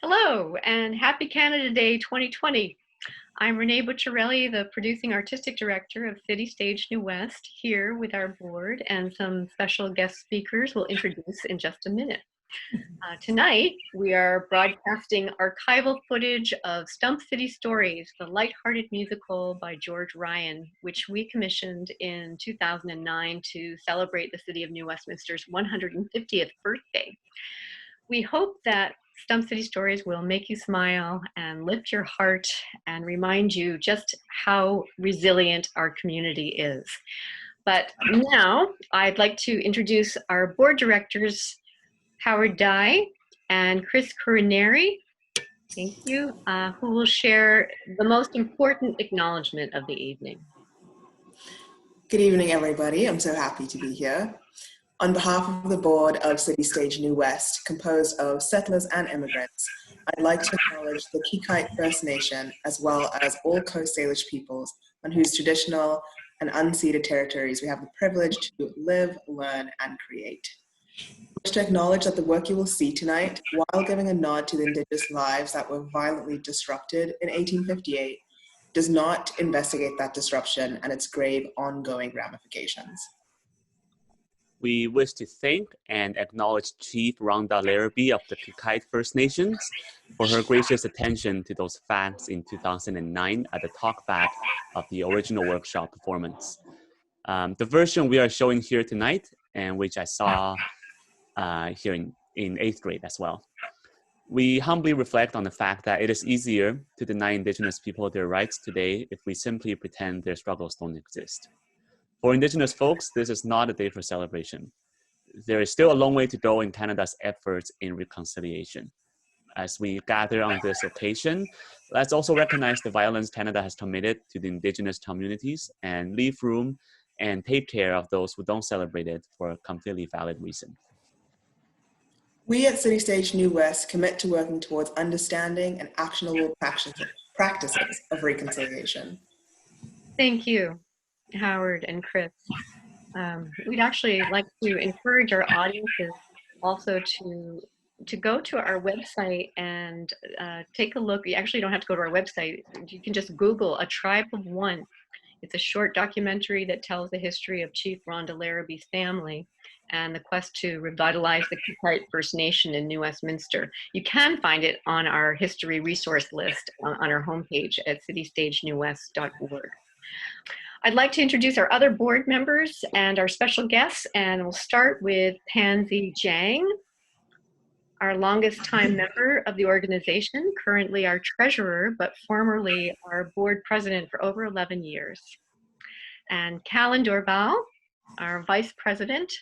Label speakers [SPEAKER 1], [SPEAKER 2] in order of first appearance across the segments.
[SPEAKER 1] Hello and happy Canada Day 2020. I'm Renee Bucciarelli, the producing artistic director of City Stage New West, here with our board and some special guest speakers we'll introduce in just a minute. Tonight, we are broadcasting archival footage of Stump City Stories, the lighthearted musical by George Ryan, which we commissioned in 2009 to celebrate the city of New Westminster's 150th birthday. We hope that Stump City Stories will make you smile and lift your heart and remind you just how resilient our community is. But now I'd like to introduce our board directors, Howard Dye and Chris Curinari, thank you, who will share the most important acknowledgement of the evening.
[SPEAKER 2] Good evening, everybody. I'm so happy to be here. On behalf of the board of City Stage New West, composed of settlers and immigrants, I'd like to acknowledge the Kikite First Nation, as well as all Coast Salish peoples on whose traditional and unceded territories we have the privilege to live, learn, and create. I wish to acknowledge that the work you will see tonight, while giving a nod to the Indigenous lives that were violently disrupted in 1858, does not investigate that disruption and its grave ongoing ramifications.
[SPEAKER 3] We wish to thank and acknowledge Chief Rhonda Larrabee of the Kikite First Nations for her gracious attention to those facts in 2009 at the talkback of the original workshop performance. The version we are showing here tonight, and which I saw here in 8th grade as well. We humbly reflect on the fact that it is easier to deny Indigenous people their rights today if we simply pretend their struggles don't exist. For Indigenous folks, this is not a day for celebration. There is still a long way to go in Canada's efforts in reconciliation. As we gather on this occasion, let's also recognize the violence Canada has committed to the Indigenous communities and leave room and take care of those who don't celebrate it for a completely valid reason.
[SPEAKER 2] We at City Stage New West commit to working towards understanding and actionable practices of reconciliation.
[SPEAKER 1] Thank you, Howard and Chris. We'd actually like to encourage our audiences also to go to our website and take a look. You actually don't have to go to our website. You can just Google A Tribe of One. It's a short documentary that tells the history of Chief Rhonda Larrabee's family and the quest to revitalize the Kikite First Nation in New Westminster. You can find it on our history resource list on our homepage at citystagenewwest.org. I'd like to introduce our other board members and our special guests, and we'll start with Pansy Jiang, our longest time member of the organization, currently our treasurer, but formerly our board president for over 11 years. And Callan Dorval, our vice president,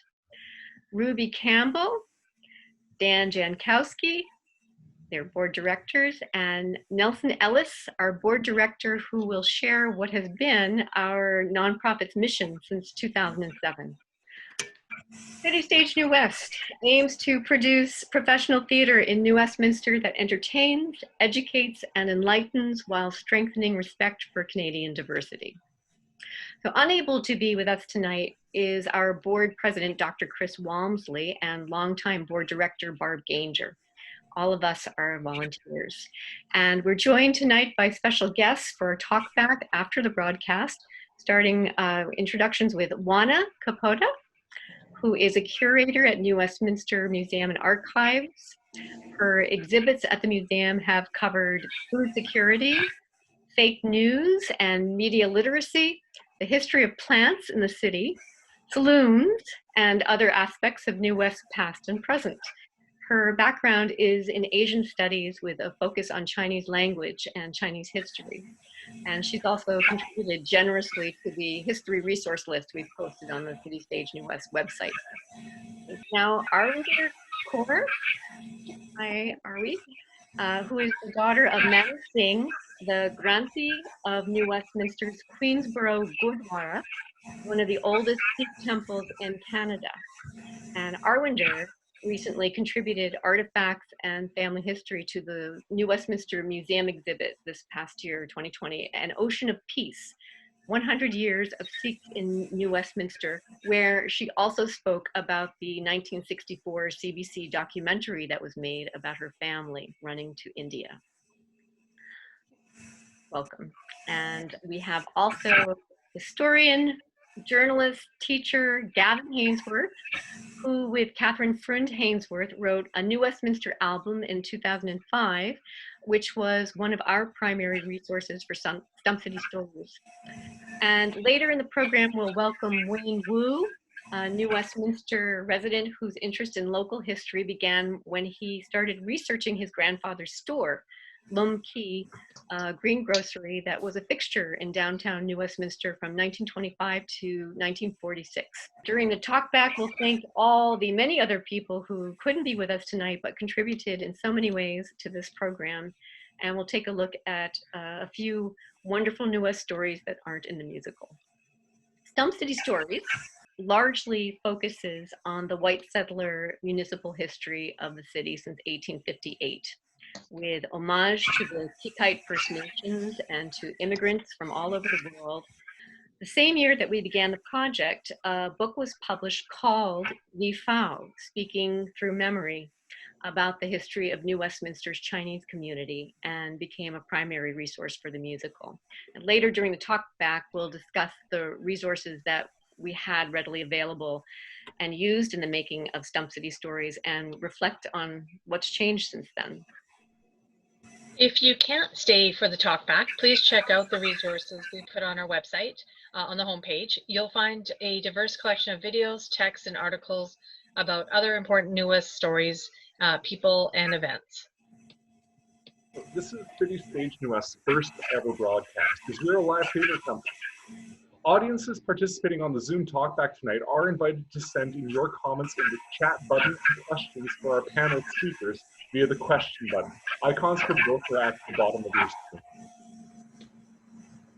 [SPEAKER 1] Ruby Campbell, Dan Jankowski, their board directors, and Nelson Ellis, our board director, who will share what has been our nonprofit's mission since 2007. City Stage New West aims to produce professional theater in New Westminster that entertains, educates, and enlightens while strengthening respect for Canadian diversity. So unable to be with us tonight is our board president, Dr. Chris Walmsley, and longtime board director, Barb Gainger. All of us are volunteers. And we're joined tonight by special guests for a talk back after the broadcast, starting introductions with Juana Capote, who is a curator at New Westminster Museum and Archives. Her exhibits at the museum have covered food security, fake news and media literacy, the history of plants in the city, saloons, and other aspects of New West past and present. Her background is in Asian studies with a focus on Chinese language and Chinese history. And she's also contributed generously to the history resource list we've posted on the City Stage New West website. Now, Arwinder Kaur, hi Arwi, who is the daughter of Mary Singh, the Granthi of New Westminster's Queensborough Gurdwara, one of the oldest Sikh temples in Canada. And Arwinder recently contributed artifacts and family history to the New Westminster Museum exhibit this past year, 2020, An Ocean of Peace, 100 Years of Sikhs in New Westminster, where she also spoke about the 1964 CBC documentary that was made about her family running to India. Welcome. And we have also historian, journalist, teacher Gavin Hainsworth, who with Catherine Freund Hainsworth wrote a New Westminster album in 2005, which was one of our primary resources for Stump City Stories. And later in the program, we'll welcome Wayne Wu, a New Westminster resident whose interest in local history began when he started researching his grandfather's store, Lum Key greengrocery that was a fixture in downtown New Westminster from 1925 to 1946. During the talkback, we'll thank all the many other people who couldn't be with us tonight but contributed in so many ways to this program. And we'll take a look at a few wonderful New West stories that aren't in the musical. Stump City Stories largely focuses on the white settler municipal history of the city since 1858. With homage to the Kikite First Nations and to immigrants from all over the world. The same year that we began the project, a book was published called Li Fao, Speaking Through Memory, about the history of New Westminster's Chinese community, and became a primary resource for the musical. And later during the talk back, we'll discuss the resources that we had readily available and used in the making of Stump City Stories and reflect on what's changed since then.
[SPEAKER 4] If you can't stay for the talkback, please check out the resources we put on our website on the homepage. You'll find a diverse collection of videos, texts, and articles about other important New West stories, people, and events.
[SPEAKER 5] This is City Stage New West's first ever broadcast, because we're a live theater company. Audiences participating on the Zoom talkback tonight are invited to send in your comments in the chat button and questions for our panel speakers via the question button. Icons for both are at the bottom of your screen.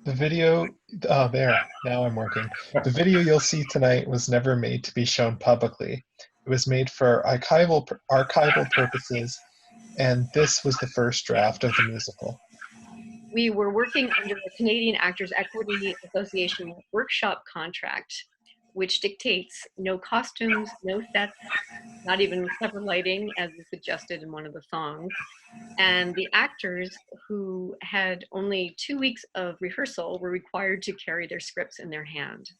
[SPEAKER 6] The video, oh there, now I'm working. The video you'll see tonight was never made to be shown publicly. It was made for archival purposes, and this was the first draft of the musical.
[SPEAKER 1] We were working under the Canadian Actors Equity Association workshop contract, which dictates no costumes, no sets, not even clever lighting, as is suggested in one of the songs. And the actors, who had only 2 weeks of rehearsal, were required to carry their scripts in their hand.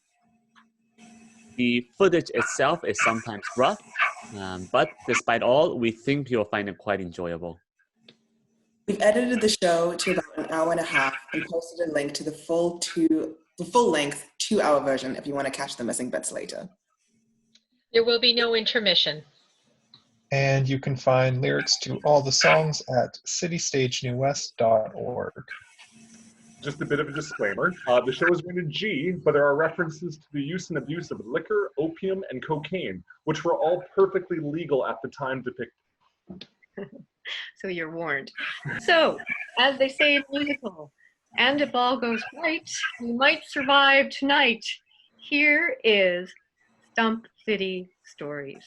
[SPEAKER 3] The footage itself is sometimes rough, but despite all, we think you'll find it quite enjoyable.
[SPEAKER 2] We've edited the show to about an hour and a half and posted a link to the full-length 2-hour version if you want to catch the missing bits later.
[SPEAKER 4] There will be no intermission.
[SPEAKER 6] And you can find lyrics to all the songs at citystagenewwest.org.
[SPEAKER 5] Just a bit of a disclaimer, the show is rated G, but there are references to the use and abuse of liquor, opium, and cocaine, which were all perfectly legal at the time depicted.
[SPEAKER 1] So you're warned. So, as they say in musical, and if all goes right, we might survive tonight. Here is Stump City Stories.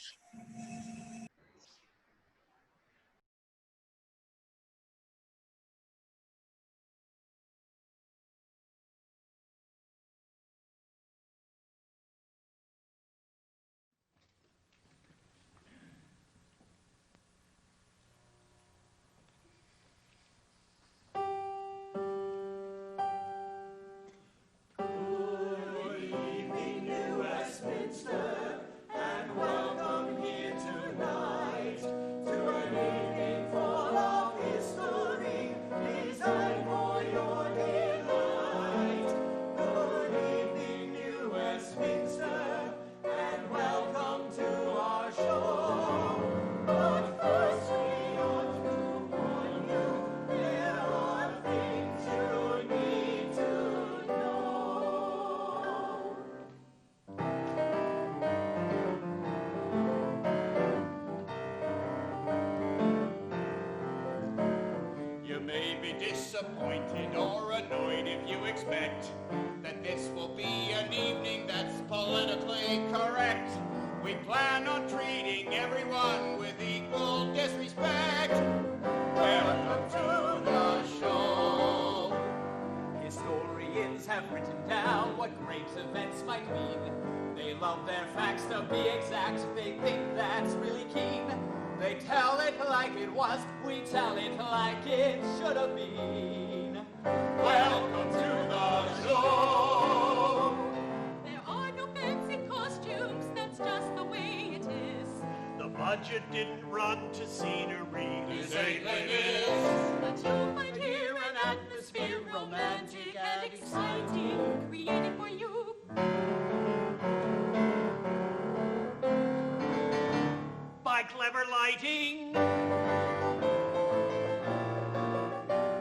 [SPEAKER 7] Disappointed or annoyed if you expect that this will be an evening that's politically correct. We plan on treating everyone with equal disrespect. Welcome to the show.
[SPEAKER 8] Historians have written down times events might mean. They love their facts to be exact, they think that's really keen. They tell it like it was, we tell it like it should have been. Welcome to the show!
[SPEAKER 9] There are no fancy costumes, that's just the way it is.
[SPEAKER 10] The budget didn't run to scenery.
[SPEAKER 8] This ain't what it is.
[SPEAKER 9] But you might hear an atmosphere, romantic and exciting, created for you.
[SPEAKER 10] By clever lighting.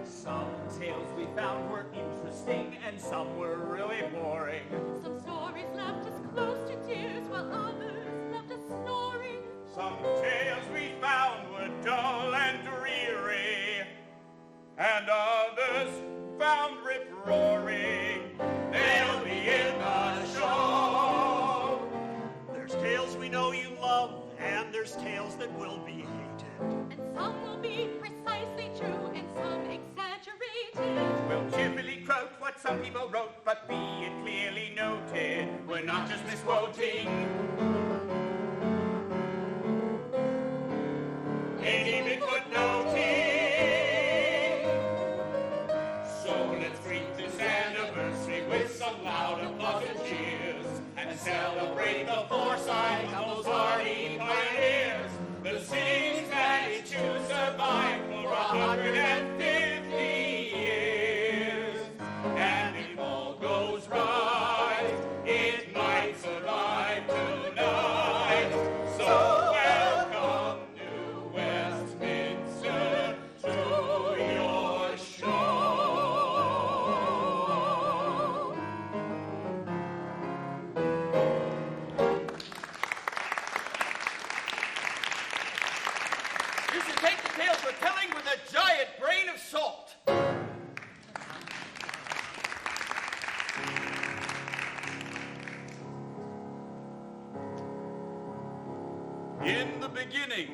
[SPEAKER 8] Some tales we found were interesting and some were really boring.
[SPEAKER 9] Some stories left us close to tears while others left us snoring.
[SPEAKER 7] Some tales we found were dull and dreary, and others found rip-roaring. They'll be in the show.
[SPEAKER 10] There's tales we know you love, and there's tales that will be hated.
[SPEAKER 9] And some will be precisely true and some exaggerated.
[SPEAKER 7] We'll cheerfully quote what some people wrote, but be it clearly noted, we're not just misquoting. Ain't even footnoting. So let's greet this anniversary with some loud applause and cheers, and celebrate the foresight of those hardy pioneers. The city's managed to survive for 150 years. And if all goes right, it might survive tonight. So welcome, New Westminster, to your show.
[SPEAKER 8] You should take the tales we're telling with a giant grain of salt.
[SPEAKER 7] In the beginning,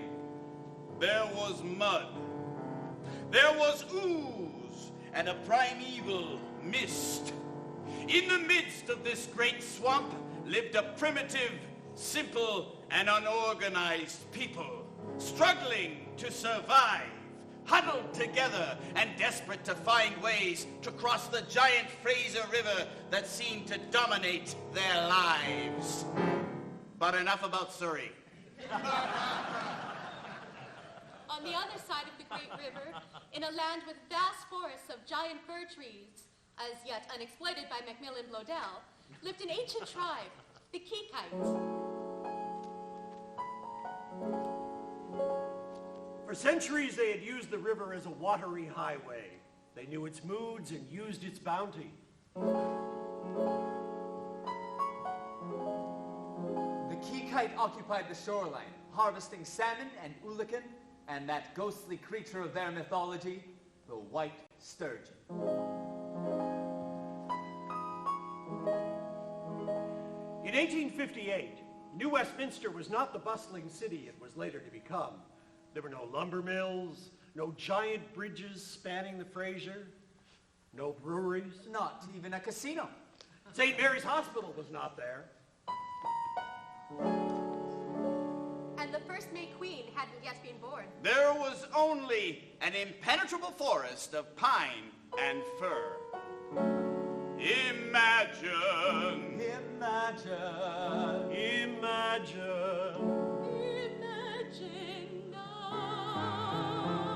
[SPEAKER 7] there was mud. There was ooze and a primeval mist. In the midst of this great swamp lived a primitive, simple, and unorganized people, struggling to survive, huddled together and desperate to find ways to cross the giant Fraser River that seemed to dominate their lives. But enough about Surrey.
[SPEAKER 9] On the other side of the great river, in a land with vast forests of giant fir trees, as yet unexploited by Macmillan Blodell, lived an ancient tribe, the Kekites.
[SPEAKER 10] For centuries, they had used the river as a watery highway. They knew its moods and used its bounty.
[SPEAKER 8] The Kekite occupied the shoreline, harvesting salmon and oolakan, and that ghostly creature of their mythology, the white sturgeon.
[SPEAKER 10] In 1858, New Westminster was not the bustling city it was later to become. There were no lumber mills, no giant bridges spanning the Fraser, no breweries.
[SPEAKER 8] Not even a casino.
[SPEAKER 10] St. Mary's Hospital was not there.
[SPEAKER 9] And the first May Queen hadn't yet been born.
[SPEAKER 7] There was only an impenetrable forest of pine and fir. Imagine.
[SPEAKER 8] Imagine.
[SPEAKER 10] Imagine.
[SPEAKER 9] Imagine now.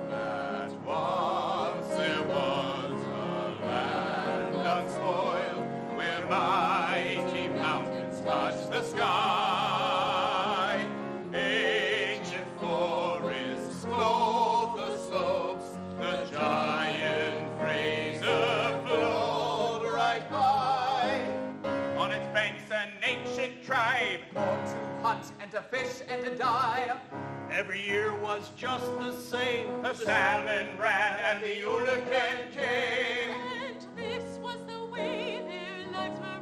[SPEAKER 7] That once there was a land unspoiled, where mighty mountains touch the sky. Ancient forests clothe the slopes, the giant Fraser flowed right by. On its banks an ancient tribe,
[SPEAKER 8] Born to hunt and to fish and to die.
[SPEAKER 10] Every year was just the same.
[SPEAKER 7] the salmon ran and the oolakan came.
[SPEAKER 9] And this was the way their lives were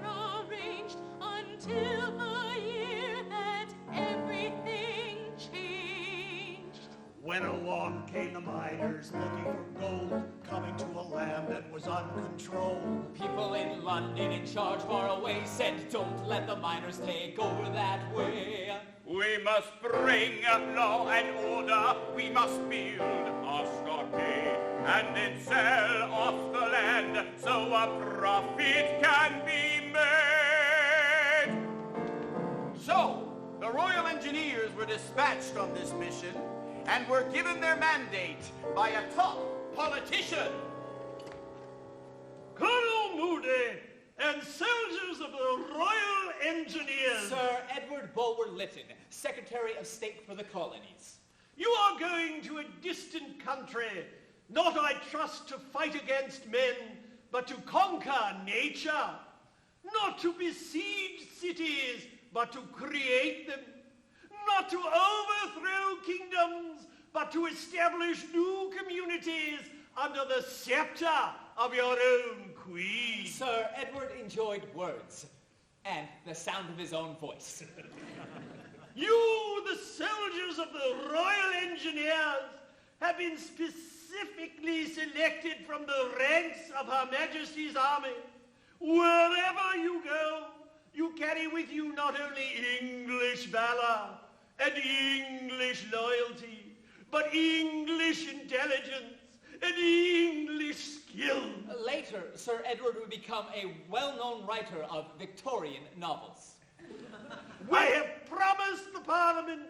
[SPEAKER 9] arranged until the year that everything changed.
[SPEAKER 10] when along came the miners looking for gold, coming to a land that was uncontrolled.
[SPEAKER 8] People in London in charge far away said, don't let the miners take over that way.
[SPEAKER 7] We must bring law and order, we must build a stockade, and then sell off the land so a profit can be made.
[SPEAKER 11] So, the Royal Engineers were dispatched on this mission and were given their mandate by a top politician.
[SPEAKER 10] Colonel Moody and soldiers of the Royal Engineers.
[SPEAKER 8] Sir Edward Bulwer-Lytton, Secretary of State for the Colonies.
[SPEAKER 10] You are going to a distant country, not, I trust, to fight against men, but to conquer nature. Not to besiege cities, but to create them. Not to overthrow kingdoms, but to establish new communities under the scepter of your own queen.
[SPEAKER 8] Sir Edward enjoyed words and the sound of his own voice.
[SPEAKER 10] You, the soldiers of the Royal Engineers, have been specifically selected from the ranks of Her Majesty's army. Wherever you go, you carry with you not only English valor and English loyalty, but English intelligence and English skill.
[SPEAKER 8] Later, Sir Edward would become a well-known writer of Victorian novels.
[SPEAKER 10] I have promised the Parliament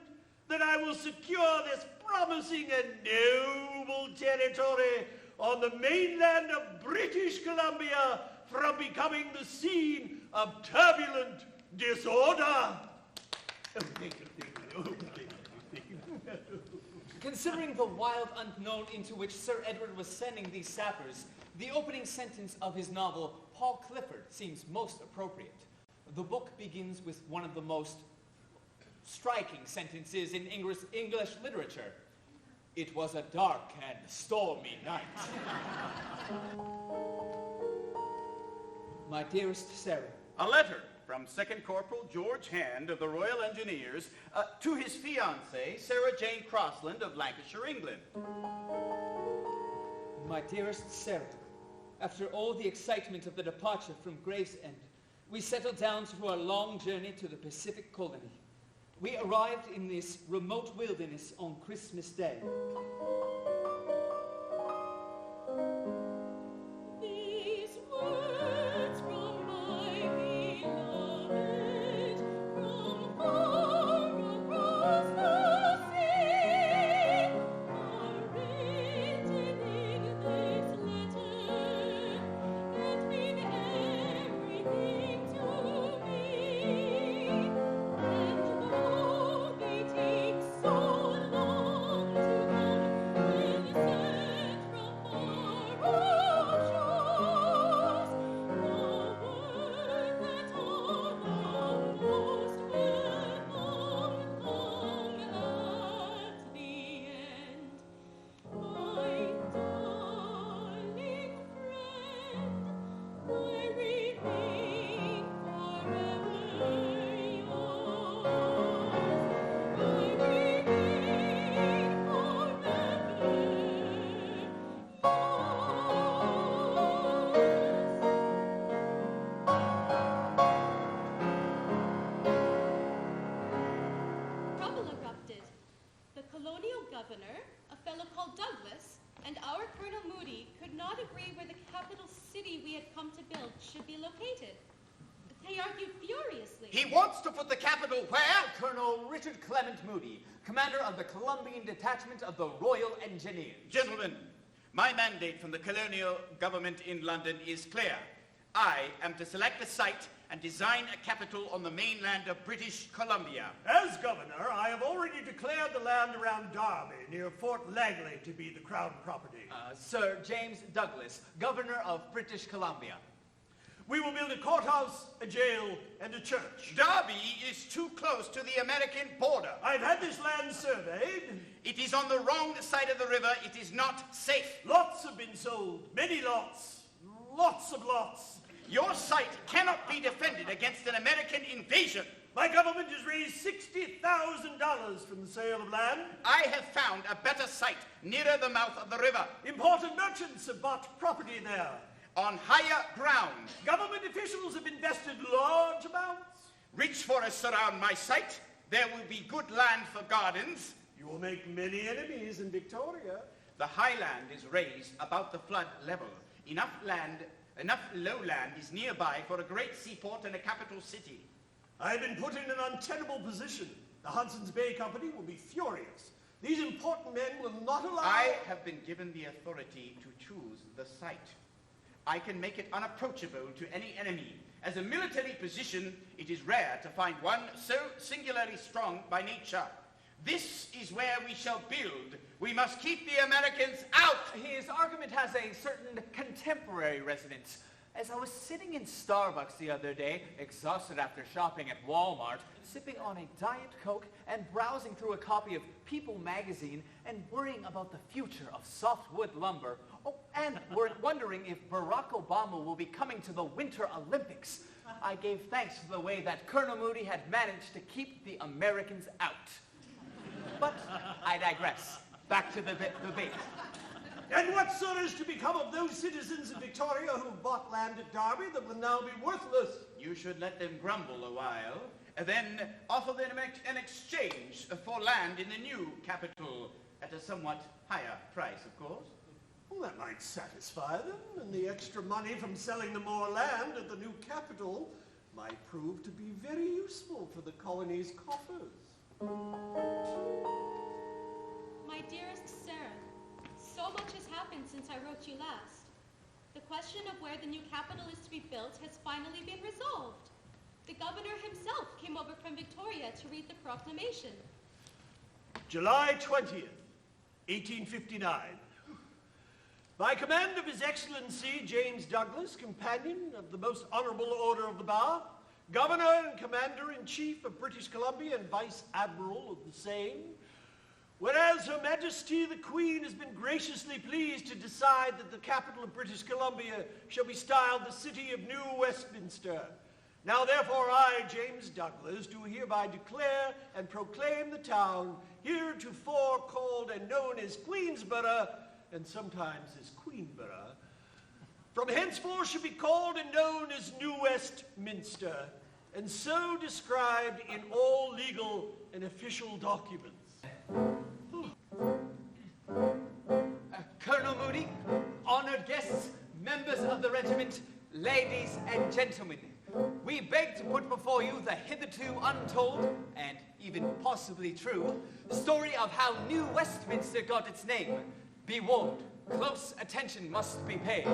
[SPEAKER 10] that I will secure this promising and noble territory on the mainland of British Columbia from becoming the scene of turbulent disorder.
[SPEAKER 8] Considering the wild unknown into which Sir Edward was sending these sappers, the opening sentence of his novel, Paul Clifford, seems most appropriate. The book begins with one of the most striking sentences in English literature. It was a dark and stormy night. My dearest Sarah.
[SPEAKER 11] A letter from Second Corporal George Hand of the Royal Engineers to his fiancée, Sarah Jane Crossland of Lancashire, England.
[SPEAKER 8] My dearest Sarah, after all the excitement of the departure from Gravesend, we settled down to our long journey to the Pacific colony. We arrived in this remote wilderness on Christmas Day.
[SPEAKER 9] These words from my beloved, from far across the sea, are written in this letter, and mean everything to me. And though they take so long to come, when sent from far off shores, the word that all the most welcome at the end. My darling friend, I remain forever yours. I remain Trouble erupted. The colonial governor, a fellow called Douglas, and our Colonel Moody could not agree where the capital city we had come to build should be located. They argued furiously.
[SPEAKER 11] He wants to put the capital where?
[SPEAKER 8] Colonel Richard Clement Moody, commander of the Columbian detachment of the Royal Engineers.
[SPEAKER 11] Gentlemen, my mandate from the colonial government in London is clear. I am to select a site and design a capital on the mainland of British Columbia.
[SPEAKER 10] As governor, I have already declared the land around Derby, near Fort Langley, to be the crown property.
[SPEAKER 8] Sir James Douglas, governor of British Columbia.
[SPEAKER 10] We will build a courthouse, a jail, and a church.
[SPEAKER 11] Derby is too close to the American border.
[SPEAKER 10] I've had this land surveyed.
[SPEAKER 11] It is on the wrong side of the river. It is not safe.
[SPEAKER 10] Lots have been sold. Many lots. Lots of lots.
[SPEAKER 11] Your site cannot be defended against an American invasion.
[SPEAKER 10] My government has raised $60,000 from the sale of land.
[SPEAKER 11] I have found a better site nearer the mouth of the river.
[SPEAKER 10] Important merchants have bought property there.
[SPEAKER 11] On higher ground.
[SPEAKER 10] Government officials have invested large amounts.
[SPEAKER 11] Rich forests surround my site. There will be good land for gardens.
[SPEAKER 10] You will make many enemies in Victoria.
[SPEAKER 11] The highland is raised about the flood level. Enough lowland is nearby for a great seaport and a capital city.
[SPEAKER 10] I have been put in an untenable position. The Hudson's Bay Company will be furious. These important men will not allow...
[SPEAKER 11] I have been given the authority to choose the site. I can make it unapproachable to any enemy. As a military position, it is rare to find one so singularly strong by nature. This is where we shall build. We must keep the Americans out.
[SPEAKER 8] His argument has a certain contemporary resonance. As I was sitting in Starbucks the other day, exhausted after shopping at Walmart, sipping on a Diet Coke and browsing through a copy of People magazine and worrying about the future of softwood lumber, and wondering if Barack Obama will be coming to the Winter Olympics, I gave thanks for the way that Colonel Moody had managed to keep the Americans out. But I digress. Back to the debate.
[SPEAKER 10] And what sort is to become of those citizens of Victoria who bought land at Derby that will now be worthless?
[SPEAKER 11] You should let them grumble a while, and then offer them an exchange for land in the new capital at a somewhat higher price, of course.
[SPEAKER 10] Well, that might satisfy them, and the extra money from selling them more land at the new capital might prove to be very useful for the colony's coffers.
[SPEAKER 9] My dearest Sarah, so much has happened since I wrote you last. The question of where the new capital is to be built has finally been resolved. The governor himself came over from Victoria to read the proclamation.
[SPEAKER 10] July 20th, 1859. By command of His Excellency James Douglas, Companion of the Most Honorable Order of the Bath, Governor and Commander-in-Chief of British Columbia and Vice Admiral of the same, whereas Her Majesty the Queen has been graciously pleased to decide that the capital of British Columbia shall be styled the city of New Westminster. Now therefore I, James Douglas, do hereby declare and proclaim the town heretofore called and known as Queensborough, and sometimes as Queenborough, from henceforth should be called and known as New Westminster, and so described in all legal and official documents.
[SPEAKER 8] Colonel Moody, honored guests, members of the regiment, ladies and gentlemen, we beg to put before you the hitherto untold, and even possibly true, story of how New Westminster got its name. Be warned, close attention must be paid.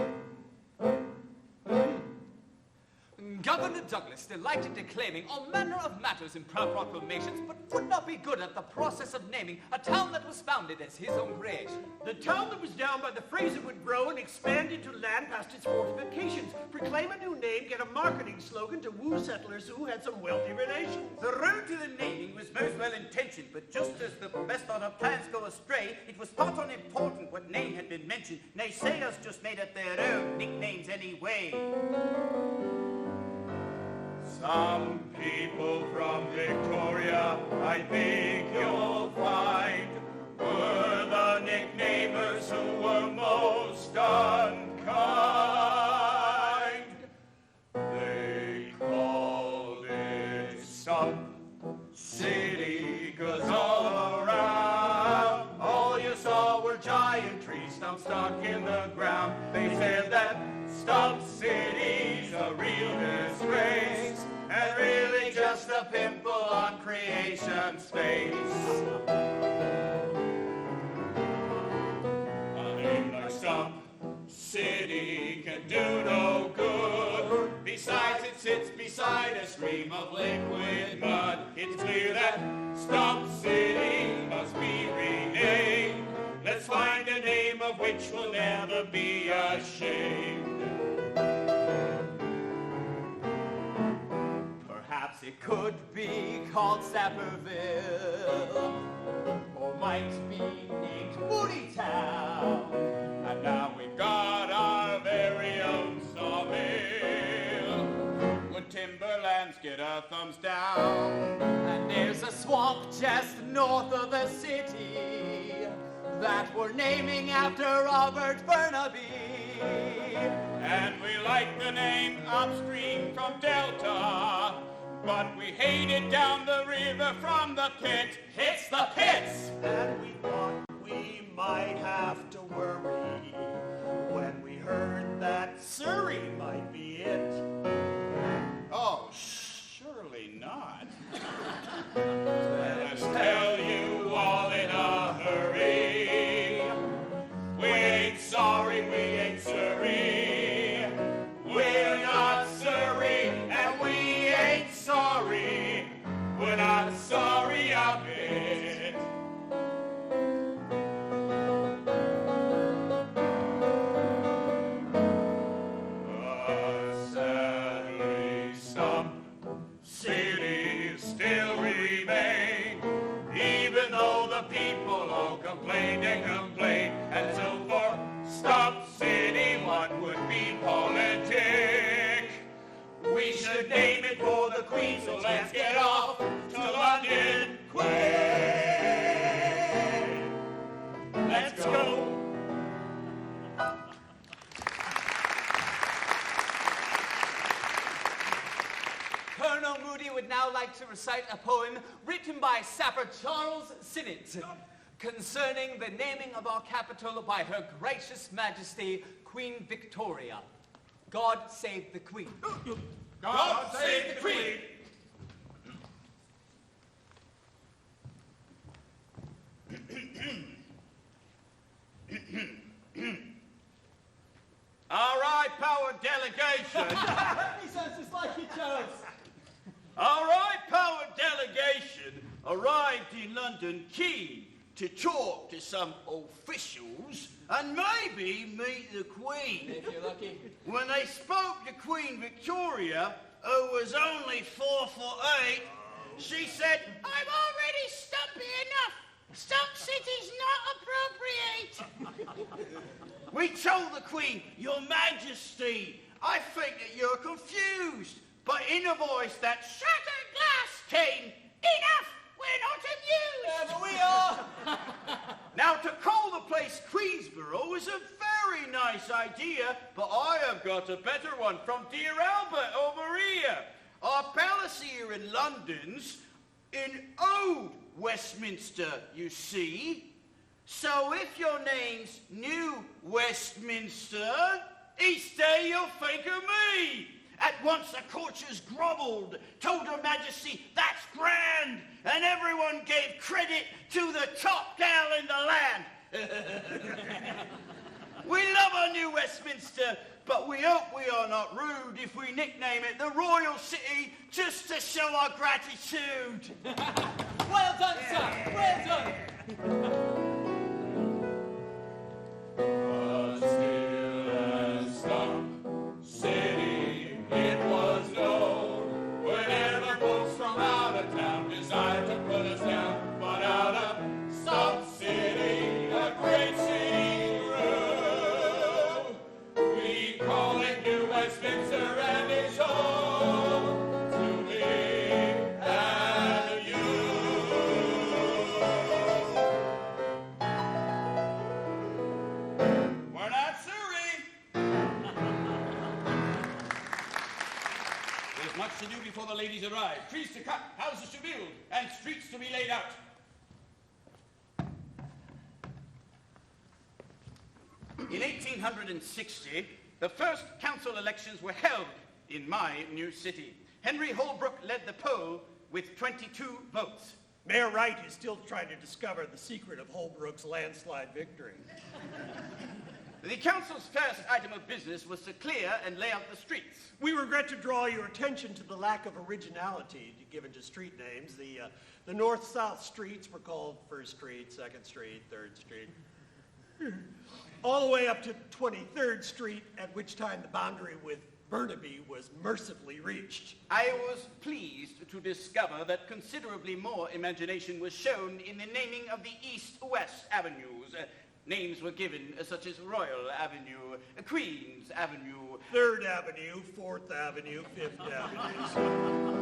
[SPEAKER 8] Governor Douglas delighted declaiming all manner of matters in proclamations, but would not be good at the process of naming a town that was founded as his own creation.
[SPEAKER 10] The town that was down by the Fraser would grow and expand into land past its fortifications, proclaim a new name, get a marketing slogan to woo settlers who had some wealthy relations.
[SPEAKER 11] The road to the naming was most well intentioned, but just as the best thought of plans go astray, it was thought unimportant what name had been mentioned. Naysayers just made up their own nicknames anyway.
[SPEAKER 7] Some people from Victoria, I think you'll find, were the nicknamers who were most unkind. They called it Stump City, 'cause all around, all you saw were giant tree stumps stuck in the ground. They said that Stump City's a real disgrace, and really just a pimple on creation's face. A name like Stump City can do no good. Besides, it sits beside a stream of liquid mud. It's clear that Stump City must be renamed. Let's find a name of which we'll never be ashamed.
[SPEAKER 8] Perhaps it could be called Sapperville, or might be named Moody Town.
[SPEAKER 7] And now we've got our very own sawmill.
[SPEAKER 11] Would timberlands get a thumbs down?
[SPEAKER 8] swamp just north of the city that we're naming after Robert Burnaby.
[SPEAKER 7] And we like the name upstream from Delta, but we hate it down the river from the pit. It's the pits!
[SPEAKER 10] And we thought we might have to worry when we heard that Surrey might be it.
[SPEAKER 7] Oh, surely not. Let us tell you all in a hurry. We ain't sorry, we ain't Surrey. We're not Surrey, and we ain't sorry. We're not sorry a bit. Sadly, Stump City still remain, even though the people all complain and complain. And so for Stump City, what would be politic? We should name it for the Queen, so let's get off to London quick. Let's go.
[SPEAKER 8] Colonel Moody would now like to recite a poem written by sapper Charles Sinnott concerning the naming of our capital by Her Gracious Majesty Queen Victoria. God save the Queen.
[SPEAKER 7] God save the Queen. All right, power delegation.
[SPEAKER 8] He sounds just like he chose.
[SPEAKER 11] All right, power delegation arrived in London keen to talk to some officials and maybe meet the Queen.
[SPEAKER 8] If you're lucky.
[SPEAKER 11] When they spoke to Queen Victoria, who was only 4'8", she said, "I'm already stumpy enough. Stump City's not appropriate." We told the Queen, "Your Majesty, I think that you're confused." But in a voice that shattered glass came, "Enough! We're not amused!"
[SPEAKER 8] Yeah, but we are.
[SPEAKER 11] Now, to call the place Queensborough is a very nice idea, but I have got a better one from dear Albert over here. Our palace here in London's in Old Westminster, you see. So if your name's New Westminster, each day you'll think of me. At once the courtiers grovelled, told Her Majesty that's grand, and everyone gave credit to the top gal in the land. We love our New Westminster, but we hope we are not rude if we nickname it the Royal City just to show our gratitude.
[SPEAKER 8] Well done, sir. Well done.
[SPEAKER 7] But still as Stump City it was known, whenever folks from out of town desired to put us down, but out of Stump City, a great city grew. We call it New Westminster, and it's home to me and you. We're not Surrey. There's much to do before the ladies arrive. Trees to cut, houses to build, and streets to be laid out.
[SPEAKER 11] In 1860, the first council elections were held in my new city. Henry Holbrook led the poll with 22 votes.
[SPEAKER 10] Mayor Wright is still trying to discover the secret of Holbrook's landslide victory.
[SPEAKER 11] The council's first item of business was to clear and lay out the streets.
[SPEAKER 10] We regret to draw your attention to the lack of originality given to street names. The north-south streets were called First Street, Second Street, Third Street, all the way up to 23rd Street, at which time the boundary with Burnaby was mercifully reached.
[SPEAKER 11] I was pleased to discover that considerably more imagination was shown in the naming of the east-west avenues. Names were given such as Royal Avenue, Queen's Avenue,
[SPEAKER 10] 3rd Avenue, 4th Avenue, 5th Avenue.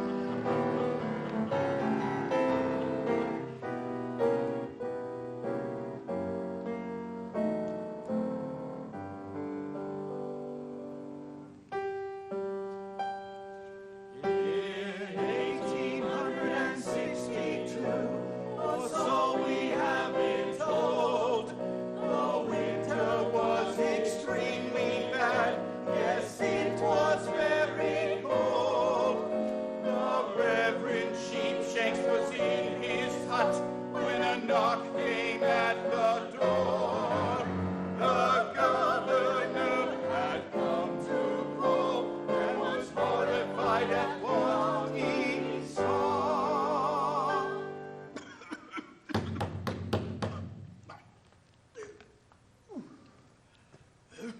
[SPEAKER 7] knocking at the door. The governor had come to Rome and was horrified at what he saw.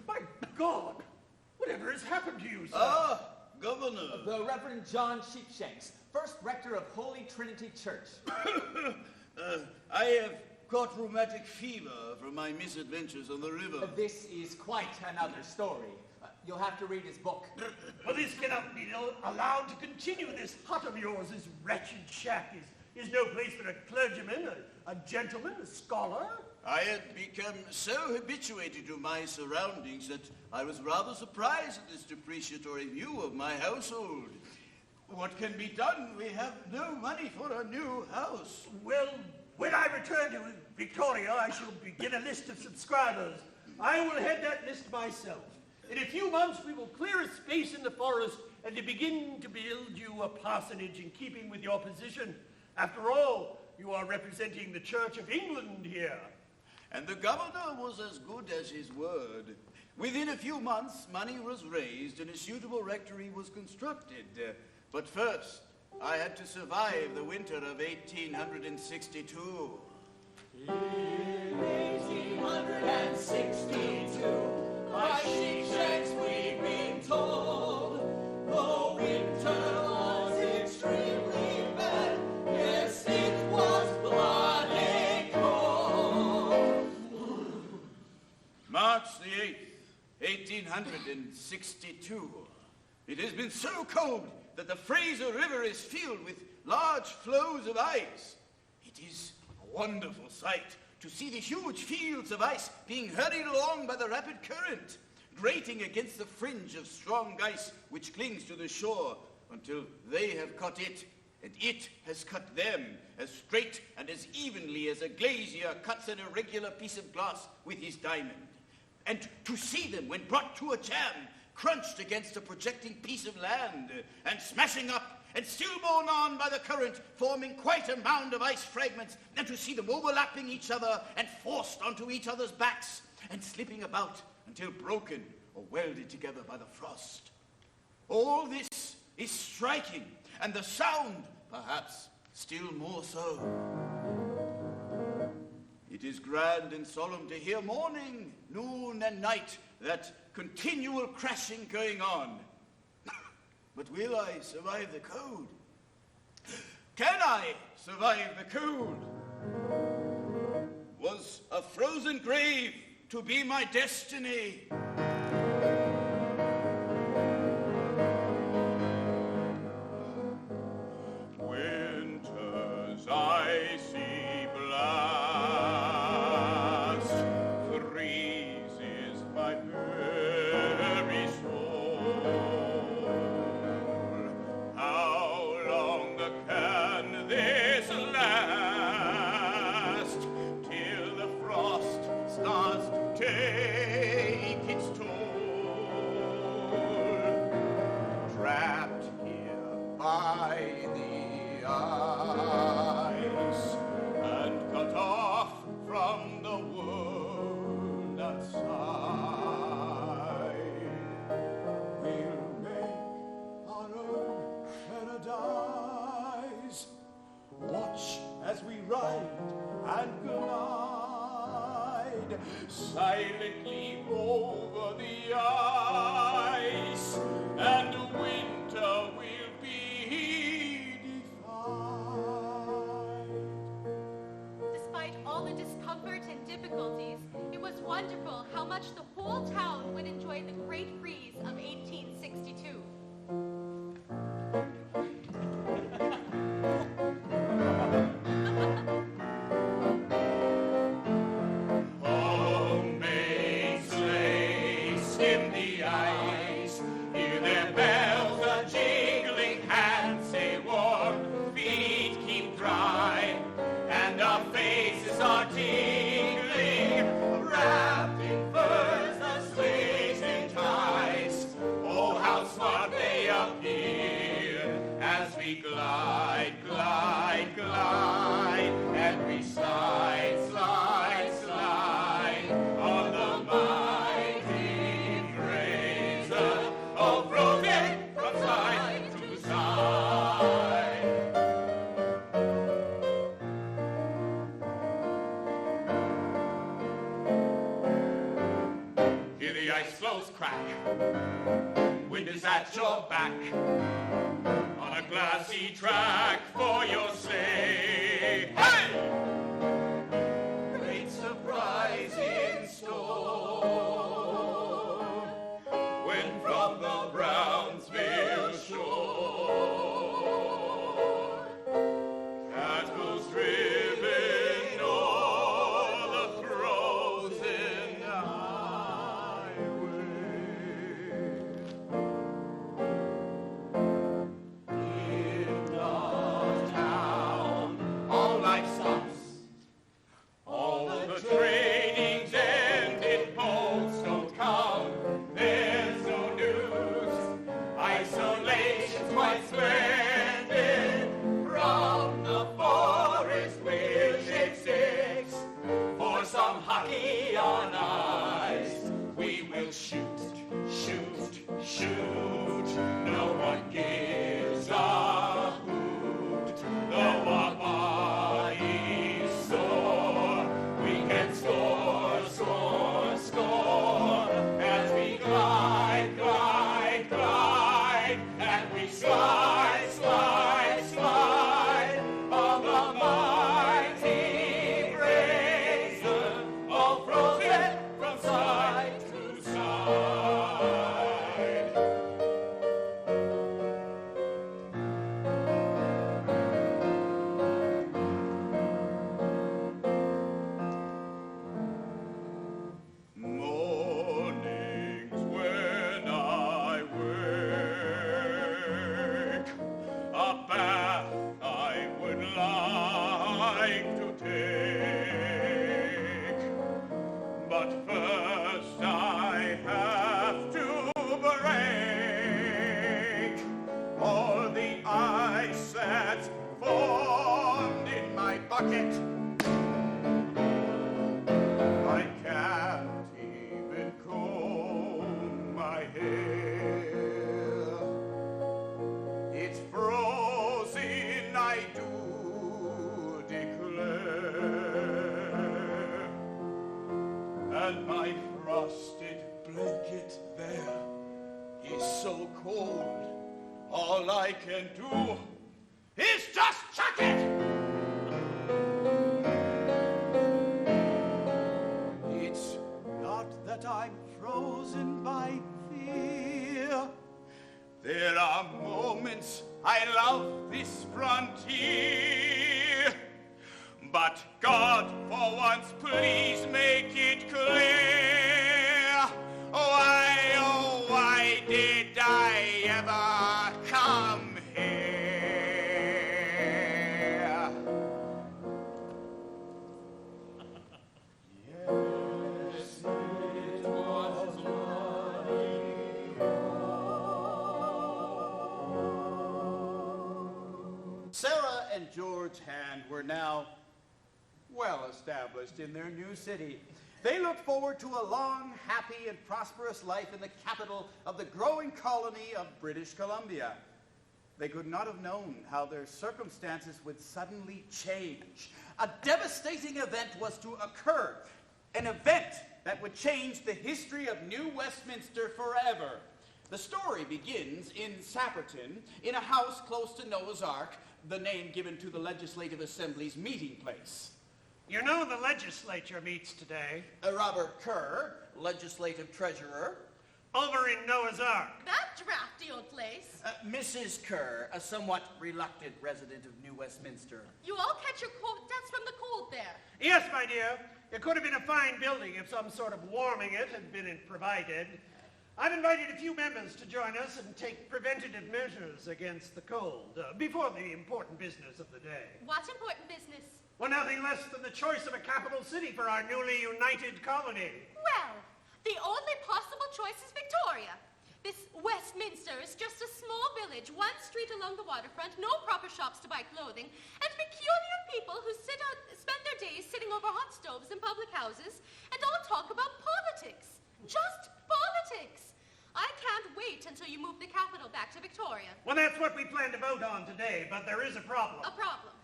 [SPEAKER 10] My God! Whatever has happened to you, sir?
[SPEAKER 12] Ah, Governor.
[SPEAKER 8] The Reverend John Sheepshanks, first rector of Holy Trinity Church.
[SPEAKER 12] I have caught rheumatic fever from my misadventures on the river.
[SPEAKER 8] This is quite another story. You'll have to read his book.
[SPEAKER 10] Well, this cannot be allowed to continue. This hut of yours, this wretched shack, is no place for a clergyman, a gentleman, a scholar.
[SPEAKER 12] I had become so habituated to my surroundings that I was rather surprised at this depreciatory view of my household. What can be done? We have no money for a new house.
[SPEAKER 10] Well, when I return to Victoria, I shall begin a list of subscribers. I will head that list myself. In a few months, we will clear a space in the forest and to begin to build you a parsonage in keeping with your position. After all, you are representing the Church of England here.
[SPEAKER 12] And the governor was as good as his word. Within a few months, money was raised and a suitable rectory was constructed. But first, I had to survive the winter of 1862.
[SPEAKER 8] In 1862, by Sheepshanks we've been told, the winter was extremely bad. Yes, it was bloody cold.
[SPEAKER 12] March the 8th, 1862. It has been so cold that the Fraser River is filled with large floes of ice. It is a wonderful sight to see the huge fields of ice being hurried along by the rapid current, grating against the fringe of strong ice which clings to the shore until they have cut it, and it has cut them as straight and as evenly as a glazier cuts an irregular piece of glass with his diamond. And to see them, when brought to a jam, crunched against a projecting piece of land, and smashing up, and still borne on by the current, forming quite a mound of ice fragments, and to see them overlapping each other, and forced onto each other's backs, and slipping about until broken or welded together by the frost. All this is striking, and the sound, perhaps, still more so. It is grand and solemn to hear morning, noon, and night that continual crashing going on. But will I survive the cold? Can I survive the cold? Was a frozen grave to be my destiny? Winter's icy blast freezes my very soul. How long can this last? Till the frost starts to take its toll. Trapped here by the ice and cut off from the world outside, we'll make our own paradise. Watch as we ride and glide silently over the ice, and winter will be defied.
[SPEAKER 9] Despite all the discomfort and difficulties, it was wonderful how much the whole town would enjoy the great freeze of 1862.
[SPEAKER 7] Homemade sleighs skim the ice, hear their bells a jingling, hands stay warm, feet keep dry, and our faces are tingling, wrapped in furs, the sleighs in ties. Oh, how smart they appear, ice floes crack. Wind is at your back. On a glassy track for your sleigh. Hey! Great surprise in store when from the Brownsville shore castles driven o'er the frozen highway. In the town, all life stops. All the training's ended, boats don't come. There's no news. Isolation's quite splendid. From the forest we'll shake sticks for some hockey on ice. We will shoot, shoot, shoot. No one gives a hoot. Though our bodies soar, we can score, score, score. As we glide, glide, glide, and we slide, slide, slide on the mighty brazen, all frozen from side to side. Mornings when I wake, a bath I would like to take. But first I have to break all the ice that's formed in my bucket. I can't even comb my hair. It's frozen, I do declare. And my frosted blanket there is so cold. All I can do is just chuck it. It's not that I'm frozen by fear. There are moments I love this frontier. But God, for once, please make it clear. Oh, why did I ever come here? Yes, it was Sarah and George Hand were now well established in their new city. They looked forward to a long, happy, and prosperous life in the capital of the growing colony of British Columbia. They could not have known how their circumstances would suddenly change. A devastating event was to occur, an event that would change the history of New Westminster forever. The story begins in Sapperton, in a house close to Noah's Ark, the name given to the Legislative Assembly's meeting place.
[SPEAKER 10] You know the legislature meets today.
[SPEAKER 11] Robert Kerr, legislative treasurer.
[SPEAKER 10] Over in Noah's Ark.
[SPEAKER 9] That drafty old place.
[SPEAKER 11] Mrs. Kerr, a somewhat reluctant resident of New Westminster.
[SPEAKER 9] You all catch your deaths from the cold there.
[SPEAKER 10] Yes, my dear. It could have been a fine building if some sort of warming it had been provided. I've invited a few members to join us and take preventative measures against the cold before the important business of the day.
[SPEAKER 9] What important business?
[SPEAKER 10] Well, nothing less than the choice of a capital city for our newly united colony.
[SPEAKER 9] Well, the only possible choice is Victoria. This Westminster is just a small village, one street along the waterfront, no proper shops to buy clothing, and peculiar people who spend their days sitting over hot stoves in public houses and all talk about politics. Just politics. I can't wait until you move the capital back to Victoria.
[SPEAKER 10] Well, that's what we plan to vote on today, but there is a problem.
[SPEAKER 9] A problem?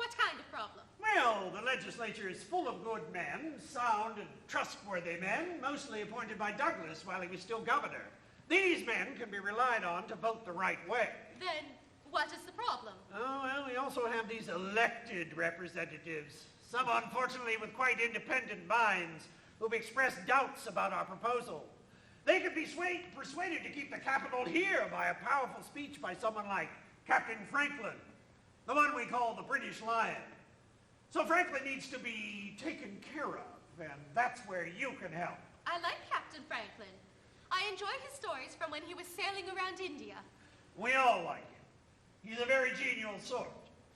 [SPEAKER 9] What kind of problem?
[SPEAKER 10] Well, the legislature is full of good men, sound and trustworthy men, mostly appointed by Douglas while he was still governor. These men can be relied on to vote the right way.
[SPEAKER 9] Then what is the problem?
[SPEAKER 10] Oh, well, we also have these elected representatives, some unfortunately with quite independent minds, who've expressed doubts about our proposal. They could be persuaded to keep the capital here by a powerful speech by someone like Captain Franklin, the one we call the British Lion. So Franklin needs to be taken care of, and that's where you can help.
[SPEAKER 9] I like Captain Franklin. I enjoy his stories from when he was sailing around India.
[SPEAKER 10] We all like him. He's a very genial sort.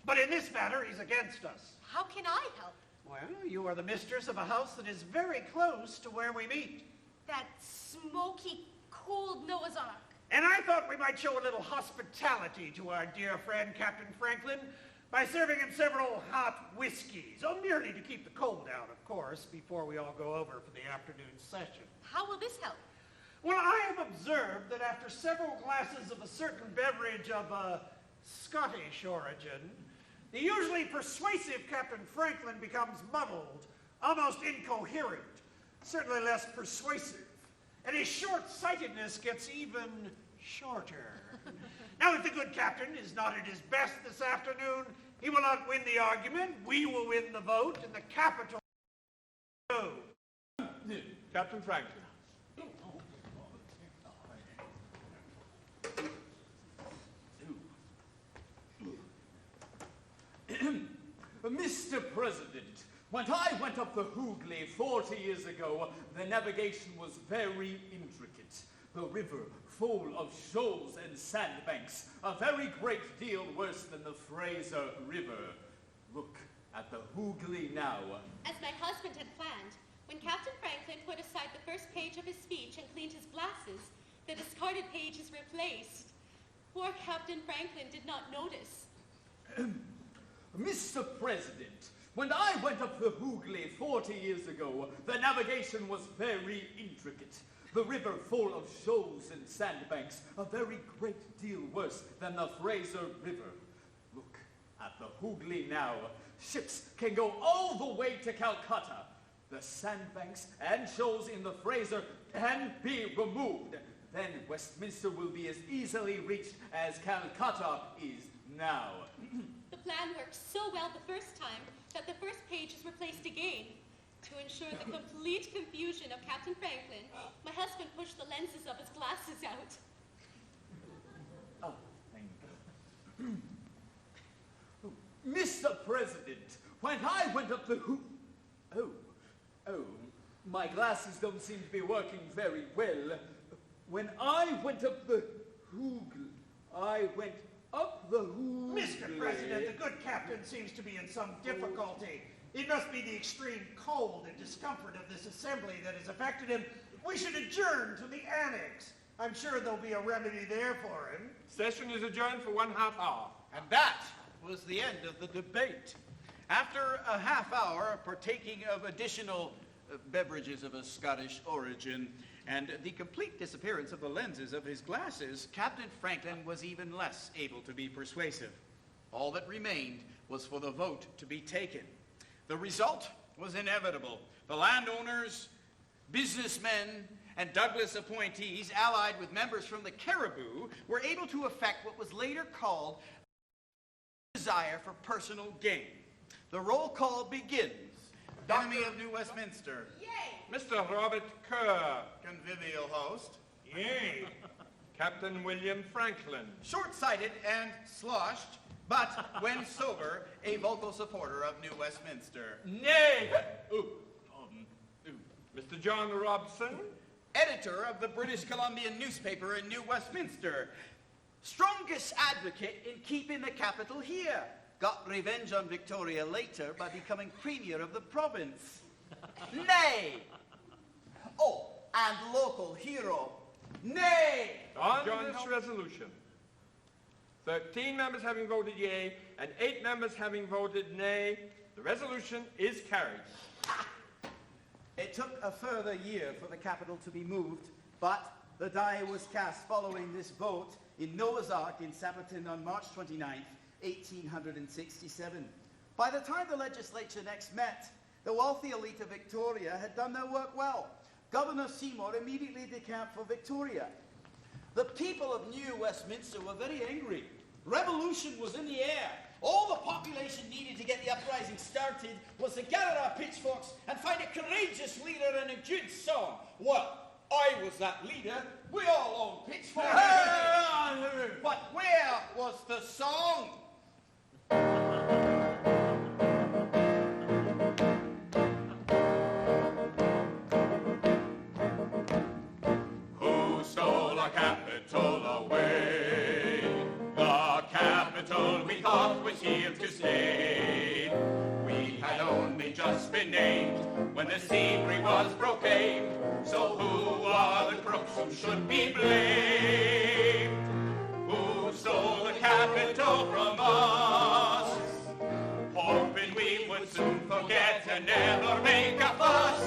[SPEAKER 10] But in this matter, he's against us.
[SPEAKER 9] How can I help?
[SPEAKER 10] Well, you are the mistress of a house that is very close to where we meet.
[SPEAKER 9] That smoky, cold Noah's Ark.
[SPEAKER 10] And I thought we might show a little hospitality to our dear friend, Captain Franklin, by serving him several hot whiskeys, merely to keep the cold out, of course, before we all go over for the afternoon session.
[SPEAKER 9] How will this help?
[SPEAKER 10] Well, I have observed that after several glasses of a certain beverage of Scottish origin, the usually persuasive Captain Franklin becomes muddled, almost incoherent, certainly less persuasive, and his short-sightedness gets even shorter. Now, if the good captain is not at his best this afternoon, he will not win the argument, we will win the vote, and the capital will go.
[SPEAKER 5] Captain Franklin.
[SPEAKER 8] Mr. President, when I went up the Hooghly 40 years ago, the navigation was very intricate. The river full of shoals and sandbanks, a very great deal worse than the Fraser River. Look at the Hooghly now.
[SPEAKER 9] As my husband had planned, when Captain Franklin put aside the first page of his speech and cleaned his glasses, the discarded page is replaced. Poor Captain Franklin did not notice.
[SPEAKER 8] Mr. President, when I went up the Hooghly 40 years ago, the navigation was very intricate. The river full of shoals and sandbanks, a very great deal worse than the Fraser River. Look at the Hooghly now. Ships can go all the way to Calcutta. The sandbanks and shoals in the Fraser can be removed. Then Westminster will be as easily reached as Calcutta is now.
[SPEAKER 9] The plan worked so well the first time that the first page is replaced again. To ensure the complete confusion of Captain Franklin, my husband pushed the lenses of his glasses out.
[SPEAKER 8] Oh, thank you. Mr. President, when I went up the my glasses don't seem to be working very well. When I went up the Hooghly,
[SPEAKER 10] Mr. President, the good captain seems to be in some difficulty. It must be the extreme cold and discomfort of this assembly that has affected him. We should adjourn to the annex. I'm sure there'll be a remedy there for him.
[SPEAKER 13] Session is adjourned for 1/2 hour.
[SPEAKER 11] And that was the end of the debate. After a half hour partaking of additional beverages of a Scottish origin and the complete disappearance of the lenses of his glasses, Captain Franklin was even less able to be persuasive. All that remained was for the vote to be taken. The result was inevitable. The landowners, businessmen, and Douglas appointees, allied with members from the Caribou, were able to effect what was later called a desire for personal gain. The roll call begins. Enemy of New Westminster.
[SPEAKER 9] Yay!
[SPEAKER 13] Mr. Robert Kerr.
[SPEAKER 11] Convivial host.
[SPEAKER 13] Yay. Captain William Franklin.
[SPEAKER 11] Short-sighted and sloshed, but when sober, a vocal supporter of New Westminster.
[SPEAKER 13] Nay. Mr. John Robson.
[SPEAKER 11] Editor of the British Columbian newspaper in New Westminster. Strongest advocate in keeping the capital here. Got revenge on Victoria later by becoming premier of the province. Nay! Oh, and local hero. Nay!
[SPEAKER 13] On this resolution, 13 members having voted yea and 8 members having voted nay, the resolution is carried.
[SPEAKER 11] It took a further year for the capital to be moved, but the die was cast following this vote in Noah's Ark in Sapperton on March 29th, 1867. By the time the legislature next met, the wealthy elite of Victoria had done their work well. Governor Seymour immediately decamped for Victoria. The people of New Westminster were very angry. Revolution was in the air. All the population needed to get the uprising started was to gather our pitchforks and find a courageous leader and a good song. Well, I was that leader. We all own pitchforks. But where was the song?
[SPEAKER 7] Who stole our capital away? The capital we thought was here to stay. We had only just been named when the scenery was proclaimed. So who are the crooks who should be blamed? Who stole the capital from us? Hoping we would soon forget and never make a fuss.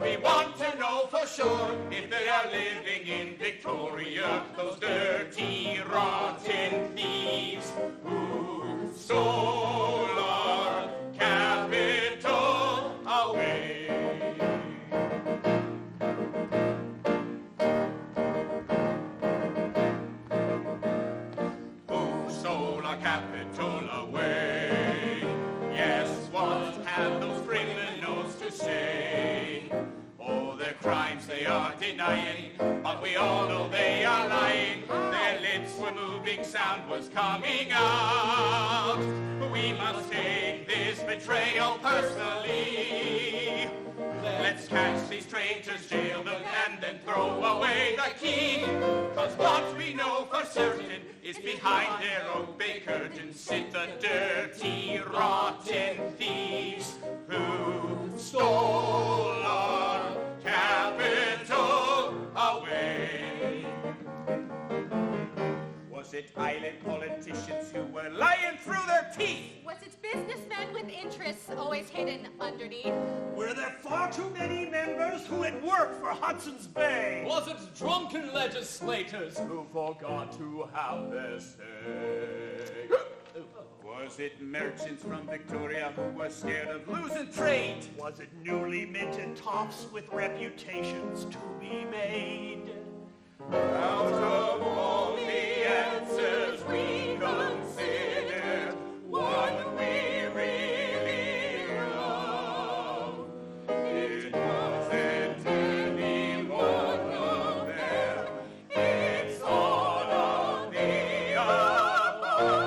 [SPEAKER 7] We want to know for sure if they are living in Victoria, those dirty, rotten thieves who stole our capital away. Who stole our capital away? Yes, what have those criminals to say? Oh, their crimes they are denying, but we all know they are lying. Their lips were moving, sound was coming out. We must take this betrayal personally. Let's catch these traitors, jail them, and then throw away the key. 'Cause what we know for certain is behind their opaque curtains sit the dirty, rotten thieves who stole our capital away. Was it island politicians who were lying through their teeth?
[SPEAKER 9] Was it businessmen with interests always hidden underneath?
[SPEAKER 10] Were there far too many members who had worked for Hudson's Bay?
[SPEAKER 8] Was it drunken legislators who forgot to have their say?
[SPEAKER 7] Was it merchants from Victoria who were scared of losing trade?
[SPEAKER 10] Was it newly minted tops with reputations to be made?
[SPEAKER 7] Out of all the answers we considered, one we really love, it wasn't any one of them, it's all of the above.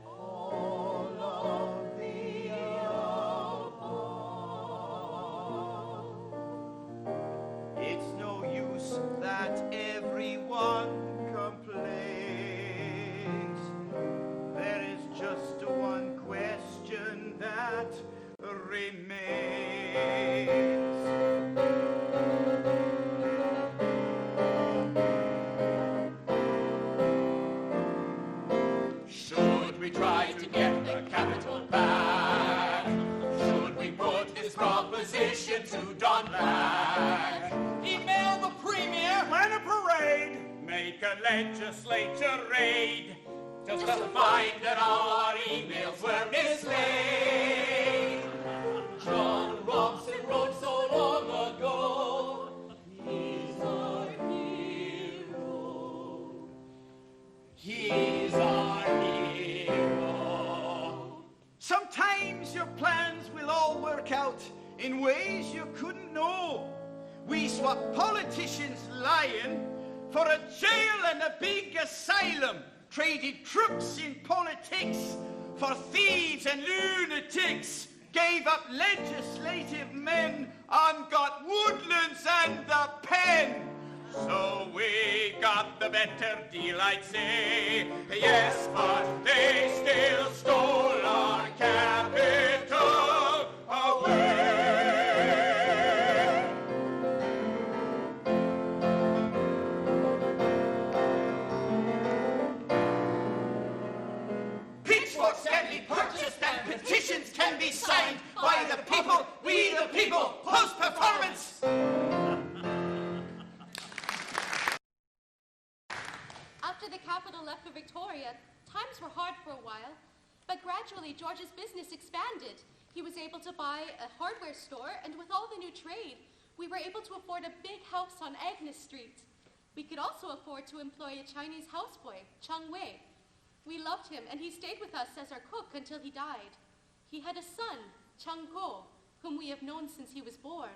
[SPEAKER 7] All of the above.
[SPEAKER 11] It's no use that everyone complains. There is just one question that remains.
[SPEAKER 7] Should we try to get the capital back? Should we put this proposition to Don Black?
[SPEAKER 8] Email the Premier!
[SPEAKER 10] Plan a parade!
[SPEAKER 7] Make a legislature raid just to find that all our emails were mislaid.
[SPEAKER 8] John Robson wrote so long ago. He's our hero.
[SPEAKER 7] He's our hero.
[SPEAKER 11] Sometimes your plans will all work out in ways you couldn't know. We swap politicians lying for a jail and a big asylum, traded crooks in politics for thieves and lunatics, gave up legislative men and got Woodlands and the pen.
[SPEAKER 7] So we got the better deal, I'd say. Yes, but they still stole our capital away.
[SPEAKER 11] Pitchforks can be purchased and petitions can be signed by the people, we the people, post-performance.
[SPEAKER 9] After the capital left for Victoria, times were hard for a while, but gradually George's business expanded. He was able to buy a hardware store, and with all the new trade, we were able to afford a big house on Agnes Street. We could also afford to employ a Chinese houseboy, Cheng Wei. We loved him, and he stayed with us as our cook until he died. He had a son, Cheng Go, whom we have known since he was born.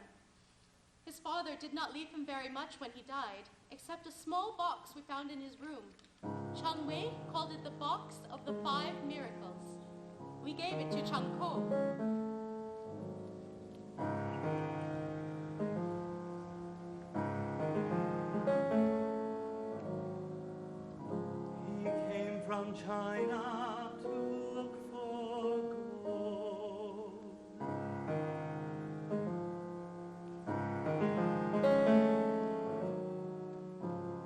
[SPEAKER 9] His father did not leave him very much when he died, except a small box we found in his room. Cheng Wei called it the Box of the 5 Miracles. We gave it to Cheng Ko.
[SPEAKER 14] He came from China to look for gold.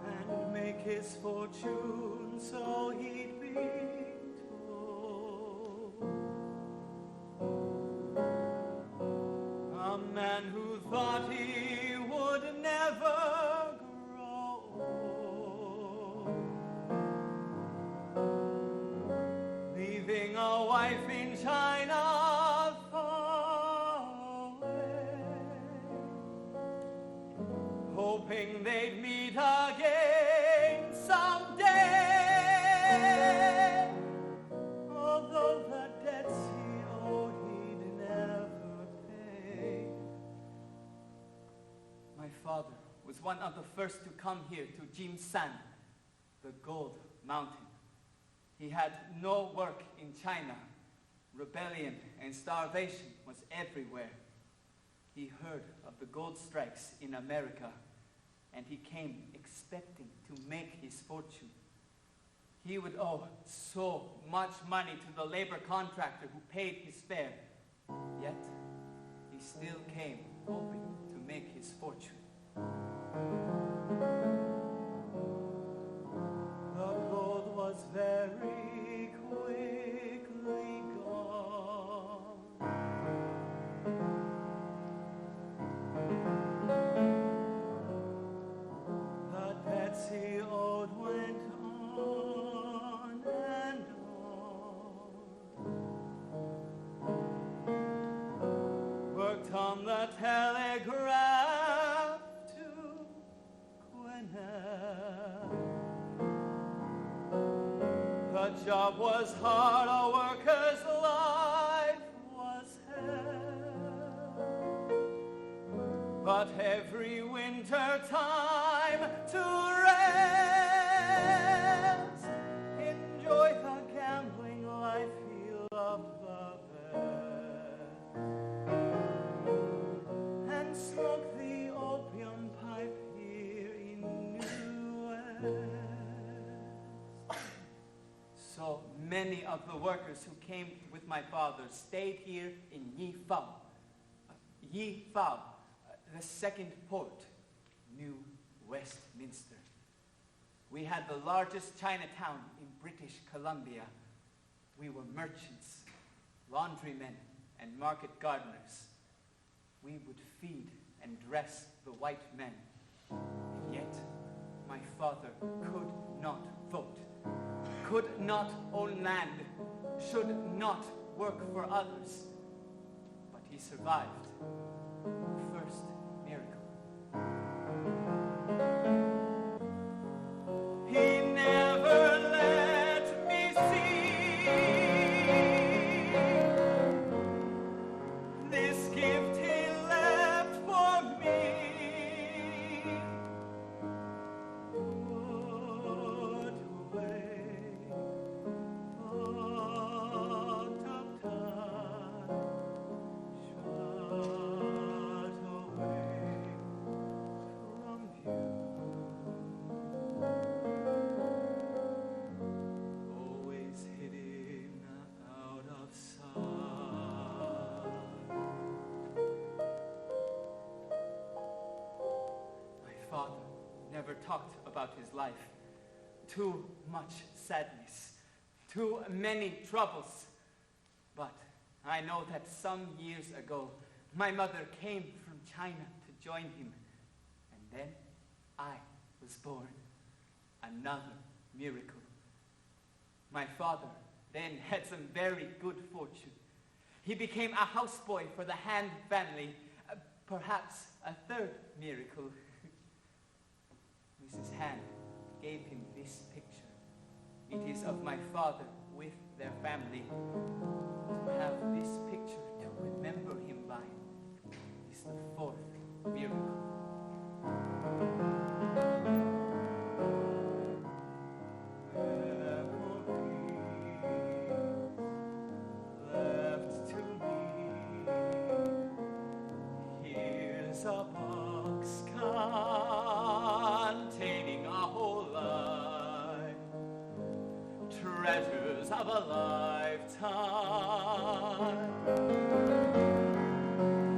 [SPEAKER 14] And make his fortune, so he'd be told. A man who thought he would never grow old, leaving a wife in China far away, hoping they'd meet again someday. Although the debts he owed he'd never pay. My father was one of the first to come here to Jimsan, the gold mountain. He had no work in China. Rebellion and starvation was everywhere. He heard of the gold strikes in America, and he came expecting to make his fortune. He would owe so much money to the labor contractor who paid his fare. Yet, he still came hoping to make his fortune. The gold was very quickly gone. The debts he owed went on and on. Worked on the telegraph to Gwinnett. The job was hard, a worker's life was hell. But every winter time to rest, enjoy the gambling life he loved the best, and smoke the opium pipe here in New West. So many of the workers who came with my father stayed here in Yifao. Yifao, the second port, New Westminster. We had the largest Chinatown in British Columbia. We were merchants, laundrymen, and market gardeners. We would feed and dress the white men. And yet, my father could not vote, could not own land, should not work for others. But he survived. The first miracle. He never let me see this gift he left for me. Put away, out of time, shut away from view. Always hidden out of sight. My father never talked about his life. Too much sadness, too many troubles. But I know that some years ago, my mother came from China to join him. And then I was born. Another miracle. My father then had some very good fortune. He became a houseboy for the Hand family, perhaps a third miracle. Mrs. Hand gave him this picture. It is of my father with their family. To have this picture to remember him by is the fourth miracle. A box containing a whole life, treasures of a lifetime.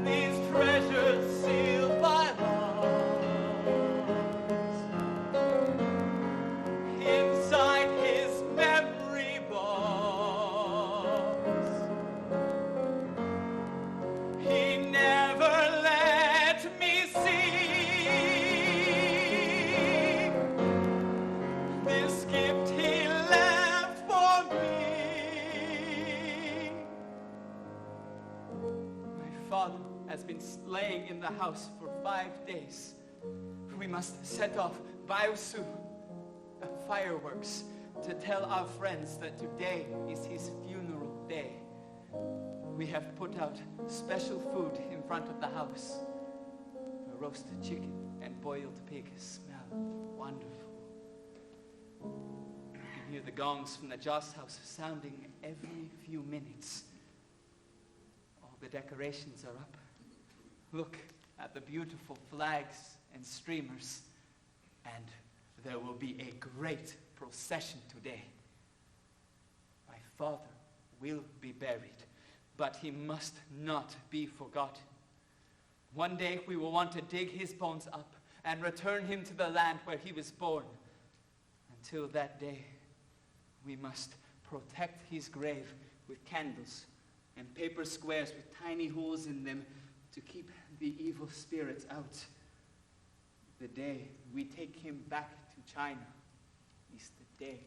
[SPEAKER 14] These treasures sealed by loves inside his memory box. He never has been laying in the house for 5 days. We must set off Biosu fireworks to tell our friends that today is his funeral day. We have put out special food in front of the house. A roasted chicken and boiled pig smell wonderful. You can hear the gongs from the Joss house sounding every few minutes. All the decorations are up. Look at the beautiful flags and streamers, and there will be a great procession today. My father will be buried, but he must not be forgotten. One day we will want to dig his bones up and return him to the land where he was born. Until that day, we must protect his grave with candles and paper squares with tiny holes in them to keep the evil spirits out. The day we take him back to China is the day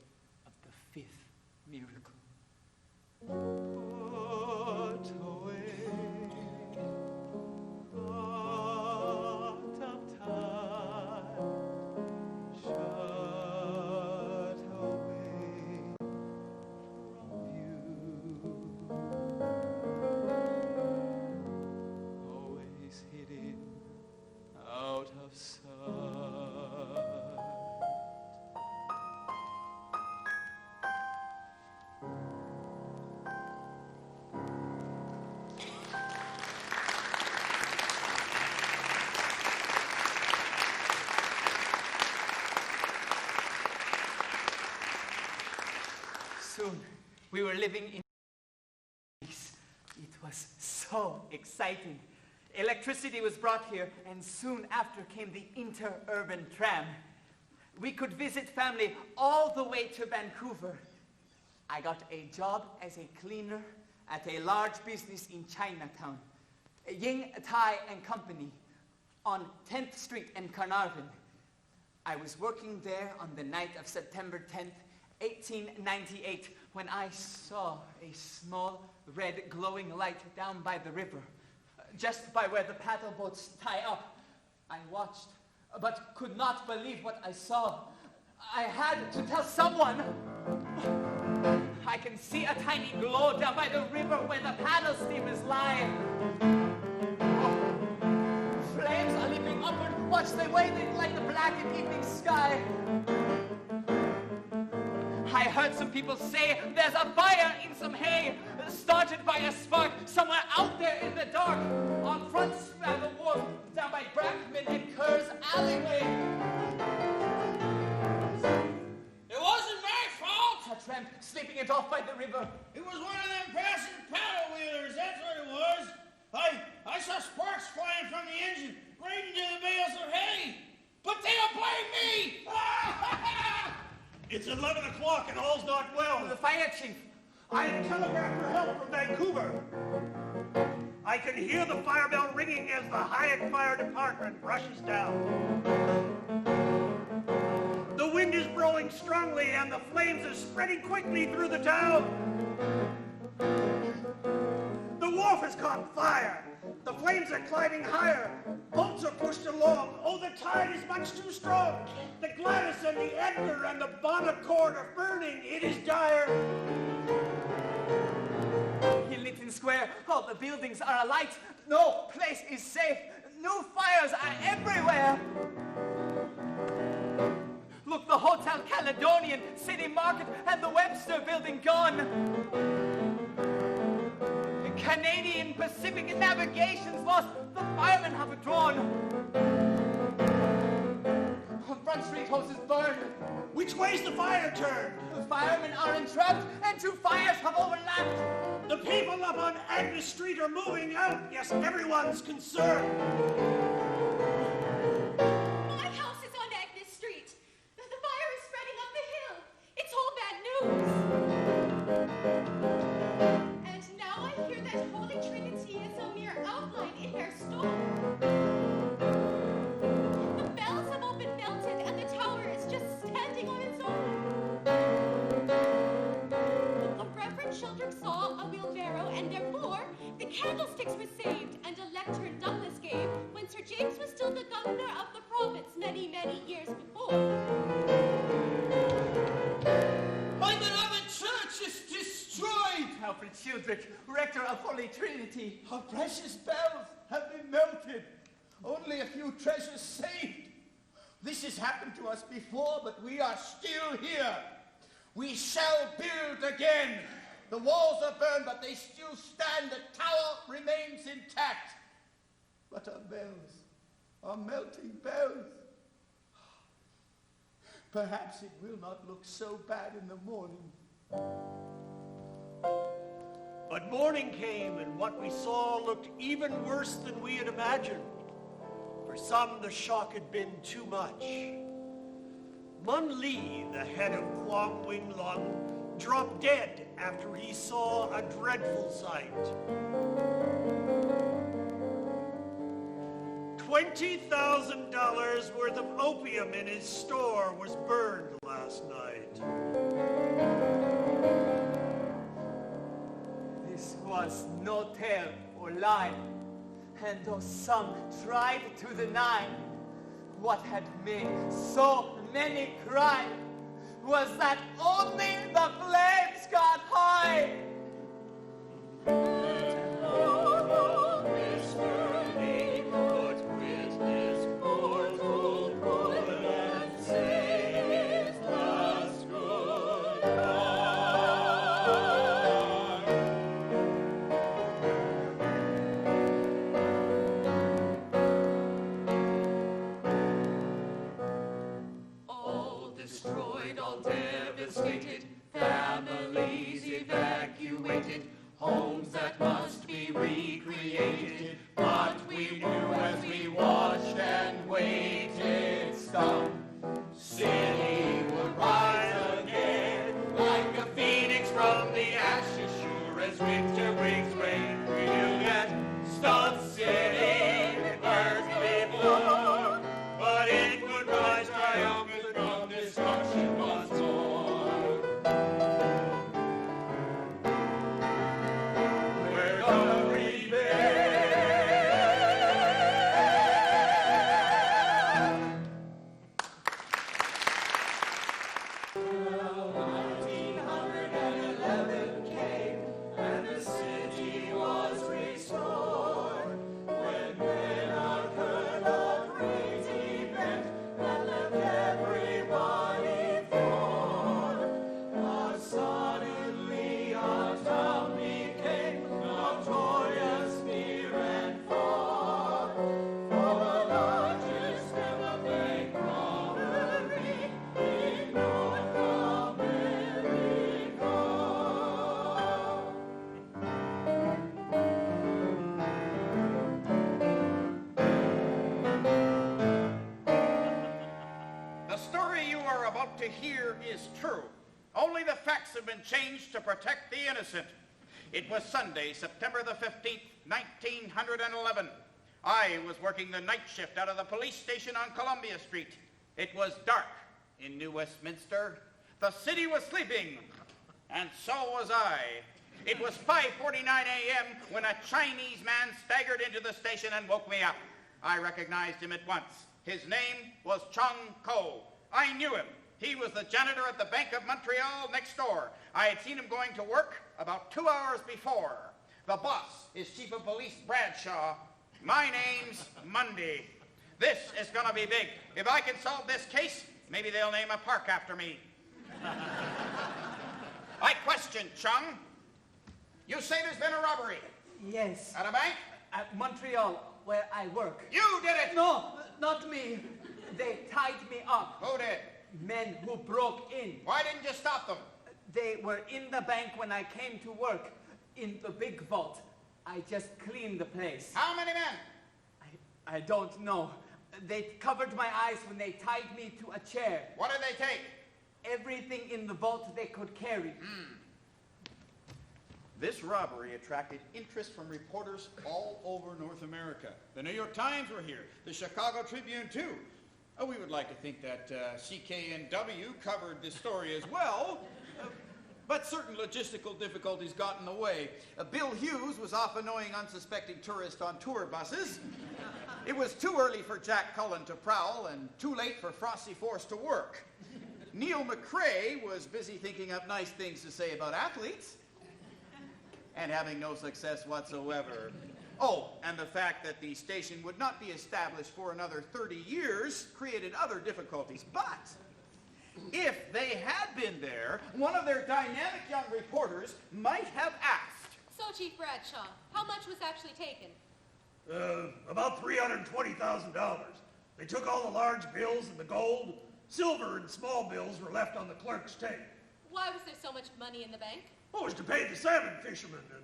[SPEAKER 14] of the 5th miracle. Put away thought of time, shut away from view. Hidden out of sight. Soon we were living in peace. It was so exciting. Electricity was brought here, and soon after came the interurban tram. We could visit family all the way to Vancouver. I got a job as a cleaner at a large business in Chinatown, Ying, Tai and Company, on 10th Street in Carnarvon. I was working there on the night of September 10th, 1898, when I saw a small red glowing light down by the river, just by where the paddle boats tie up. I watched, but could not believe what I saw. I had to tell someone. I can see a tiny glow down by the river where the paddle steamers lie. Oh, flames are leaping upward. Watch the way they light the blackened evening sky. I heard some people say there's a fire in some hay, started by a spark somewhere out there in the dark, on Front Straddle Wharf, down by Brackman and Kerr's alleyway.
[SPEAKER 12] It wasn't my fault!
[SPEAKER 14] A tramp sleeping it off by the river.
[SPEAKER 12] It was one of them passing paddle wheelers, that's what it was. I saw sparks flying from the engine right into the bales of hay. But they don't blame me!
[SPEAKER 10] It's 11 o'clock and all's not well.
[SPEAKER 14] The fire chief.
[SPEAKER 10] I telegraphed for help from Vancouver. I can hear the fire bell ringing as the Hayek Fire Department rushes down. The wind wind is blowing strongly and the flames are spreading quickly through the town. The wharf has caught fire. The flames are climbing higher. Boats are pushed along. Oh, the tide is much too strong. The Gladys and the Edgar and the Bonaccord are burning. It is dire.
[SPEAKER 14] In Lincoln Square, all the buildings are alight. No place is safe. New fires are everywhere. Look, the Hotel Caledonian, City Market, and the Webster building gone. The Canadian Pacific Navigation's lost. The firemen have withdrawn. Front Street house is burned.
[SPEAKER 10] Which way's the fire turned?
[SPEAKER 14] The firemen are entrapped, and 2 fires have overlapped.
[SPEAKER 10] The people up on Agnes Street are moving out. Yes, everyone's concerned.
[SPEAKER 9] My house is on Agnes Street. The fire is spreading up the hill. It's all bad news. And now I hear that Holy Trinity is a mere outline in their storm. The bells have all been melted, and the tower is just standing on its own. The Reverend Sheldrick saw a wheelbarrow, and therefore the candlesticks were saved, and a lectern Douglas gave when Sir James was still the governor of the province many, many years before.
[SPEAKER 12] My beloved church is destroyed!
[SPEAKER 14] Alfred Sheldrick, rector of Holy Trinity.
[SPEAKER 12] Our precious bells have been melted. Only a few treasures saved. This has happened to us before, but we are still here. We shall build again. The walls are burned, but they still stand. The tower remains intact. But our bells, our melting bells. Perhaps it will not look so bad in the morning.
[SPEAKER 10] But morning came, and what we saw looked even worse than we had imagined. For some, the shock had been too much. Mun Lee, the head of Kwang Wing Lung, dropped dead after he saw a dreadful sight. $20,000 worth of opium in his store was burned last night.
[SPEAKER 14] This was no tale or lie, and though some tried to deny, what had made so many cry was that only the flames got high.
[SPEAKER 8] Families evacuated, homes that must be recreated. But we knew as we watched and waited, Stump City would rise again, like a phoenix from the ashes, sure as winter brings rain. We knew that Stump City burst before, but it would rise triumphant from destruction once more.
[SPEAKER 11] Here is true. Only the facts have been changed to protect the innocent. It was Sunday, September the 15th, 1911. I was working the night shift out of the police station on Columbia Street. It was dark. in New Westminster. The city was sleeping, and so was I. It was 5:49 a.m. when a Chinese man staggered into the station and woke me up. I recognized him at once. His name was Chung Ko. I knew him. He was the janitor at the Bank of Montreal next door. I had seen him going to work about 2 hours before. The boss is Chief of Police Bradshaw. My name's Monday. This is gonna be big. If I can solve this case, maybe they'll name a park after me. I question Chung. You say there's been a robbery?
[SPEAKER 14] Yes.
[SPEAKER 11] At a bank?
[SPEAKER 14] At Montreal, where I work.
[SPEAKER 11] You did it!
[SPEAKER 14] No, not me. They tied me up.
[SPEAKER 11] Who did?
[SPEAKER 14] Men who broke in.
[SPEAKER 11] Why didn't you stop them?
[SPEAKER 14] They were in the bank when I came to work, in the big vault. I just cleaned the place.
[SPEAKER 11] How many men?
[SPEAKER 14] I don't know. They covered my eyes when they tied me to a chair.
[SPEAKER 11] What did they take?
[SPEAKER 14] Everything in the vault they could carry.
[SPEAKER 11] This robbery attracted interest from reporters all over North America. The New York Times were here, the Chicago Tribune too. We would like to think that CKNW covered this story as well, but certain logistical difficulties got in the way. Bill Hughes was off annoying unsuspecting tourists on tour buses. It was too early for Jack Cullen to prowl and too late for Frosty Force to work. Neil McRae was busy thinking up nice things to say about athletes and having no success whatsoever. Oh, and the fact that the station would not be established for another 30 years created other difficulties. But if they had been there, one of their dynamic young reporters might have asked.
[SPEAKER 9] So, Chief Bradshaw, how much was actually taken?
[SPEAKER 10] About $320,000. They took all the large bills and the gold. Silver and small bills were left on the clerk's tape.
[SPEAKER 9] Why was there so much money in the bank?
[SPEAKER 10] Oh, it was to pay the salmon fishermen and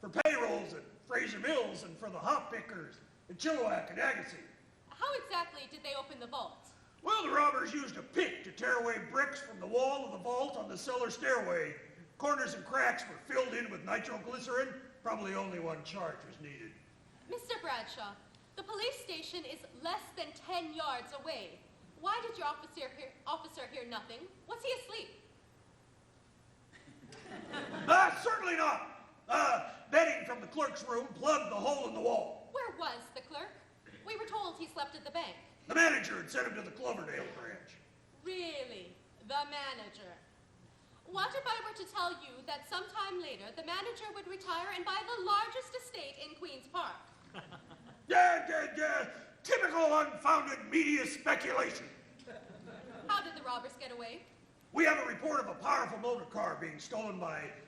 [SPEAKER 10] for payrolls at Fraser Mills and for the hop pickers at Chilliwack and Agassiz.
[SPEAKER 9] How exactly did they open the vault?
[SPEAKER 10] Well, the robbers used a pick to tear away bricks from the wall of the vault on the cellar stairway. Corners and cracks were filled in with nitroglycerin. Probably only one charge was needed.
[SPEAKER 9] Mr. Bradshaw, the police station is less than 10 yards away. Why did your officer hear nothing? Was he asleep?
[SPEAKER 10] Certainly not. Betting from the clerk's room plugged the hole in the wall.
[SPEAKER 9] Where was the clerk? We were told he slept at the bank.
[SPEAKER 10] The manager had sent him to the Cloverdale branch.
[SPEAKER 9] Really? The manager? What if I were to tell you that sometime later the manager would retire and buy the largest estate in Queen's Park?
[SPEAKER 10] Typical unfounded media speculation.
[SPEAKER 9] How did the robbers get away?
[SPEAKER 10] We have a report of a powerful motor car being stolen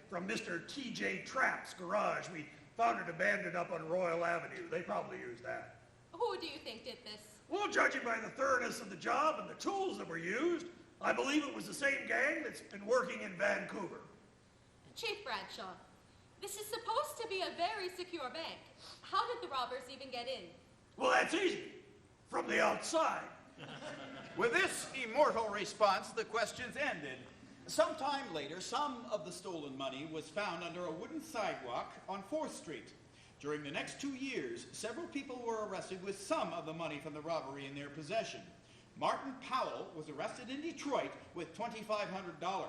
[SPEAKER 10] from Mr. T.J. Trapp's garage. We found it abandoned up on Royal Avenue. They probably used that.
[SPEAKER 9] Who do you think did this?
[SPEAKER 10] Well, judging by the thoroughness of the job and the tools that were used, I believe it was the same gang that's been working in Vancouver.
[SPEAKER 9] Chief Bradshaw, this is supposed to be a very secure bank. How did the robbers even get in?
[SPEAKER 10] Well, that's easy. From the outside.
[SPEAKER 11] With this immortal response, the questions ended. Sometime later, some of the stolen money was found under a wooden sidewalk on 4th Street. During the next 2 years, several people were arrested with some of the money from the robbery in their possession. Martin Powell was arrested in Detroit with $2,500.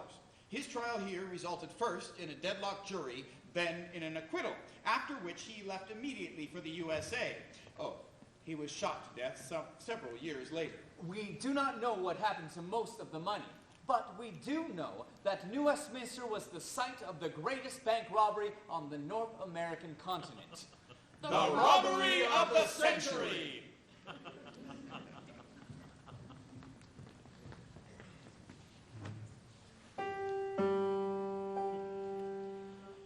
[SPEAKER 11] His trial here resulted first in a deadlocked jury, then in an acquittal, after which he left immediately for the USA. Oh, he was shot to death several years later.
[SPEAKER 8] We do not know what happened to most of the money, but we do know that New Westminster was the site of the greatest bank robbery on the North American continent.
[SPEAKER 7] The robbery of the century!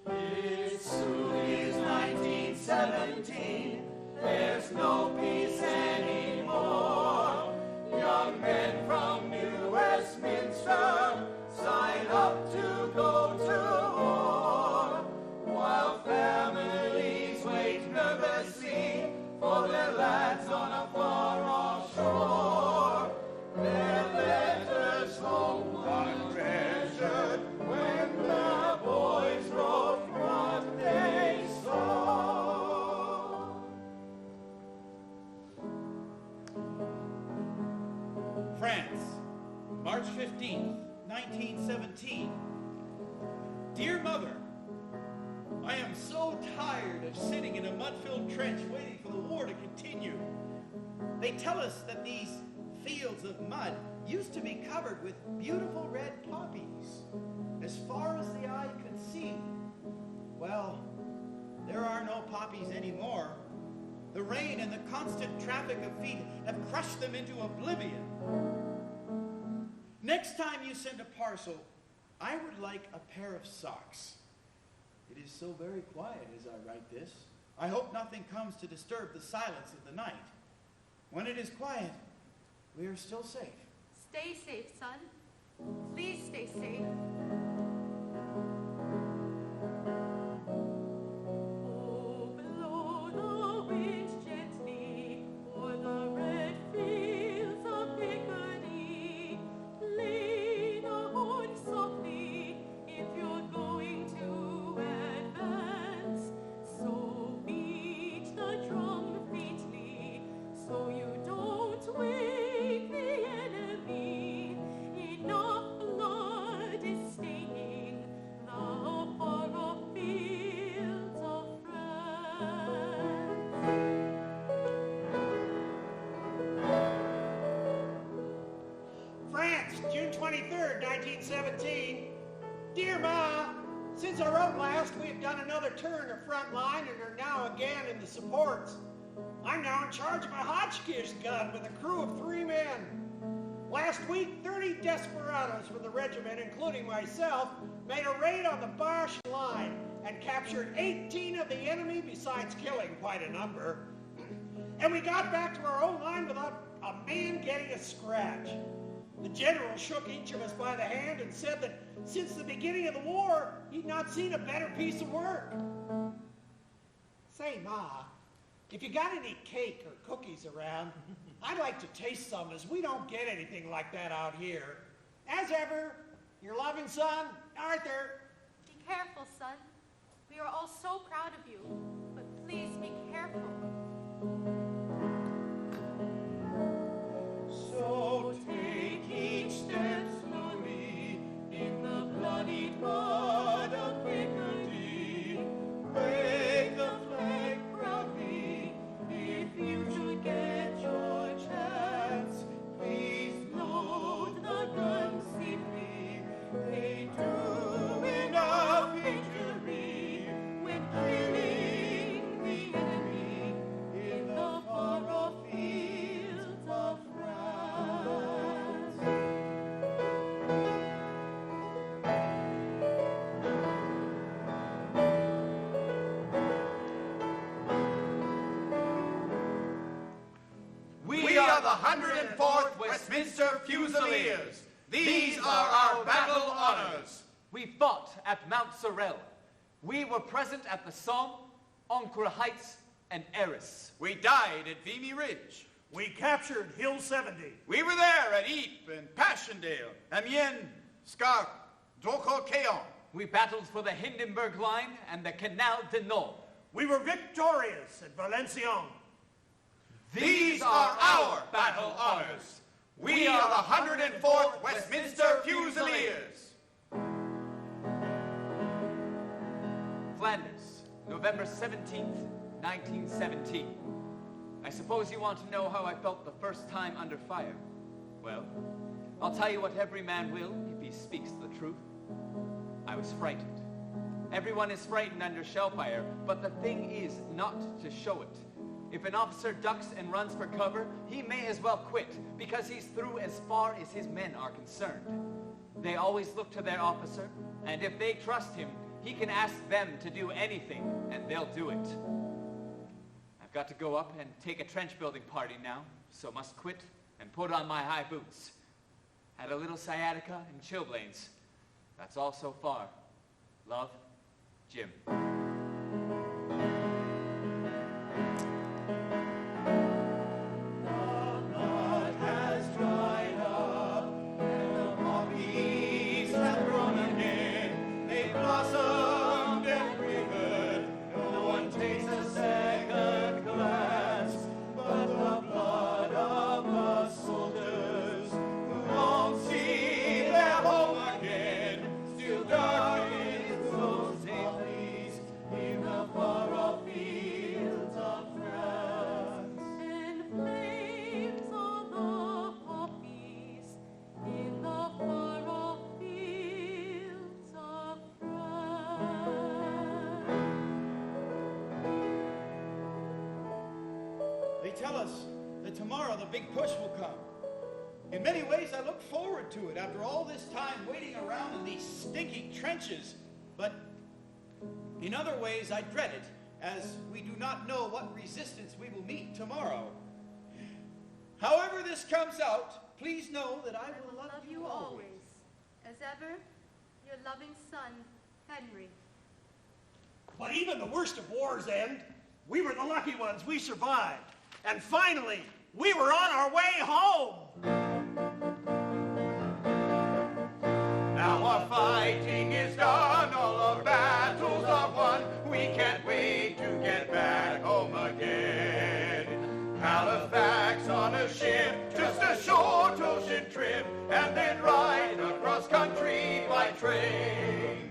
[SPEAKER 8] It soon is 1917. There's no peace anymore. Young men from New Westminster sign up to go to war, while families wait nervously for their lads on a far-off shore. Their letters home untreasured when the boys wrote what they saw.
[SPEAKER 11] France, March 15th, 1917. Dear Mother, I am so tired of sitting in a mud-filled trench waiting for the war to continue. They tell us that these fields of mud used to be covered with beautiful red poppies as far as the eye could see. Well, there are no poppies anymore. The rain and the constant traffic of feet have crushed them into oblivion. Next time you send a parcel, I would like a pair of socks. It is so very quiet as I write this. I hope nothing comes to disturb the silence of the night. When it is quiet, we are still safe.
[SPEAKER 9] Stay safe, son. Please stay safe. Oh, blow the wind gently o'er the red fields of Picardy. Lay the horn softly if you're going to advance. So beat the drum faintly so you don't wake the enemy. Enough blood is staining the far-off fields of France.
[SPEAKER 10] France, June 23rd, 1917. Dear Ma, since I wrote last, we have done another turn of front line and are now again in the supports. I'm now in charge of a Hotchkiss gun with a crew of 3 men. Last week, 30 desperados from the regiment, including myself, made a raid on the Boche line and captured 18 of the enemy, besides killing quite a number. And we got back to our own line without a man getting a scratch. The general shook each of us by the hand and said that since the beginning of the war, he'd not seen a better piece of work. Say, Ma, if you got any cake or cookies around, I'd like to taste some, as we don't get anything like that out here. As ever, your loving son, Arthur.
[SPEAKER 9] Be careful, son. We are all so proud of you, but please be careful. So take each step slowly in the bloodied mud of Picardy. Wave the flag proudly if you should get your chance. Please load the gun safely. They do enough injury when killing the enemy in the far-off fields of France.
[SPEAKER 11] We are the 104th Westminster Fusiliers. These are our battle honors.
[SPEAKER 14] We fought at Mount Sorel. We were present at the Somme, Ancre Heights, and Arras.
[SPEAKER 11] We died at Vimy Ridge.
[SPEAKER 10] We captured Hill 70.
[SPEAKER 11] We were there at Ypres and Passchendaele, Amiens, Scarpe, Drocourt-Quéant.
[SPEAKER 14] We battled for the Hindenburg Line and the Canal du Nord.
[SPEAKER 10] We were victorious at Valenciennes.
[SPEAKER 11] These are our battle honors. We are the 104th Westminster Fusiliers.
[SPEAKER 14] Flanders, November 17th, 1917. I suppose you want to know how I felt the first time under fire. Well, I'll tell you what every man will if he speaks the truth. I was frightened. Everyone is frightened under shell fire, but the thing is not to show it. If an officer ducks and runs for cover, he may as well quit, because he's through as far as his men are concerned. They always look to their officer, and if they trust him, he can ask them to do anything, and they'll do it. I've got to go up and take a trench building party now, so must quit and put on my high boots. Had a little sciatica and chilblains. That's all so far. Love, Jim.
[SPEAKER 8] See
[SPEAKER 11] They tell us that tomorrow the big push will come. In many ways, I look forward to it after all this time waiting around in these stinking trenches. But in other ways, I dread it, as we do not know what resistance we will meet tomorrow. However this comes out, please know that I will love you always.
[SPEAKER 9] As ever, your loving son, Henry.
[SPEAKER 10] But even the worst of wars end, we were the lucky ones. We survived. And finally, we were on our way home.
[SPEAKER 7] Now our fighting is done, all our battles are won. We can't wait to get back home again. Halifax on a ship, just a short ocean trip, and then ride across country by train.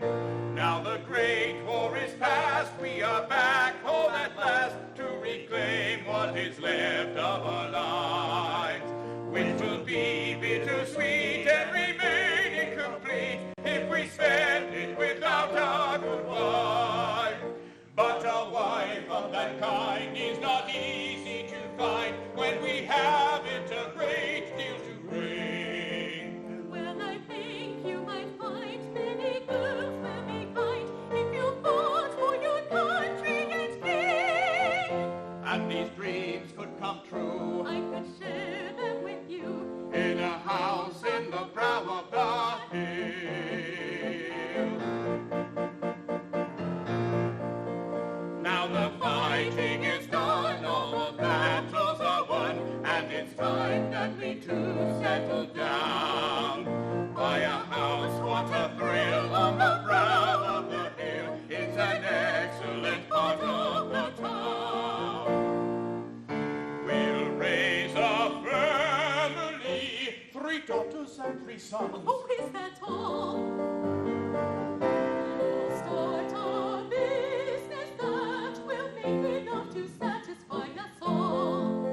[SPEAKER 7] Now the great war is past, we are back home at last to reclaim what is left of our lives, which will be bittersweet and remain incomplete if we spend it without a good wife. But a wife of that kind is not easy to find when we haven't a great deal to bring.
[SPEAKER 9] Well, I think you might find many girls will be kind if you fought for your country and king.
[SPEAKER 7] And these dreams could come true.
[SPEAKER 9] I could share them with you
[SPEAKER 7] In a house in the brow of the hill. Now the fighting is done, all the battles are won, and it's time that we too settle down. Buy a house, what a thrill, on the brow of the hill. It's an excellent part of the town. We'll raise a family, 3 daughters and 3 sons.
[SPEAKER 9] Oh, is that all? We'll start a business that will make enough to satisfy us all.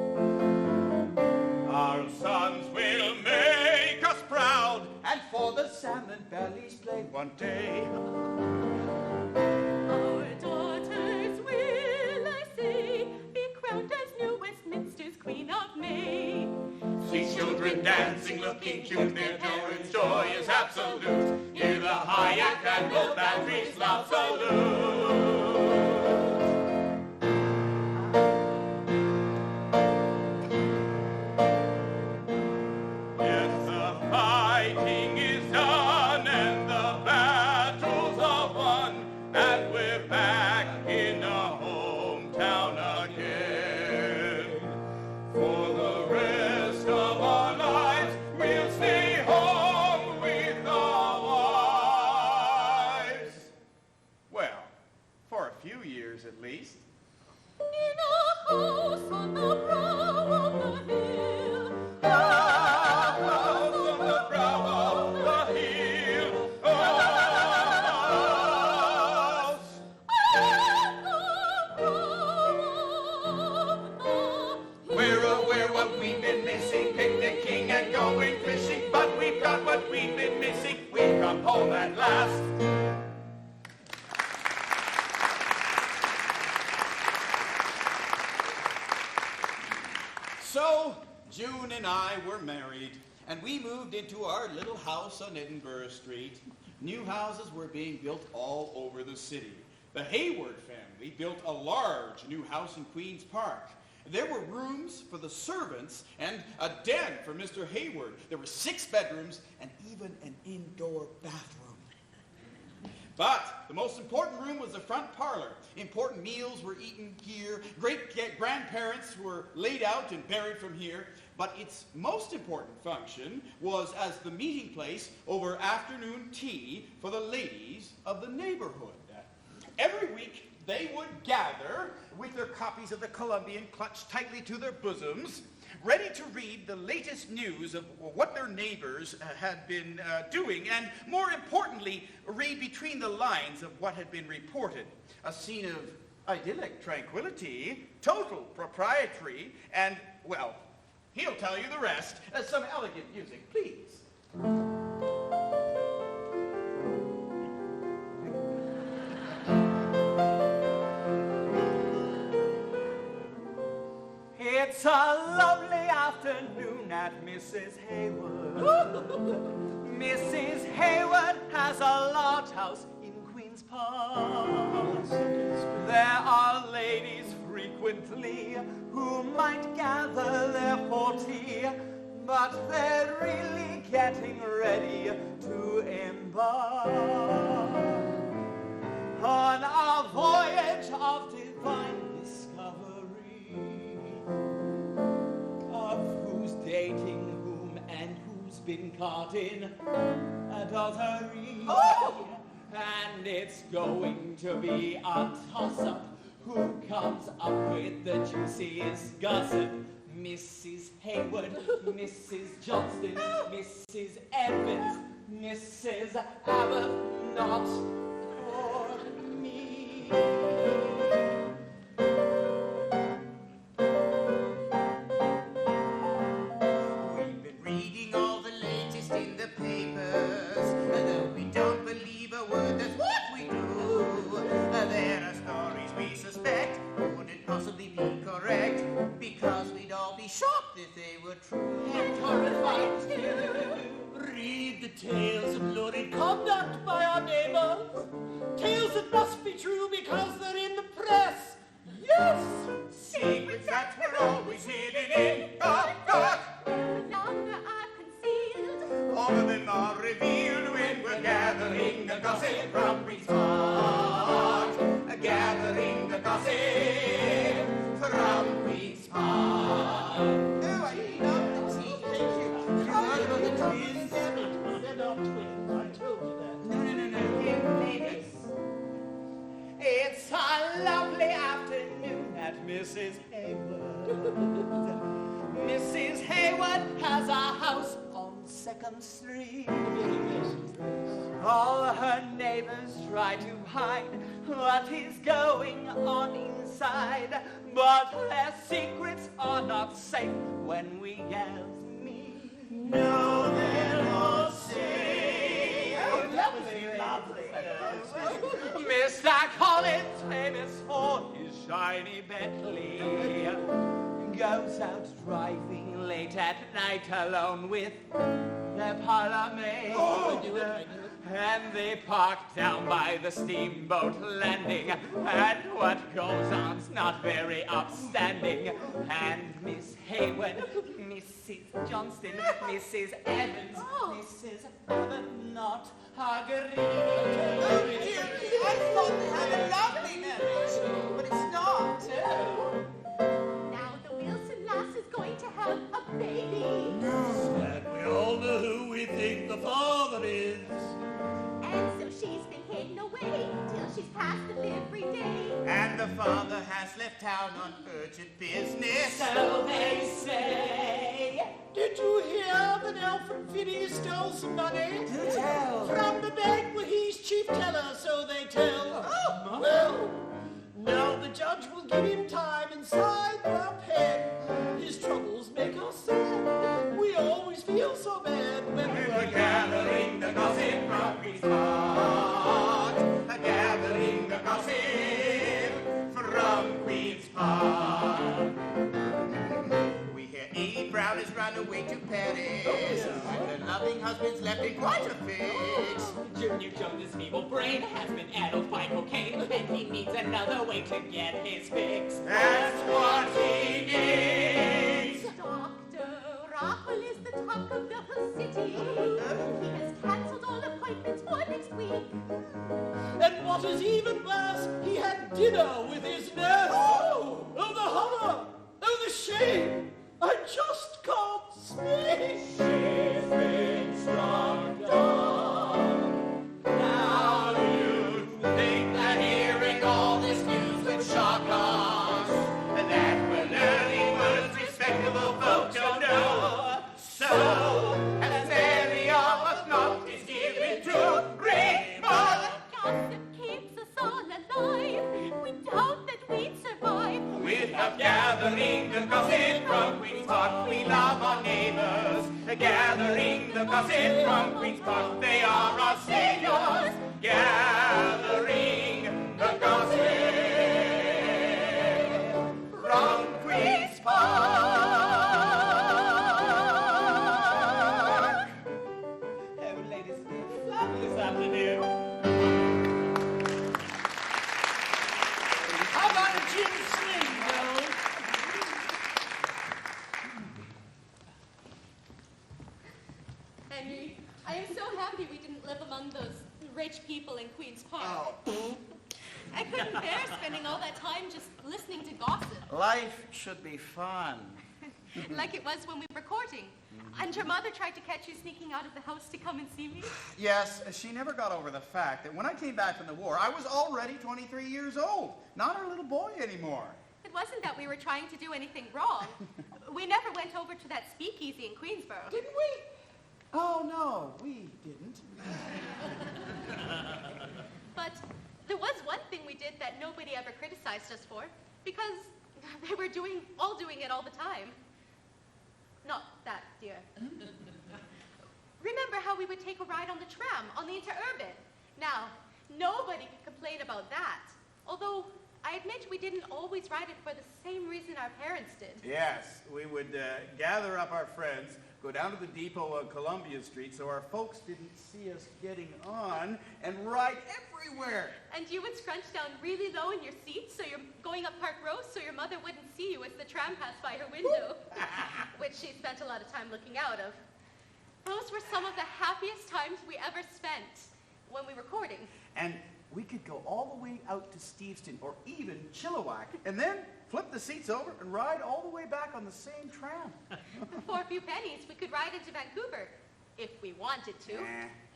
[SPEAKER 7] Our sons will make us proud, and for the salmon bellies play one day.
[SPEAKER 9] Our daughters will, I say, be crowned as new Westminster's Queen of May.
[SPEAKER 7] See children dancing, looking cute, their joy is absolute. Hear the Hayek and both batteries loud salute. Yes, the fighting is done and the battles are won, and we're back in our hometown again. For the rest of our lives, we'll stay home with our wives. Well, for a few years at least.
[SPEAKER 9] In a house on the brow of the hill.
[SPEAKER 7] A house on the brow of the hill. A house. We're aware what we've been missing, picnicking and going fishing, but we've got what we've been missing. We've come home at last. So, June and I were married, and we moved into our little house on Edinburgh Street. New houses were being built all over the city. The Hayward family built a large new house in Queen's Park. There were rooms for the servants and a den for Mr. Hayward. There were 6 bedrooms and even an indoor bathroom. But the most important room was the front parlor. Important meals were eaten here. Great-grandparents were laid out and buried from here. But its most important function was as the meeting place over afternoon tea for the ladies of the neighborhood. Every week, they would gather with their copies of the Columbian clutched tightly to their bosoms, ready to read the latest news of what their neighbors had been doing, and more importantly, read between the lines of what had been reported. A scene of idyllic tranquility, total propriety, and, well, he'll tell you the rest. Some elegant music, please.
[SPEAKER 14] It's a lovely afternoon at Mrs. Hayward. Mrs. Hayward has a large house in Queen's Park. There are ladies frequently who might gather there for tea, but they're really getting ready to embark on a voyage of divine discovery, of who's dating whom and who's been caught in adultery. Oh! And it's going to be a toss-up who comes up with the juiciest gossip. Mrs. Hayward, Mrs. Johnston, Mrs. Evans, Mrs. Abbott, not for me.
[SPEAKER 11] We've been reading all the latest in the papers, and though we don't believe a word, that's what we do. There are stories we suspect wouldn't possibly be correct, because we'd all be shocked if they were true.
[SPEAKER 15] And horrified too. Read the tales of lurid conduct by our neighbors. Tales that must be true because they're in the press. Yes!
[SPEAKER 11] Secrets that were always hidden in the dark.
[SPEAKER 9] No longer are concealed.
[SPEAKER 11] All of them are revealed when we're gathering the gossip from Queen's Park. Gathering the gossip from Queen's Park. Oh, I love the tea. Thank you. You heard about the twins?
[SPEAKER 15] They're not twins, I told you that.
[SPEAKER 11] No. They're ladies.
[SPEAKER 14] It's a lovely afternoon at Mrs. Hayward. Mrs. Hayward has a house on 2nd Street. All her neighbors try to hide what is going on inside, but their secrets are not safe when we girls meet.
[SPEAKER 11] No, they're not safe.
[SPEAKER 14] Oh, that was lovely. Mr. Collins, famous for his shiny Bentley, goes out driving late at night alone with their parlour maid.
[SPEAKER 15] Oh, I knew it.
[SPEAKER 14] And they park down by the steamboat landing, and what goes on's not very upstanding. And Miss Hayward, Mrs. Johnston, Mrs. Evans, Mrs. Abbott not agree.
[SPEAKER 11] Oh, dear, I thought they had a lovely marriage, but it's not.
[SPEAKER 9] Now the Wilson lass is going to have a baby.
[SPEAKER 15] And we all know who we think the father is.
[SPEAKER 9] And so she's been hidden away till she's past delivery day.
[SPEAKER 11] And the father has left town on urgent business.
[SPEAKER 14] So they say.
[SPEAKER 15] Did you hear that Alfred Finney stole some money?
[SPEAKER 11] Do tell.
[SPEAKER 15] From the bank where he's chief teller, so they tell.
[SPEAKER 11] Oh,
[SPEAKER 15] well, now the judge will give him time inside the pen. His troubles make us sad. We always feel so bad when we're
[SPEAKER 11] gathering the gossip from Queen's Park. Gathering the gossip from Queen's Park. We hear Eve Brown has run away to Paris. And her loving husband's left in quite a fix.
[SPEAKER 8] Junior Jones's feeble brain has been addled by cocaine, and he needs another way to get his fix.
[SPEAKER 11] That's what he needs.
[SPEAKER 9] Dr. Rockwell is the talk of the whole city. He has cancelled all appointments for next week.
[SPEAKER 15] And what is even worse, he had dinner with his nurse. Oh, the horror! Oh, the shame! I just can't speak.
[SPEAKER 11] She's been struck down. Now you think that hearing all this news would shock us, and that we're learning words respectable folk don't know. So, as many of us not is given to great fun.
[SPEAKER 9] Gossip keeps us all alive. We doubt that we'd survive.
[SPEAKER 11] With help gathering the gossip from Queen's Park, we love our neighbors. Gathering the gossip from Queen's Park, they are our saviors. Gathering the gossip from Queen's Park.
[SPEAKER 9] Henry, I am so happy we didn't live among those rich people in Queen's Park.
[SPEAKER 11] Oh.
[SPEAKER 9] I couldn't bear spending all that time just listening to gossip.
[SPEAKER 11] Life should be fun.
[SPEAKER 9] Like it was when we were courting. And your mother tried to catch you sneaking out of the house to come and see me.
[SPEAKER 11] Yes, she never got over the fact that when I came back from the war, I was already 23 years old, not a little boy anymore.
[SPEAKER 9] It wasn't that we were trying to do anything wrong. We never went over to that speakeasy in Queensborough.
[SPEAKER 11] Didn't we? Oh, no, we didn't.
[SPEAKER 9] But there was one thing we did that nobody ever criticized us for, because they were all doing it all the time. Not that, dear. Remember how we would take a ride on the tram, on the interurban? Now, nobody could complain about that. Although, I admit we didn't always ride it for the same reason our parents did.
[SPEAKER 11] Yes, we would gather up our friends, go down to the depot on Columbia Street so our folks didn't see us getting on, and ride everywhere.
[SPEAKER 9] And you would scrunch down really low in your seat so you're going up Park Row so your mother wouldn't see you as the tram passed by her window, which she spent a lot of time looking out of. Those were some of the happiest times we ever spent when we were courting. And
[SPEAKER 11] we could go all the way out to Steveston or even Chilliwack, and then flip the seats over and ride all the way back on the same tram.
[SPEAKER 9] For a few pennies, we could ride into Vancouver, if we wanted to.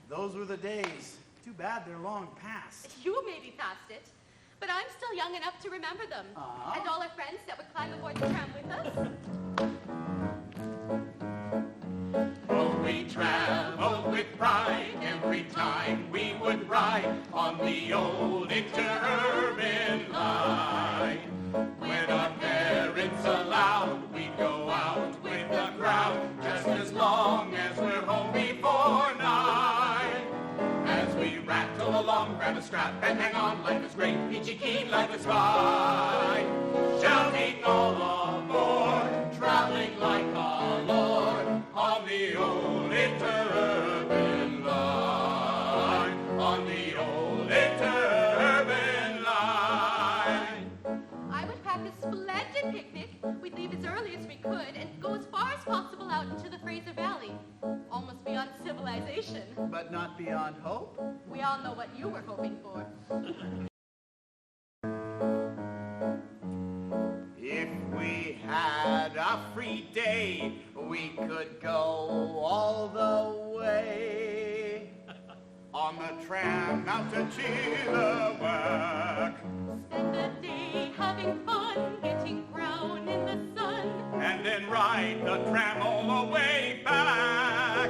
[SPEAKER 11] Those were the days. Too bad they're long past.
[SPEAKER 9] You may be past it, but I'm still young enough to remember them. And all our friends that would climb aboard the tram with us.
[SPEAKER 7] Oh, we traveled with pride every time we would ride on the old interurban line. When our parents allowed, we'd go out with the crowd just as long as we're home before 9. As we rattle along, grab a strap and hang on, life is great, peachy keen, life is fine. Shouting all aboard, traveling like a lord on the old interurban line, on the old interurban line.
[SPEAKER 9] I would pack a splendid picnic. We'd leave as early as we could and go as far as possible out into the Fraser Valley. Almost beyond civilization.
[SPEAKER 11] But not beyond hope?
[SPEAKER 9] We all know what you were hoping for.
[SPEAKER 11] If we had a free day, we could go all the way on the tram out to Chilliwack.
[SPEAKER 9] Spend the day having fun, getting brown in the sun,
[SPEAKER 11] and then ride the tram all the way back.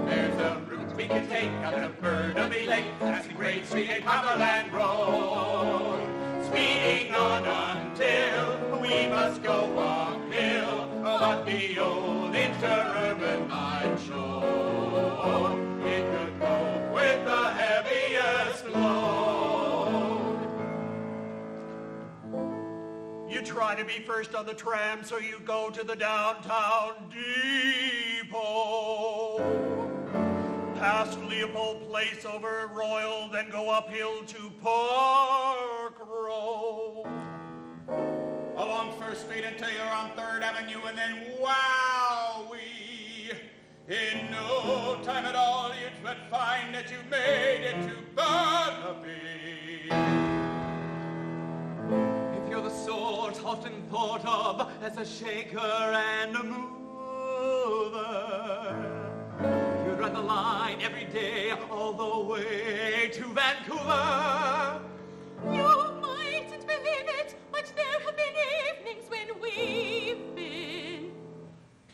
[SPEAKER 11] There's a route we can take out of Burnaby Lake, past the Great Street and Cumberland Road, speeding on until we must go uphill, but the old interurban line showed it could go with the heaviest load.
[SPEAKER 10] You try to be first on the tram, so you go to the downtown depot. Past Leopold Place over Royal, then go uphill to Park Row.
[SPEAKER 11] Along First Street until you're on 3rd Avenue, and then wowee! In no time at all, you'd find that you made it to Burnaby.
[SPEAKER 8] If you're the sort often thought of as a shaker and a mover, you'd ride the line every day all the way to Vancouver.
[SPEAKER 9] You mightn't believe it, but there have been evenings when we've been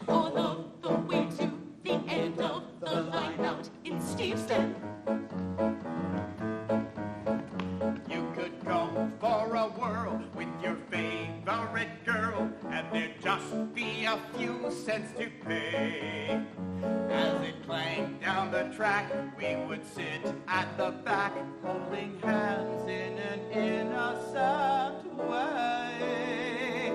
[SPEAKER 9] all of the way to the end of the line out in Steveston.
[SPEAKER 11] You could go for a whirl with your favorite girl, and there'd just be a few cents to pay. As it clanged down the track, we would sit at the back, holding hands in an innocent way.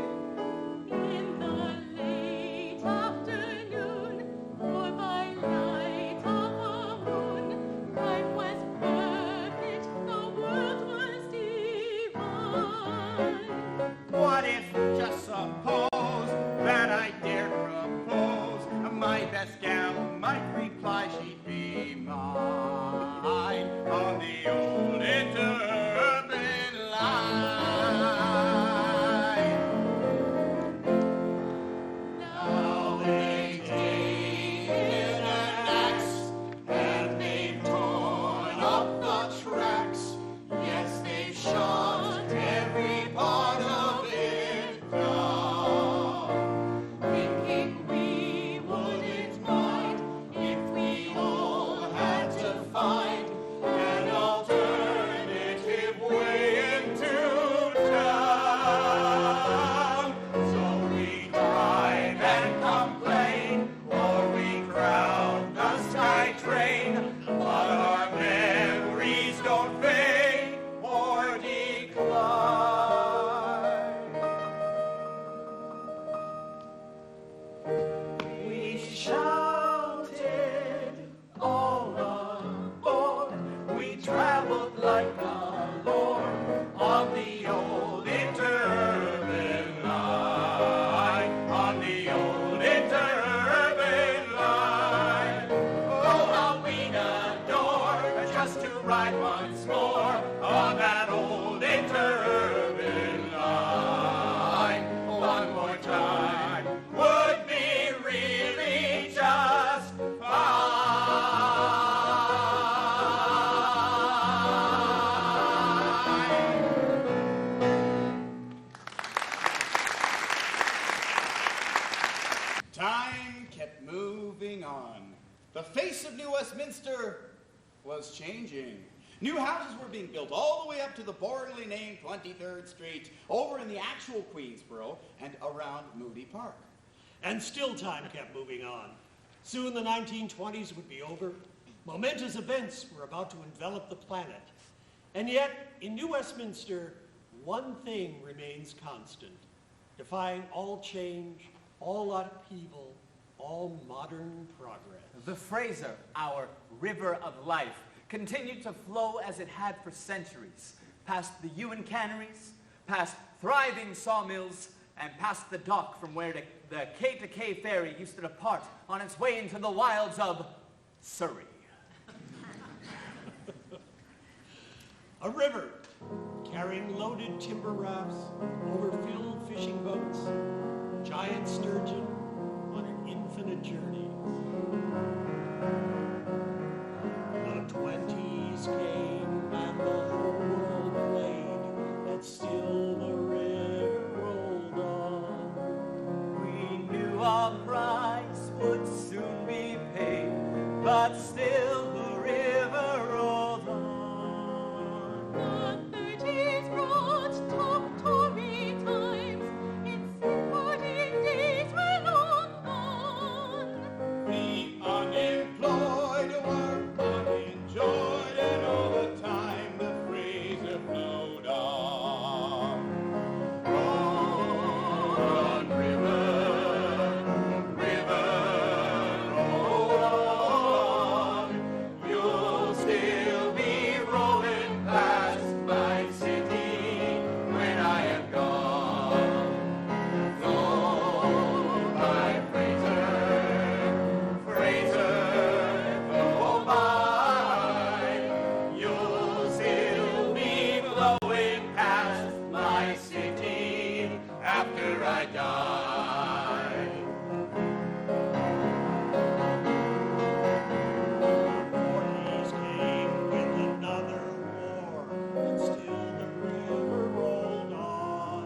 [SPEAKER 9] In the late afternoon, or by light of a moon, life was perfect, the world was divine.
[SPEAKER 11] What if, just suppose, that I dare propose, my best gal might reply Time kept moving on. The face of New Westminster was changing. New houses were being built all the way up to the boringly named 23rd Street, over in the actual Queensboro and around Moody Park.
[SPEAKER 10] And still time kept moving on. Soon the 1920s would be over. Momentous events were about to envelop the planet. And yet, in New Westminster, one thing remains constant, defying all change, all upheaval, all modern progress.
[SPEAKER 14] The Fraser, our river of life, continued to flow as it had for centuries, past the Ewan canneries, past thriving sawmills, and past the dock from where the K2K ferry used to depart on its way into the wilds of Surrey.
[SPEAKER 10] A river carrying loaded timber rafts, overfilled fishing boats, giant sturgeon on an infinite journey. The 20s came and the whole world played, and still the river rolled on.
[SPEAKER 14] We knew our price would soon be paid, but still the river rolled on.
[SPEAKER 9] The 30s brought top-tory times, its importing days were long gone.
[SPEAKER 11] The unemployed were unenjoyed, and all the time the Fraser flowed on. Roll on, river, river, roll on. You'll still be rolling past my city when I am gone. Flow by Fraser, Fraser, flow by. You'll still be flowing past my city after I die.
[SPEAKER 10] 40s came with another war, and still the river rolled on.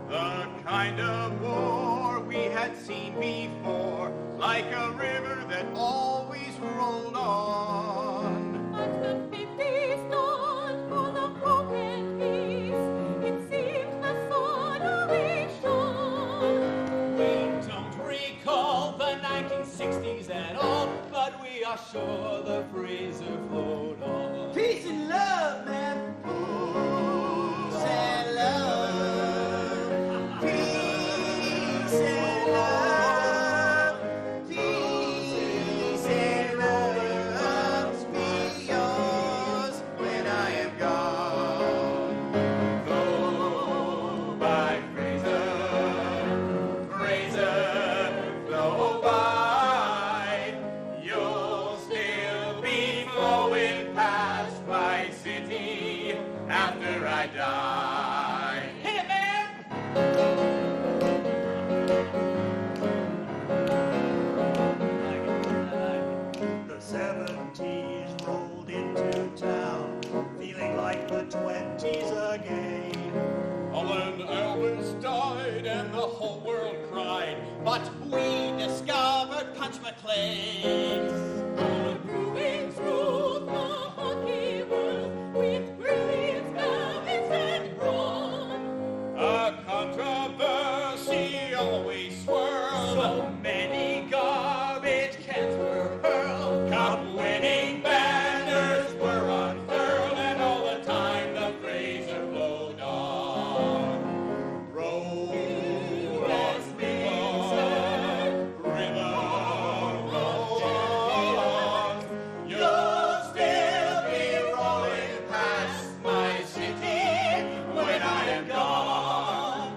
[SPEAKER 11] The kind of war we had seen before, like a river that always rolled on.
[SPEAKER 9] But the 50s dawned full of hope and peace. It seemed the sun always shone.
[SPEAKER 14] We don't recall the 1960s at all, but we are sure the Fraser flowed on. Peace and love, man. Peace and love. Peace and love. Peace and love be yours
[SPEAKER 11] When I am gone, flow by Fraser, Fraser, flow by. You'll still be flowing past my city after I die. Hit it, man!
[SPEAKER 10] The 70s rolled into town, feeling like the 20s again.
[SPEAKER 11] Oh, when Elvis died and the whole world cried, but we discovered Punch McLean.
[SPEAKER 9] Moving through the hockey world with brilliant velvets and brawn.
[SPEAKER 11] A controversy always swirled. So many garbage cans were hurled. Cup-winning banners were unfurled, and all the time the Fraser flowed on. Roll, Westminster, river, roll on. You'll still be rolling past my city when I am gone.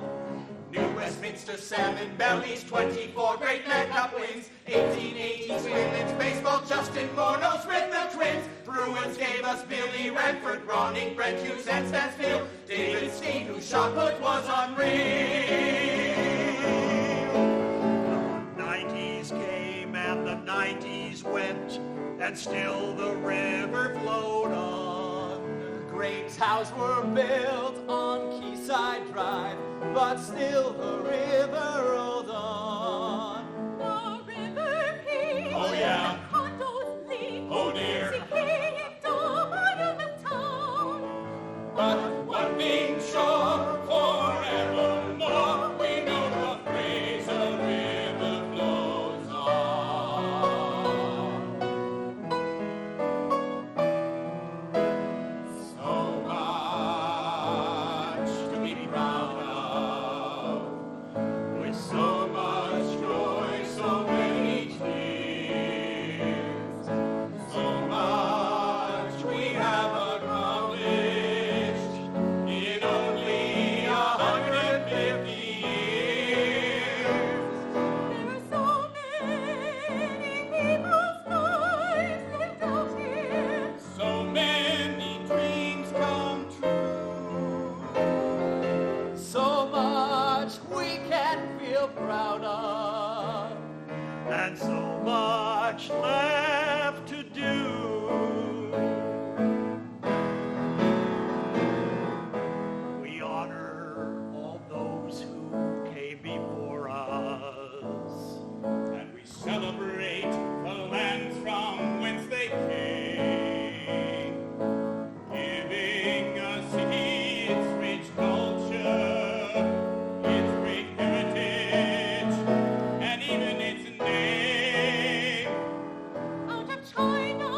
[SPEAKER 11] New Westminster salmon bellies, 24 great League Cup wins, 1880s women's baseball, Justin Morneau, Smith the Twins. Bruins gave us Billy Redford, Ronning, Brent Hughes, and Stansfield. David Steen, whose shot put was unreal.
[SPEAKER 10] The 90s came and the 90s went, and still the river flowed on.
[SPEAKER 14] Great towers were built on Quayside Drive, but still the river rolled on.
[SPEAKER 15] proud of.
[SPEAKER 10] And so much left to do. We honor all those who came before us.
[SPEAKER 12] And we celebrate the lands from whence they came, giving a city its rich culture, its great heritage, and even its name.
[SPEAKER 9] Out of China,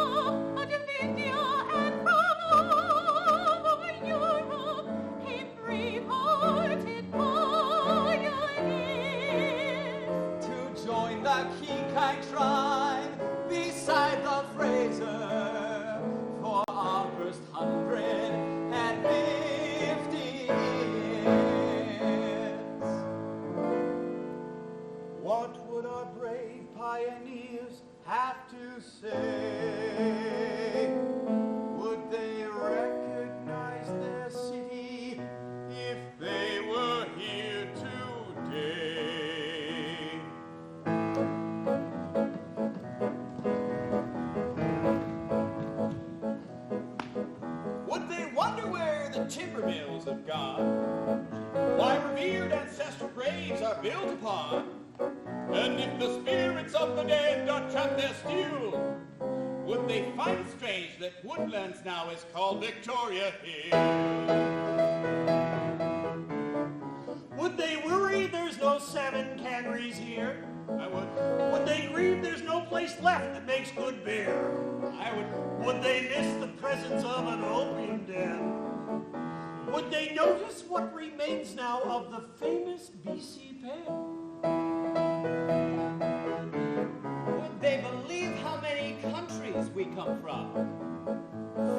[SPEAKER 9] out of India, and from all over Europe came brave-hearted pioneers
[SPEAKER 14] to join the Kikai tribe beside the Fraser for our first 150 years.
[SPEAKER 10] What would our brave pioneers have to say? Would they recognize their city if they were here today?
[SPEAKER 12] Would they wonder where the timber mills have gone? Why revered ancestral graves are built upon? And if the spirits of the dead are trapped there still, would they find it strange that Woodlands now is called Victoria Hill?
[SPEAKER 10] Would they worry there's no salmon canneries here?
[SPEAKER 12] I would.
[SPEAKER 10] Would they grieve there's no place left that makes good beer?
[SPEAKER 12] I would.
[SPEAKER 10] Would they miss the presence of an opium den? Would they notice what remains now of the famous BC pen?
[SPEAKER 14] Would they believe how many countries we come from?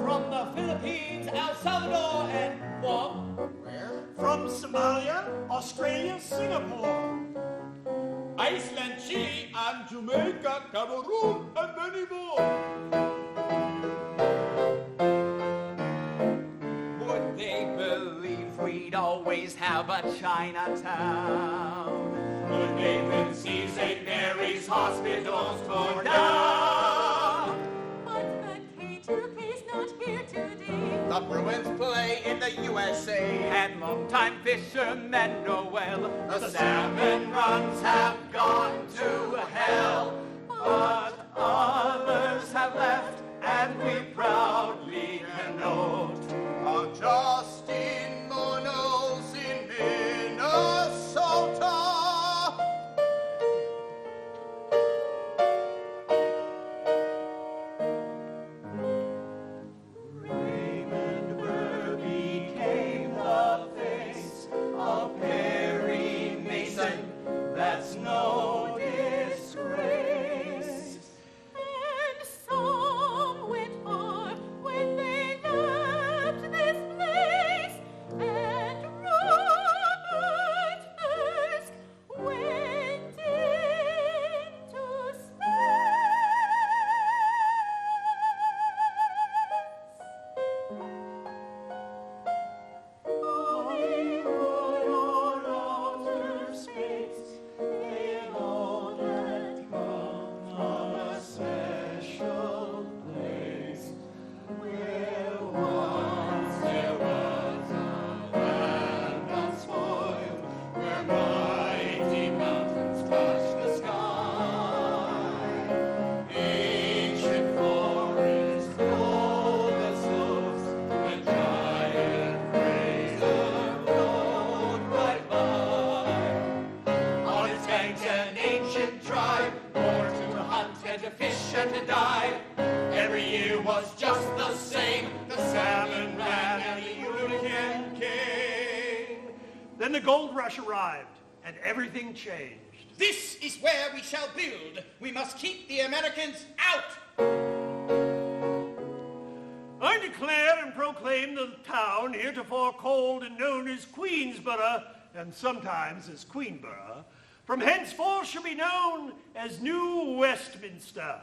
[SPEAKER 14] From the Philippines, El Salvador, and Guam.
[SPEAKER 10] Where? From Somalia, Australia, Singapore.
[SPEAKER 12] Iceland, Chile, and Jamaica, Cameroon, and many more.
[SPEAKER 14] Would they believe we'd always have a Chinatown?
[SPEAKER 12] Would they conceive St. Mary's hospitals torn down?
[SPEAKER 9] But the K2K's not here today.
[SPEAKER 11] The Bruins play in the USA.
[SPEAKER 14] And longtime fishermen know well
[SPEAKER 11] The salmon runs have gone to hell.
[SPEAKER 14] but others have left, and we proudly can note
[SPEAKER 11] Of Justin Munoz in Minnesota.
[SPEAKER 10] Raymond Burr became the face of Perry Mason. That's no disgrace.
[SPEAKER 9] And some went far when they left this place. And Robert Erskine went into Hollywood or outer space, they all had come from a special place where once there was a land unspoiled, where mighty mountains touched the sky. Ancient forests, golden slopes, and giant Fraser flowed right by. On its banks an ancient tribe, born to hunt and to fish and to die. Every year was just the same. The salmon ran and the hurricane came. Then the gold rush arrived, and everything changed.
[SPEAKER 11] This is where we shall build. We must keep the Americans out.
[SPEAKER 10] I declare and proclaim the town heretofore called and known as Queensborough, and sometimes as Queenborough, from henceforth shall be known as New Westminster.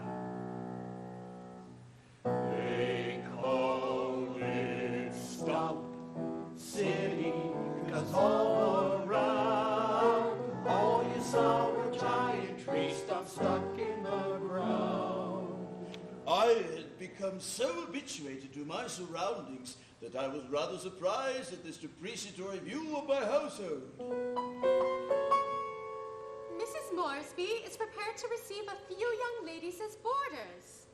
[SPEAKER 10] They call it Stump City, 'cause all around, all you saw
[SPEAKER 12] become so habituated to my surroundings that I was rather surprised at this depreciatory view of my household.
[SPEAKER 9] Mrs. Moresby is prepared to receive a few young ladies as boarders.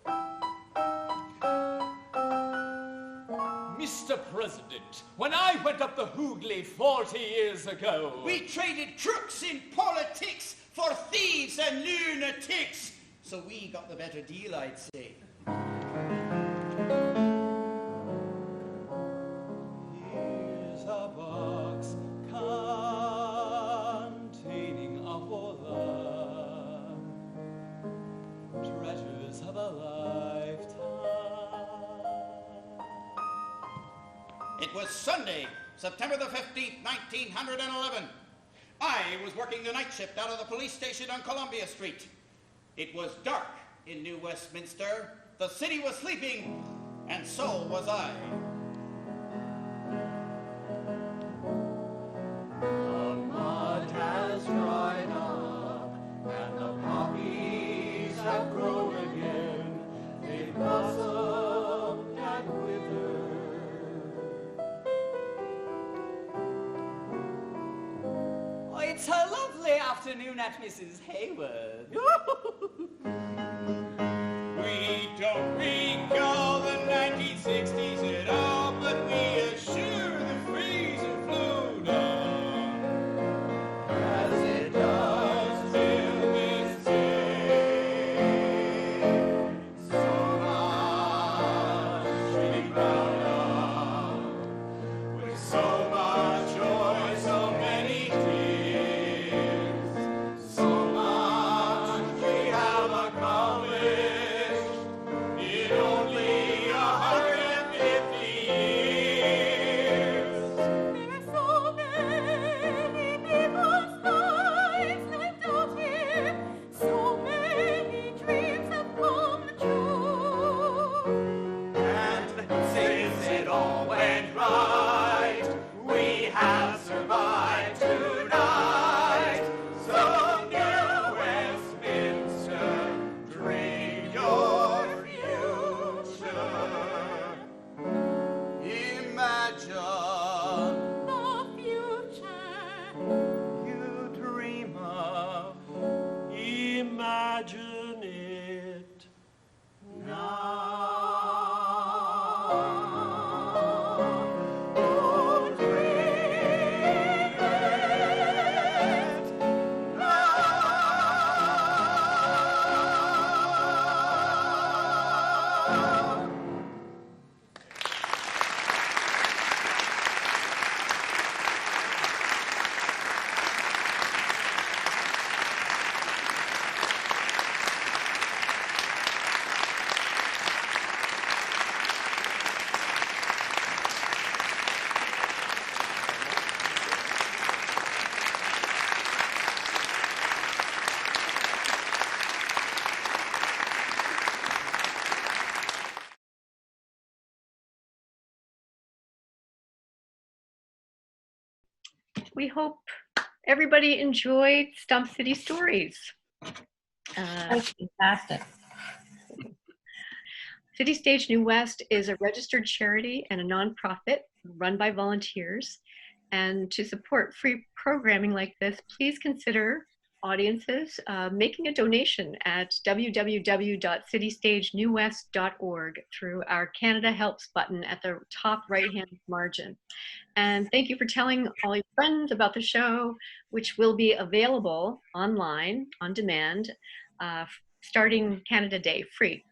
[SPEAKER 8] Mr. President, when I went up the Hooghly 40 years ago...
[SPEAKER 11] We traded crooks in politics for thieves and lunatics. So we got the better deal, I'd say.
[SPEAKER 8] Here's a box containing our love, treasures of a lifetime.
[SPEAKER 11] It was Sunday, September the 15th, 1911. I was working the night shift out of the police station on Columbia Street. It was dark in New Westminster. The city was sleeping, and so was I.
[SPEAKER 8] The mud has dried up, and the poppies have grown again. They've blossomed and withered. Oh, it's a lovely afternoon at Mrs. Hayward.
[SPEAKER 7] We don't recall the 1960s at all, but we assure the freezer flowed on.
[SPEAKER 8] As it does till this day. So much we found out, with so much joy, so many tears, so much we have accomplished in only 150 years.
[SPEAKER 9] There are so many people's lives lived out here. So many dreams have come true.
[SPEAKER 8] And since it all went right, we have survived tonight. So New Westminster, dream your future.
[SPEAKER 11] Imagine
[SPEAKER 9] The future.
[SPEAKER 8] You dream of, imagine it now. Oh, dream it now.
[SPEAKER 1] We hope everybody enjoyed Stump City Stories.
[SPEAKER 16] That's fantastic.
[SPEAKER 1] City Stage New West is a registered charity and a nonprofit run by volunteers. And to support free programming like this, please consider audiences making a donation at www.citystagenewwest.org through our Canada Helps button at the top right-hand margin. And thank you for telling all your friends about the show, which will be available online on demand starting Canada Day free.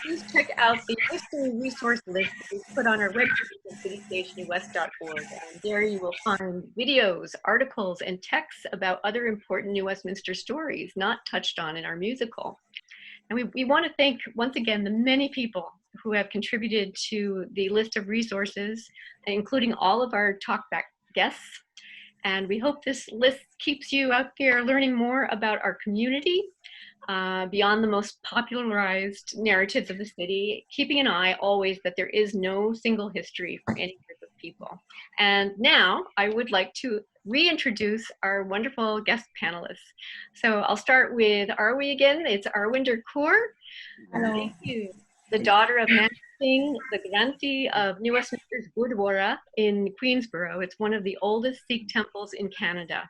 [SPEAKER 1] Please check out the history resource list that we put on our website at citystagenewwest.org. And there you will find videos, articles, and texts about other important New Westminster stories not touched on in our musical. And we want to thank, once again, the many people who have contributed to the list of resources, including all of our talkback guests. And we hope this list keeps you out there learning more about our community, beyond the most popularized narratives of the city, keeping an eye always that there is no single history for any group of people. And now I would like to reintroduce our wonderful guest panelists. So I'll start with Arwi again. It's Arwinder Kaur.
[SPEAKER 16] Hello.
[SPEAKER 1] Thank you. the daughter of Nana Singh, the grantee of New Westminster's Gurdwara in Queensborough. It's one of the oldest Sikh temples in Canada.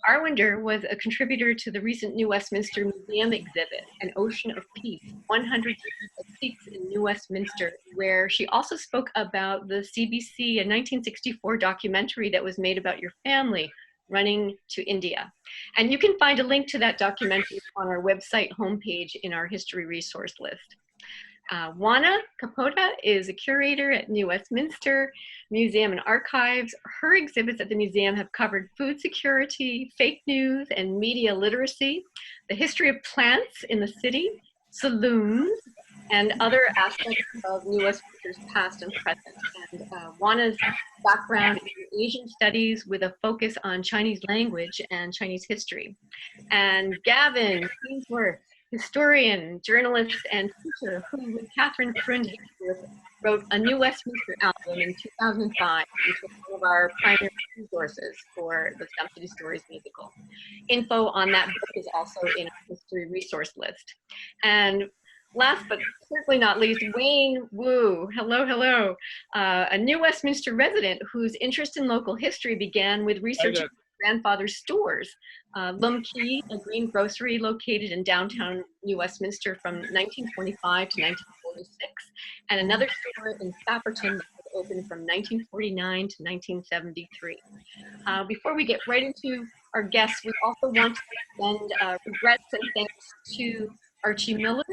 [SPEAKER 1] Arwinder was a contributor to the recent New Westminster Museum exhibit, An Ocean of Peace, 100 Years of Sikhs in New Westminster, where she also spoke about the CBC, a 1964 documentary that was made about your family running to India. And you can find a link to that documentary on our website homepage in our history resource list. Juana Capota is a curator at New Westminster Museum and Archives. Her exhibits at the museum have covered food security, fake news, and media literacy, the history of plants in the city, saloons, and other aspects of New Westminster's past and present. And Juana's background is in Asian studies with a focus on Chinese language and Chinese history. And Gavin Ainsworth, historian, journalist, and teacher, who with Catherine Freund wrote a New Westminster album in 2005, which was one of our primary resources for the Stump City Stories musical. Info on that book is also in our history resource list. And last but certainly not least, Wayne Wu. Hello, hello. A New Westminster resident whose interest in local history began with researching grandfather's stores. Lum Key, a green grocery located in downtown New Westminster from 1925 to 1946, and another store in Fapperton that was opened from 1949 to 1973. Before we get right into our guests, we also want to extend regrets and thanks to Archie Miller,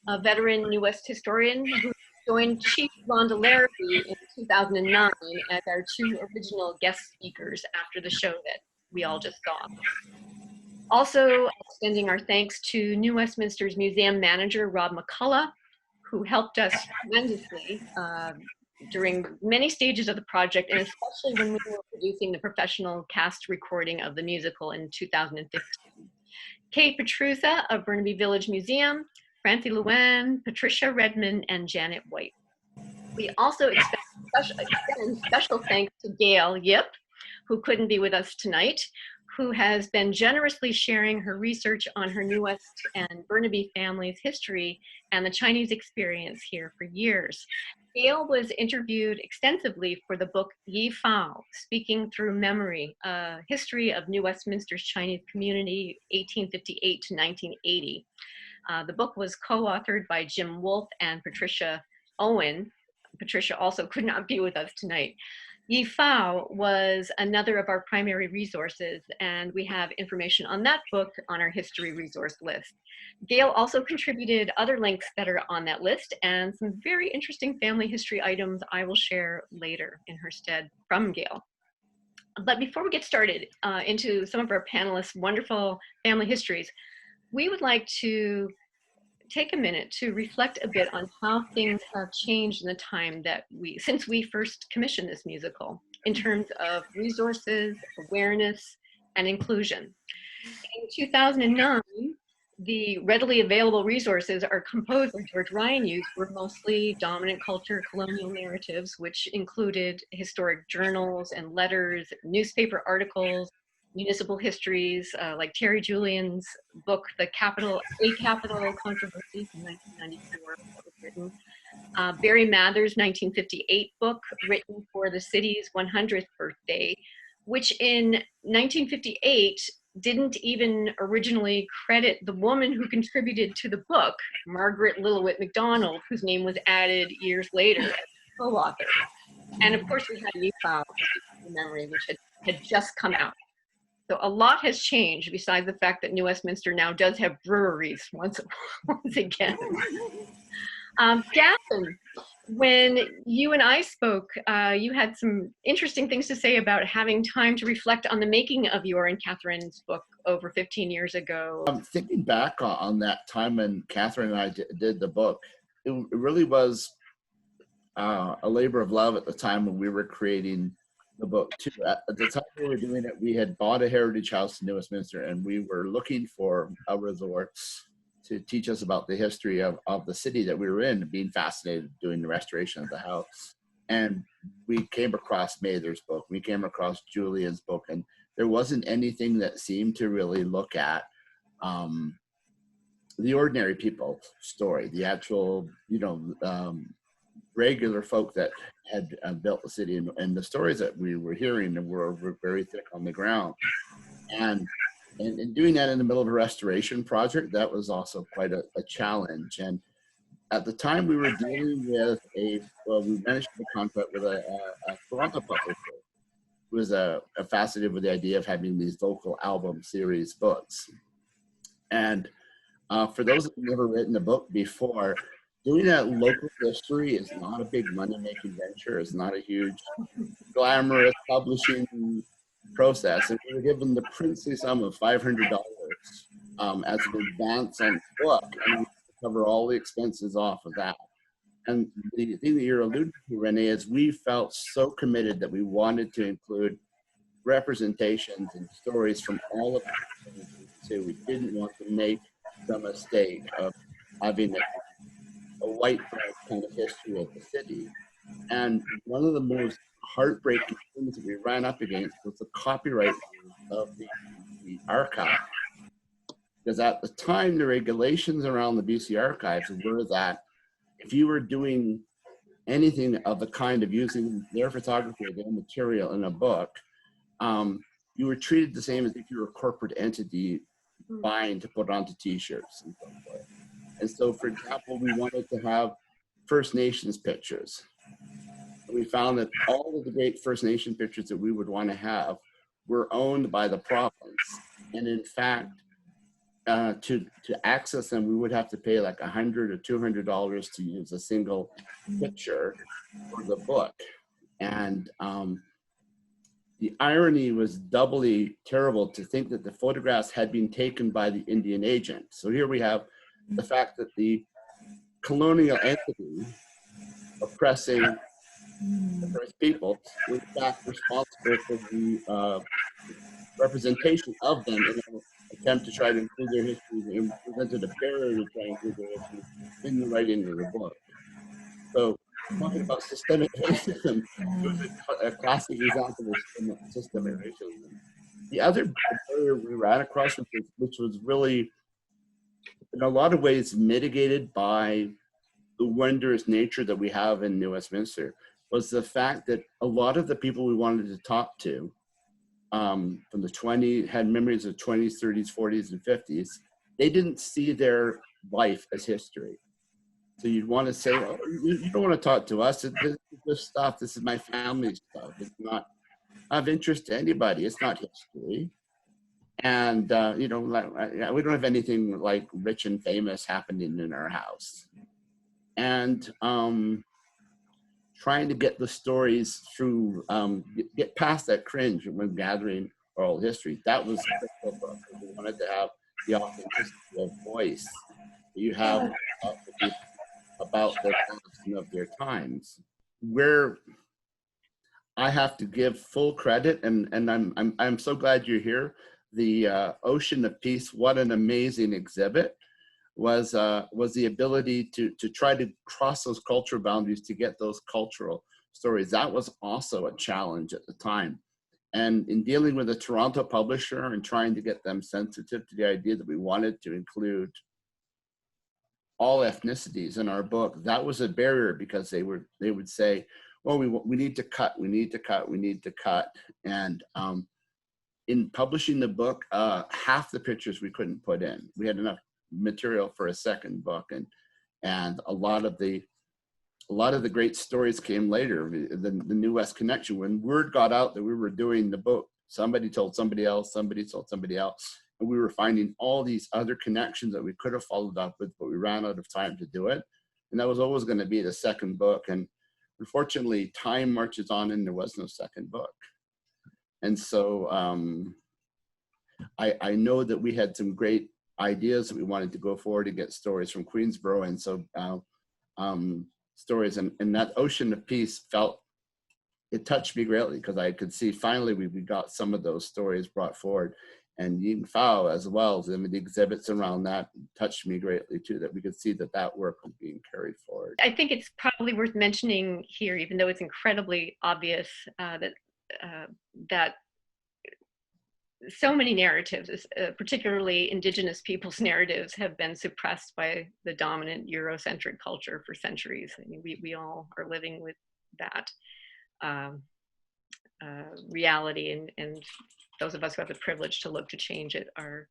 [SPEAKER 1] a veteran New West historian who joined Chief Rhonda Larrabee in 2009 as our two original guest speakers after the show that we all just saw. Also extending our thanks to New Westminster's museum manager, Rob McCullough, who helped us tremendously during many stages of the project, and especially when we were producing the professional cast recording of the musical in 2015. Kate Petrusa of Burnaby Village Museum, Francie Lewin, Patricia Redmond, and Janet White. We also extend special thanks to Gail Yip, who couldn't be with us tonight, who has been generously sharing her research on her New West and Burnaby family's history and the Chinese experience here for years. Gail was interviewed extensively for the book Yi Fao, Speaking Through Memory, a history of New Westminster's Chinese community, 1858 to 1980. The book was co-authored by Jim Wolfe and Patricia Owen. Patricia also could not be with us tonight. Yi Fao was another of our primary resources, and we have information on that book on our history resource list. Gail also contributed other links that are on that list and some very interesting family history items I will share later in her stead from Gail. But before we get started into some of our panelists' wonderful family histories, we would like to take a minute to reflect a bit on how things have changed in the time that since we first commissioned this musical in terms of resources, awareness, and inclusion. In 2009, the readily available resources our composer George Ryan used were mostly dominant culture colonial narratives, which included historic journals and letters, newspaper articles, municipal histories, like Terry Julian's book, A Capital Controversy from 1994, that was written. Barry Mather's 1958 book, written for the city's 100th birthday, which in 1958 didn't even originally credit the woman who contributed to the book, Margaret Lillowit MacDonald, whose name was added years later as co-author. And of course we had Yi Fao, Memory, which had just come out. So a lot has changed besides the fact that New Westminster now does have breweries once again. Gavin, when you and I spoke, you had some interesting things to say about having time to reflect on the making of your and Catherine's book over 15 years ago.
[SPEAKER 17] Thinking back on that time when Catherine and I did the book, it really was a labor of love at the time when we were creating the book too. At the time we were doing it, we had bought a heritage house in New Westminster, and we were looking for a resort to teach us about the history of the city that we were in, being fascinated doing the restoration of the house. And we came across Mather's book, we came across Julian's book, and there wasn't anything that seemed to really look at the ordinary people story, the actual, regular folk that had built the city, and the stories that we were hearing were very thick on the ground. And doing that in the middle of a restoration project, that was also quite a challenge. And at the time, we were dealing with we managed to contract with a Toronto publisher who was fascinated with the idea of having these local album series books. And for those that have never written a book before, doing that local history is not a big money-making venture. It's not a huge, glamorous publishing process. And we were given the princely sum of $500 as an advance on the book, and we cover all the expenses off of that. And the thing that you're alluding to, Renee, is we felt so committed that we wanted to include representations and stories from all of the so we didn't want to make the mistake of having a white kind of history of the city. And one of the most heartbreaking things that we ran up against was the copyright of the archive. Because at the time, the regulations around the BC archives were that if you were doing anything of the kind of using their photography or their material in a book, you were treated the same as if you were a corporate entity buying to put onto t-shirts and so forth. And so, for example, we wanted to have First Nations pictures. We found that all of the great First Nation pictures that we would want to have were owned by the province. And in fact, to access them, we would have to pay like $100 or $200 to use a single picture for the book. And the irony was doubly terrible to think that the photographs had been taken by the Indian agent. So here we have the fact that the colonial entity oppressing the First People was in fact responsible for the representation of them in an attempt to try to include their history, and presented a barrier to try and include their history in the writing of the book. So talking about systemic racism, a classic example of systemic racism. The other barrier we ran across, which was really, in a lot of ways, mitigated by the wondrous nature that we have in New Westminster, was the fact that a lot of the people we wanted to talk to from the 20s, had memories of 20s, 30s, 40s, and 50s, they didn't see their life as history. So you'd want to say, oh, you don't want to talk to us. This stuff, this is my family's stuff. It's not of interest to anybody. It's not history. And, we don't have anything like rich and famous happening in our house. And trying to get the stories through, get past that cringe when gathering oral history. That was critical for us. We wanted to have the authenticity of voice that you have about their past and of their times. Where I have to give full credit, and I'm so glad you're here. The Ocean of Peace, what an amazing exhibit, was the ability to try to cross those cultural boundaries to get those cultural stories. That was also a challenge at the time. And in dealing with a Toronto publisher and trying to get them sensitive to the idea that we wanted to include all ethnicities in our book, that was a barrier, because they would say, well, we need to cut, we need to cut, we need to cut. And in publishing the book, half the pictures we couldn't put in. We had enough material for a second book, and a lot of the great stories came later. The New West connection, when word got out that we were doing the book, somebody told somebody else, somebody told somebody else, and we were finding all these other connections that we could have followed up with, but we ran out of time to do it. And that was always going to be the second book. And unfortunately, time marches on and there was no second book. And so I know that we had some great ideas that we wanted to go forward and get stories from Queensborough. And so stories, and that Ocean of Peace it touched me greatly, because I could see finally we got some of those stories brought forward. And Ying Fao as well, the exhibits around that touched me greatly too, that we could see that work was being carried forward.
[SPEAKER 1] I think it's probably worth mentioning here, even though it's incredibly obvious, that so many narratives, particularly Indigenous people's narratives, have been suppressed by the dominant Eurocentric culture for centuries. I mean, we all are living with that reality, and those of us who have the privilege to look to change it are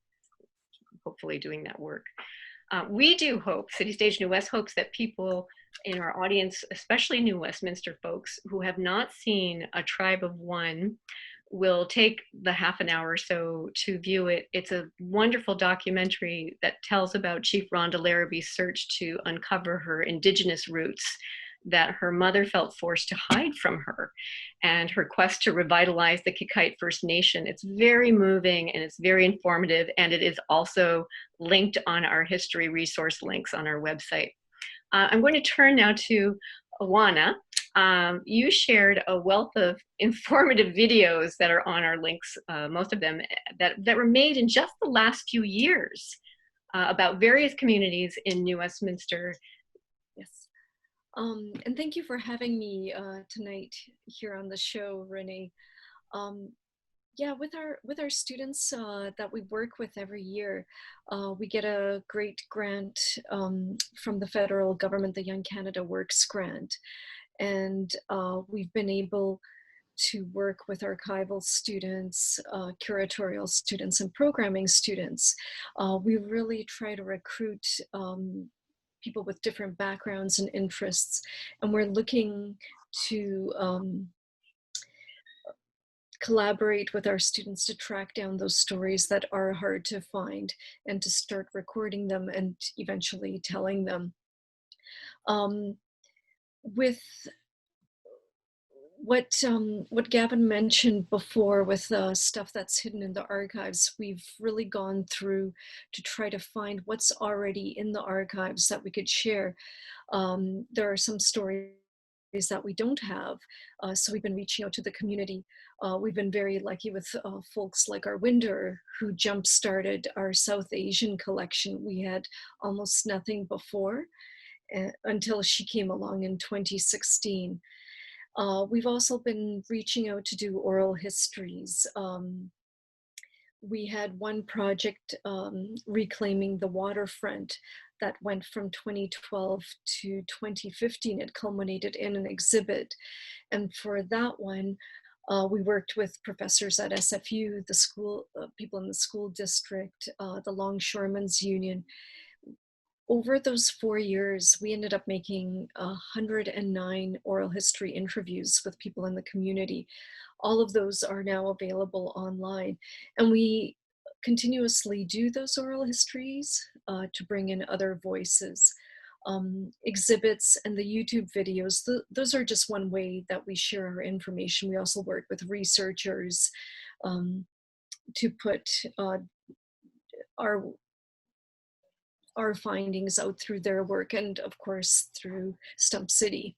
[SPEAKER 1] hopefully doing that work. We do hope, City Stage New West hopes that people in our audience, especially New Westminster folks who have not seen A Tribe of One, will take the half an hour or so to view it. It's a wonderful documentary that tells about Chief Rhonda Larrabee's search to uncover her Indigenous roots that her mother felt forced to hide from her, and her quest to revitalize the Kikite First Nation. It's very moving and it's very informative, and it is also linked on our history resource links on our website. I'm going to turn now to Awana. You shared a wealth of informative videos that are on our links, most of them that were made in just the last few years about various communities in New Westminster.
[SPEAKER 18] Yes. And thank you for having me tonight here on the show, Renee. Yeah, with our students that we work with every year, we get a great grant from the federal government, the Young Canada Works grant. And we've been able to work with archival students, curatorial students, and programming students. We really try to recruit people with different backgrounds and interests, and we're looking to collaborate with our students to track down those stories that are hard to find and to start recording them and eventually telling them. With what Gavin mentioned before with stuff that's hidden in the archives, we've really gone through to try to find what's already in the archives that we could share. There are some stories that we don't have, so we've been reaching out to the community. We've been very lucky with folks like Arwinder, who jump-started our South Asian collection. We had almost nothing before until she came along in 2016. We've also been reaching out to do oral histories. We had one project reclaiming the waterfront that went from 2012 to 2015. It culminated in an exhibit. And for that one, we worked with professors at SFU, the school, people in the school district, the Longshoremen's Union. Over those 4 years, we ended up making 109 oral history interviews with people in the community. All of those are now available online. And we continuously do those oral histories to bring in other voices. Exhibits and the YouTube videos, those are just one way that we share our information. We also work with researchers to put our findings out through their work, and of course through Stump City.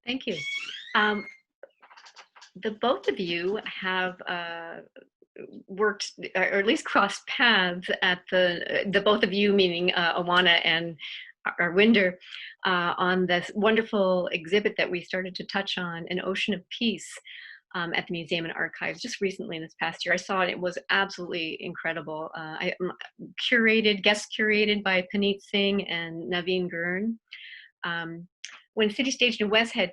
[SPEAKER 1] Thank you. The both of you have worked, or at least crossed paths at the both of you, meaning Awana and Arwinder, on this wonderful exhibit that we started to touch on, An Ocean of Peace, at the Museum and Archives just recently in this past year. I saw it, it was absolutely incredible. Guest curated by Paneet Singh and Naveen Gurn. When City Stage New West had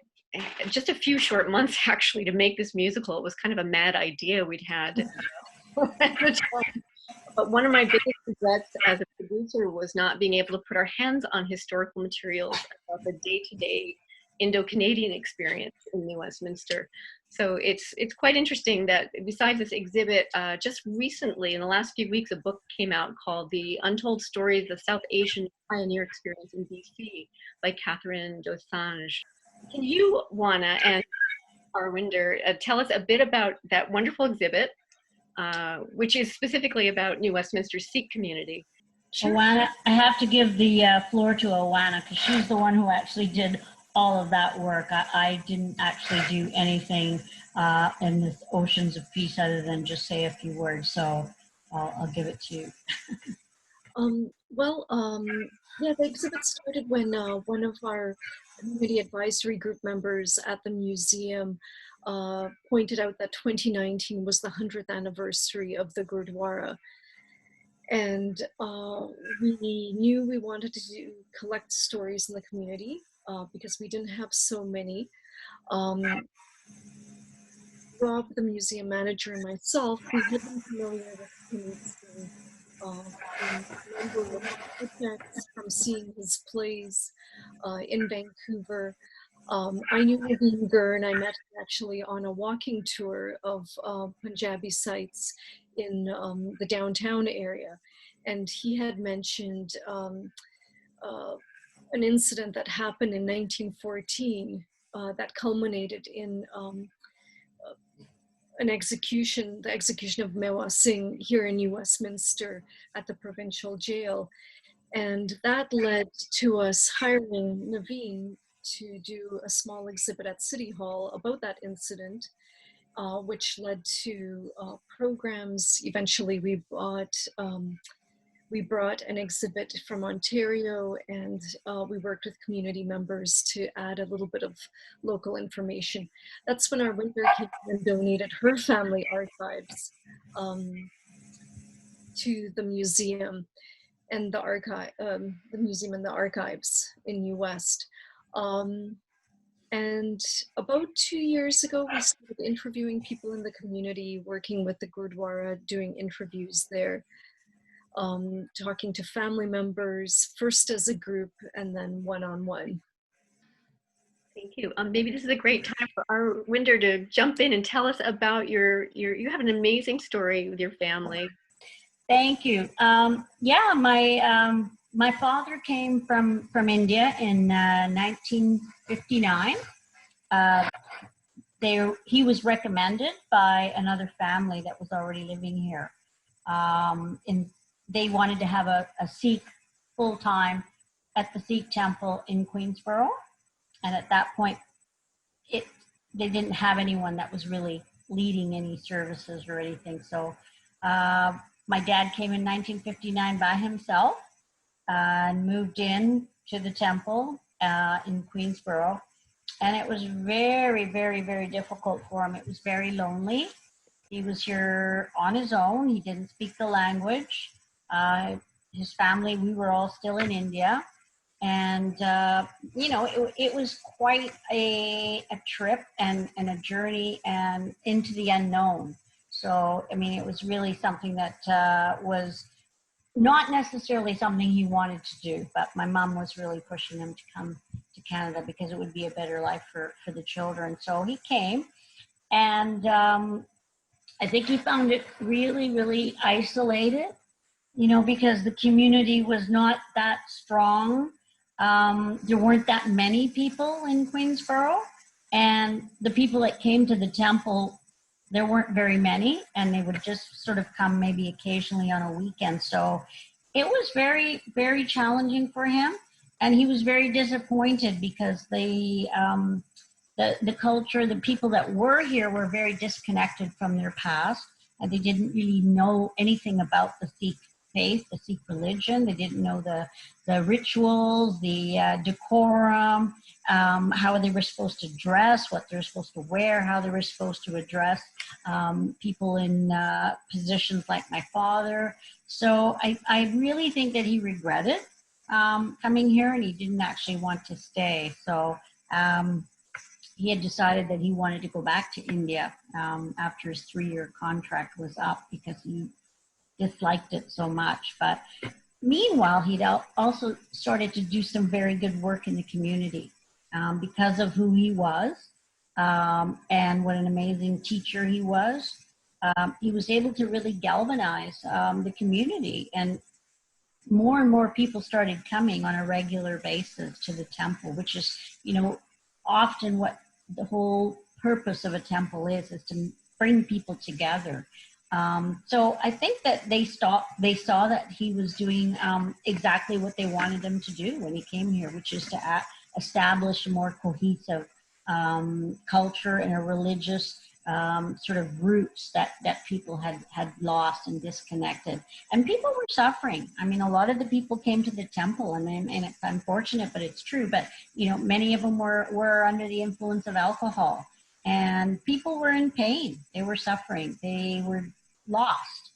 [SPEAKER 1] just a few short months actually to make this musical, it was kind of a mad idea we'd had at the time. But one of my biggest regrets as a producer was not being able to put our hands on historical materials about the day-to-day Indo-Canadian experience in New Westminster. So it's quite interesting that besides this exhibit, just recently in the last few weeks, a book came out called The Untold Stories of South Asian Pioneer Experience in BC by Catherine Dosanjh. Can you, Wana and Arwinder, tell us a bit about that wonderful exhibit, which is specifically about New Westminster's Sikh community?
[SPEAKER 16] Sure. Awana, I have to give the floor to Awana because she's the one who actually did all of that work. I didn't actually do anything in the Oceans of Peace other than just say a few words, so I'll give it to you.
[SPEAKER 18] Yeah, the exhibit started when one of our community advisory group members at the museum pointed out that 2019 was the 100th anniversary of the Gurdwara. And we knew we wanted to collect stories in the community because we didn't have so many. Rob, the museum manager, and myself, we had been familiar with Kinnison from a number of projects, from seeing his plays in Vancouver. I knew Naveen Gur, and I met him actually on a walking tour of Punjabi sites in the downtown area. And he had mentioned an incident that happened in 1914 that culminated in an execution, the execution of Mewa Singh here in Westminster at the provincial jail. And that led to us hiring Naveen to do a small exhibit at City Hall about that incident, which led to programs. Eventually we brought an exhibit from Ontario, and we worked with community members to add a little bit of local information. That's when our winter came and donated her family archives to the museum and the museum and the archives in New West. And about 2 years ago, we started interviewing people in the community, working with the Gurdwara, doing interviews there, talking to family members, first as a group and then one-on-one.
[SPEAKER 1] Thank you. Maybe this is a great time for our Winder to jump in and tell us about you have an amazing story with your family.
[SPEAKER 16] Thank you. Yeah, my father came from India in 1959. He was recommended by another family that was already living here. They wanted to have a Sikh full-time at the Sikh temple in Queensborough. And at that point, they didn't have anyone that was really leading any services or anything. So my dad came in 1959 by himself and moved in to the temple in Queensborough. And it was very, very, very difficult for him. It was very lonely. He was here on his own. He didn't speak the language. His family, we were all still in India. And, it was quite a trip and a journey and into the unknown. So, I mean, it was really something that was not necessarily something he wanted to do, but my mom was really pushing him to come to Canada because it would be a better life for the children. So he came, and I think he found it really, really isolated, because the community was not that strong. There weren't that many people in Queensborough, and the people that came to the temple, there weren't very many, and they would just sort of come maybe occasionally on a weekend. So it was very, very challenging for him, and he was very disappointed because the culture, the people that were here were very disconnected from their past, and they didn't really know anything about the Sikh faith, the Sikh religion. They didn't know the rituals, the decorum, how they were supposed to dress, what they were supposed to wear, how they were supposed to address people in positions like my father. So I really think that he regretted coming here, and he didn't actually want to stay. So he had decided that he wanted to go back to India after his 3-year contract was up because he disliked it so much. But meanwhile, he'd also started to do some very good work in the community because of who he was and what an amazing teacher he was. He was able to really galvanize the community, and more people started coming on a regular basis to the temple, which is, often what the whole purpose of a temple is to bring people together. So I think that they saw that he was doing exactly what they wanted him to do when he came here, which is to establish a more cohesive culture and a religious sort of roots that people had lost and disconnected. And people were suffering. I mean, a lot of the people came to the temple, and it's unfortunate, but it's true. But, many of them were under the influence of alcohol. and people were in pain. They were suffering. They were lost.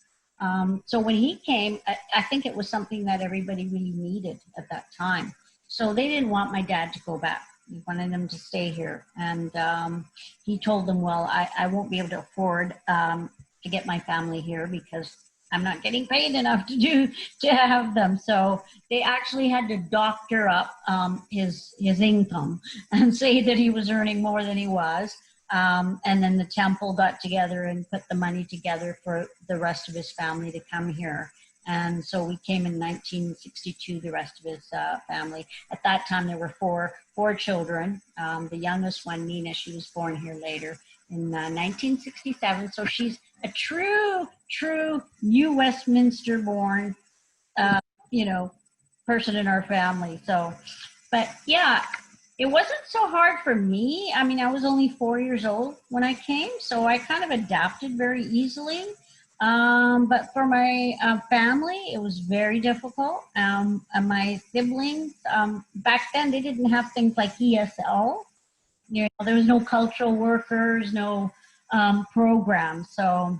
[SPEAKER 16] So when he came, I think it was something that everybody really needed at that time. So they didn't want my dad to go back. He wanted them to stay here. And he told them, well, I won't be able to afford to get my family here because I'm not getting paid enough to have them. So they actually had to doctor up his income and say that he was earning more than he was. And then the temple got together and put the money together for the rest of his family to come here. And so we came in 1962, the rest of his family. At that time, there were four children. The youngest one, Nina, she was born here later in 1967. So she's a true New Westminster born, person in our family. So, but yeah, it wasn't so hard for me. I mean, I was only 4 years old when I came, so I kind of adapted very easily. But for my family, it was very difficult. And my siblings, back then, they didn't have things like ESL. There was no cultural workers, no programs. So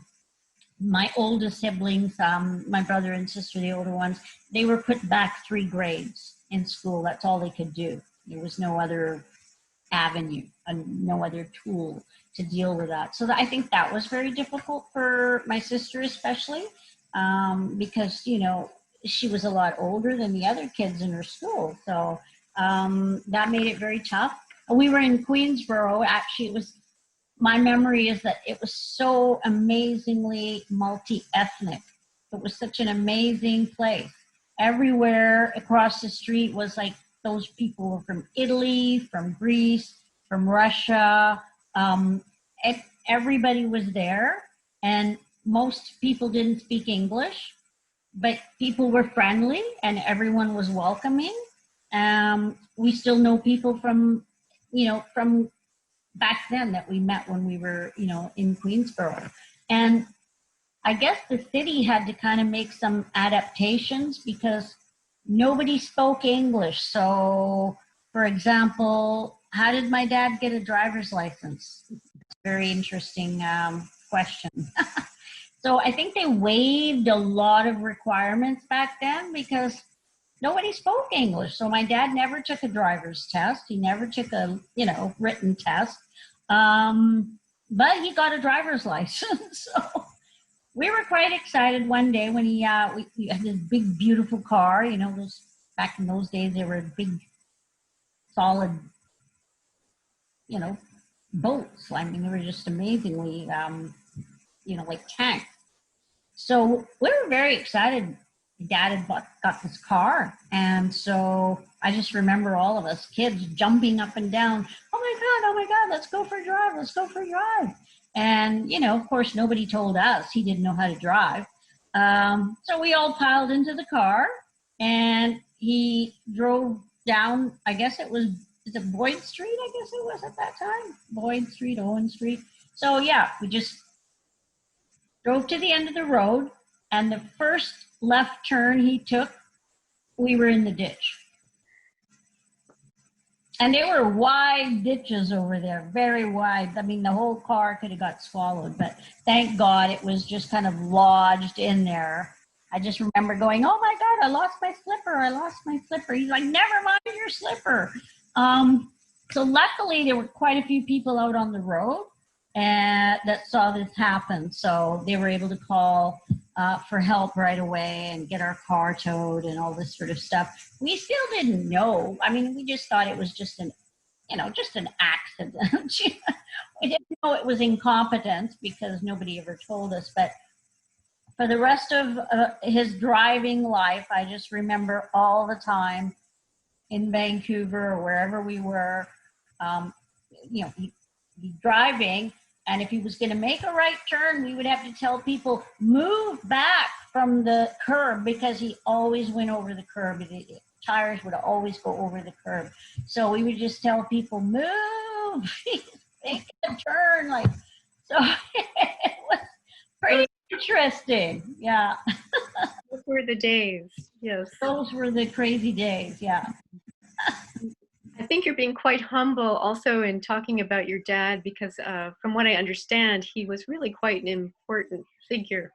[SPEAKER 16] my oldest siblings, my brother and sister, the older ones, they were put back 3 grades in school. That's all they could do. There was no other avenue and no other tool to deal with that. So I think that was very difficult for my sister, especially because, she was a lot older than the other kids in her school. So that made it very tough. We were in Queensborough. Actually, my memory is that it was so amazingly multi-ethnic. It was such an amazing place. Everywhere across the street was like those people were from Italy, from Greece, from Russia. Everybody was there, and most people didn't speak English, but people were friendly and everyone was welcoming. We still know people from back then that we met when we were, in Queensborough. And I guess the city had to kind of make some adaptations because nobody spoke English. So, for example, how did my dad get a driver's license? Very interesting question. So I think they waived a lot of requirements back then because nobody spoke English. So my dad never took a driver's test. He never took a, written test. But he got a driver's license. So we were quite excited one day when we had this big, beautiful car. Those back in those days, they were big, solid, boats. I mean, they were just amazingly, like tanks. So we were very excited. Dad had got this car. And so I just remember all of us kids jumping up and down. Oh my God, let's go for a drive. Let's go for a drive. And, of course, nobody told us he didn't know how to drive. So we all piled into the car and he drove down, I guess is it Boyd Street? I guess it was at that time. Boyd Street, Owen Street. So yeah, we just drove to the end of the road, and the first left turn he took, we were in the ditch. And they were wide ditches over there, very wide. I mean, the whole car could have got swallowed, but thank God it was just kind of lodged in there. I just remember going, oh my God, I lost my slipper. He's like, never mind your slipper. So luckily there were quite a few people out on the road that saw this happen. So they were able to call for help right away and get our car towed and all this sort of stuff. We still didn't know. I mean, we just thought it was just an accident. We didn't know it was incompetence because nobody ever told us. But for the rest of his driving life, I just remember all the time in Vancouver or wherever we were, he'd be driving. And if he was going to make a right turn, we would have to tell people, move back from the curb, because he always went over the curb. The tires would always go over the curb. So we would just tell people, move, he's making a turn. So it was pretty interesting. Yeah.
[SPEAKER 1] Those were the days. Yes.
[SPEAKER 16] Those were the crazy days. Yeah.
[SPEAKER 1] I think you're being quite humble also in talking about your dad, because from what I understand, he was really quite an important figure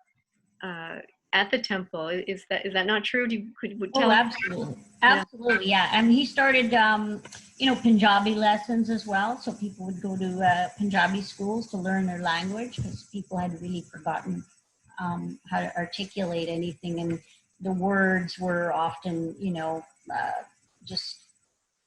[SPEAKER 1] at the temple. Is that not true? Would tell
[SPEAKER 16] Oh,
[SPEAKER 1] us?
[SPEAKER 16] absolutely. Absolutely, yeah. And he started, Punjabi lessons as well. So people would go to Punjabi schools to learn their language, because people had really forgotten how to articulate anything. And the words were often, just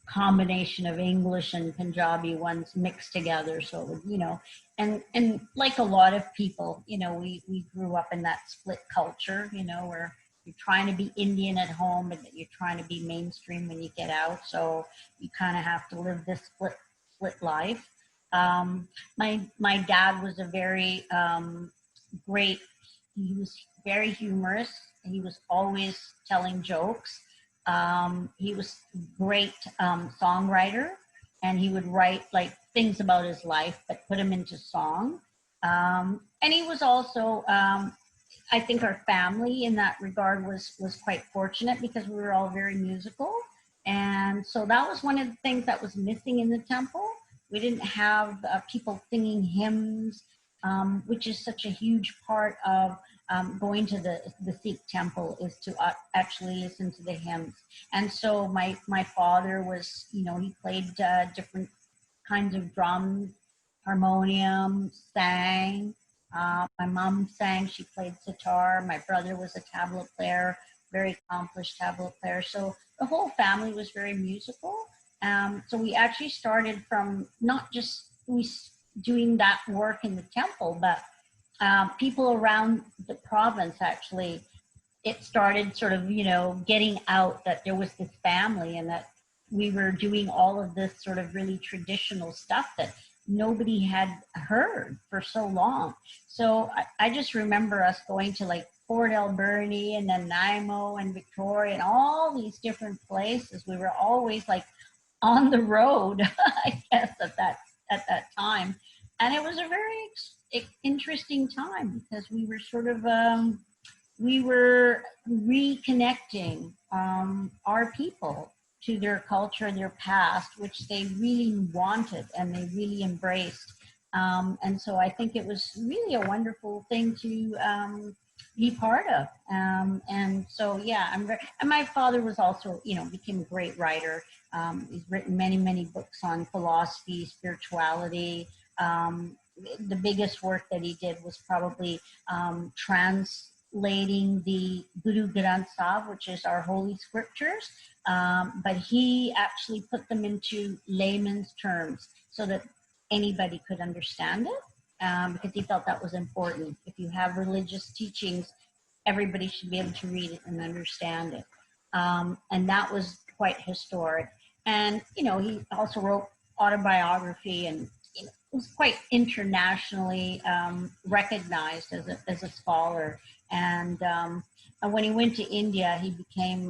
[SPEAKER 16] combination of English and Punjabi ones mixed together. So it would, and like a lot of people, we grew up in that split culture, where you're trying to be Indian at home, but you're trying to be mainstream when you get out. So you kind of have to live this split life. My dad was a very great. He was very humorous. He was always telling jokes. He was a great songwriter, and he would write like things about his life, but put them into song. And he was also, I think our family in that regard was quite fortunate, because we were all very musical. And so that was one of the things that was missing in the temple. We didn't have people singing hymns, which is such a huge part of going to the Sikh temple, is to actually listen to the hymns. And so my father was, he played different kinds of drums, harmonium, sang. My mom sang, she played sitar. My brother was a tabla player, very accomplished tabla player. So the whole family was very musical. So we actually started from not just doing that work in the temple, but people around the province, actually, it started sort of, getting out that there was this family, and that we were doing all of this sort of really traditional stuff that nobody had heard for so long. So I just remember us going to like Fort Alberni and Nanaimo and Victoria and all these different places. We were always like on the road, I guess, at that time. And it was a very interesting time, because we were sort of, we were reconnecting our people to their culture, their past, which they really wanted and they really embraced. And so I think it was really a wonderful thing to be part of. And so, yeah, and my father was also, became a great writer. He's written many, many books on philosophy, spirituality. The biggest work that he did was probably translating the Guru Granth Sahib, which is our holy scriptures, but he actually put them into layman's terms so that anybody could understand it, because he felt that was important. If you have religious teachings, everybody should be able to read it and understand it. And that was quite historic. And, he also wrote autobiography, and was quite internationally recognized as a scholar. And when he went to India, he became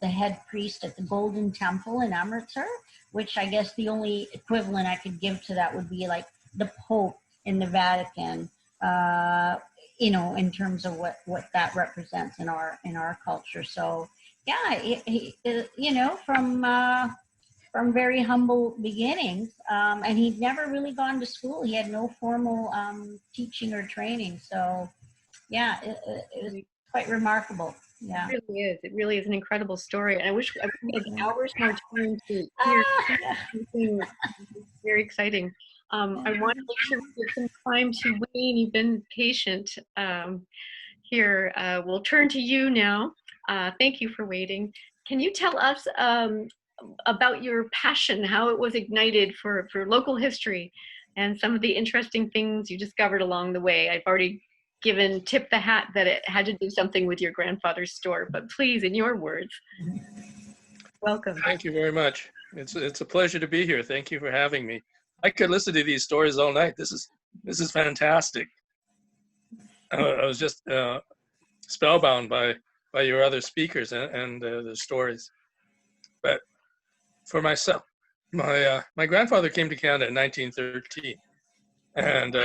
[SPEAKER 16] the head priest at the Golden Temple in Amritsar, which I guess the only equivalent I could give to that would be like the Pope in the Vatican, in terms of what that represents in our culture. So yeah, he from very humble beginnings, and he'd never really gone to school. He had no formal teaching or training. So yeah, it was quite remarkable. Yeah,
[SPEAKER 1] It really is. It really is an incredible story. And I wish we had hours more time to hear something very exciting. I want to make sure we give some time to Wayne. You've been patient here. We'll turn to you now. Thank you for waiting. Can you tell us about your passion, how it was ignited for local history, and some of the interesting things you discovered along the way? I've already given tip the hat that it had to do something with your grandfather's store, but please, in your words. Welcome.
[SPEAKER 19] Thank you very much. It's a pleasure to be here. Thank you for having me. I could listen to these stories all night. This is fantastic. I was just spellbound by your other speakers and the stories. But for myself, my grandfather came to Canada in 1913, and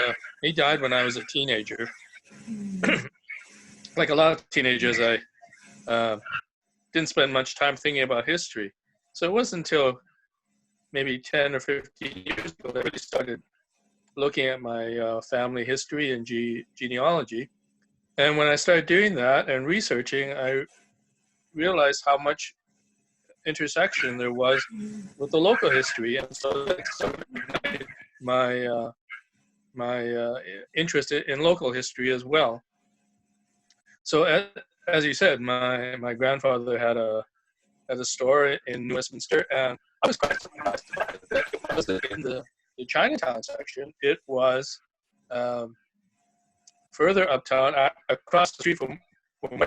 [SPEAKER 19] he died when I was a teenager. Like a lot of teenagers, I didn't spend much time thinking about history. So it wasn't until maybe 10 or 15 years ago, I really started looking at my family history and genealogy. And when I started doing that and researching, I realized how much intersection there was with the local history, and so that sort of ignited my interest in local history as well. So as you said, my grandfather had a store in Westminster, and I was quite surprised about it, that it wasn't in the Chinatown section. It was further uptown, across the street from what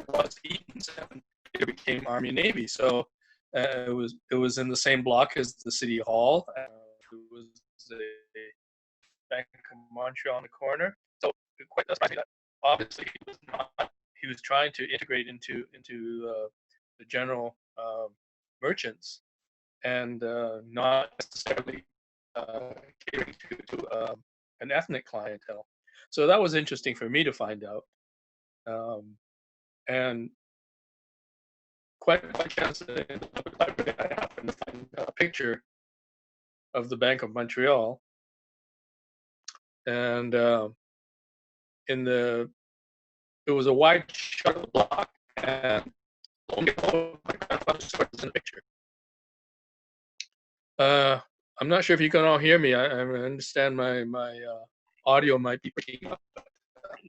[SPEAKER 19] was Eaton's, and it became Army Navy. So it was in the same block as the City Hall. It was a Bank of Montreal on the corner. So it quite surprised me that obviously he was trying to integrate into the general merchants, and not necessarily catering to an ethnic clientele. So that was interesting for me to find out. And quite by chance, in the public library, I happened to find a picture of the Bank of Montreal. And it was a wide shuttle block, and my grandfather's store was in the picture. I'm not sure if you can all hear me. I understand my audio might be breaking up.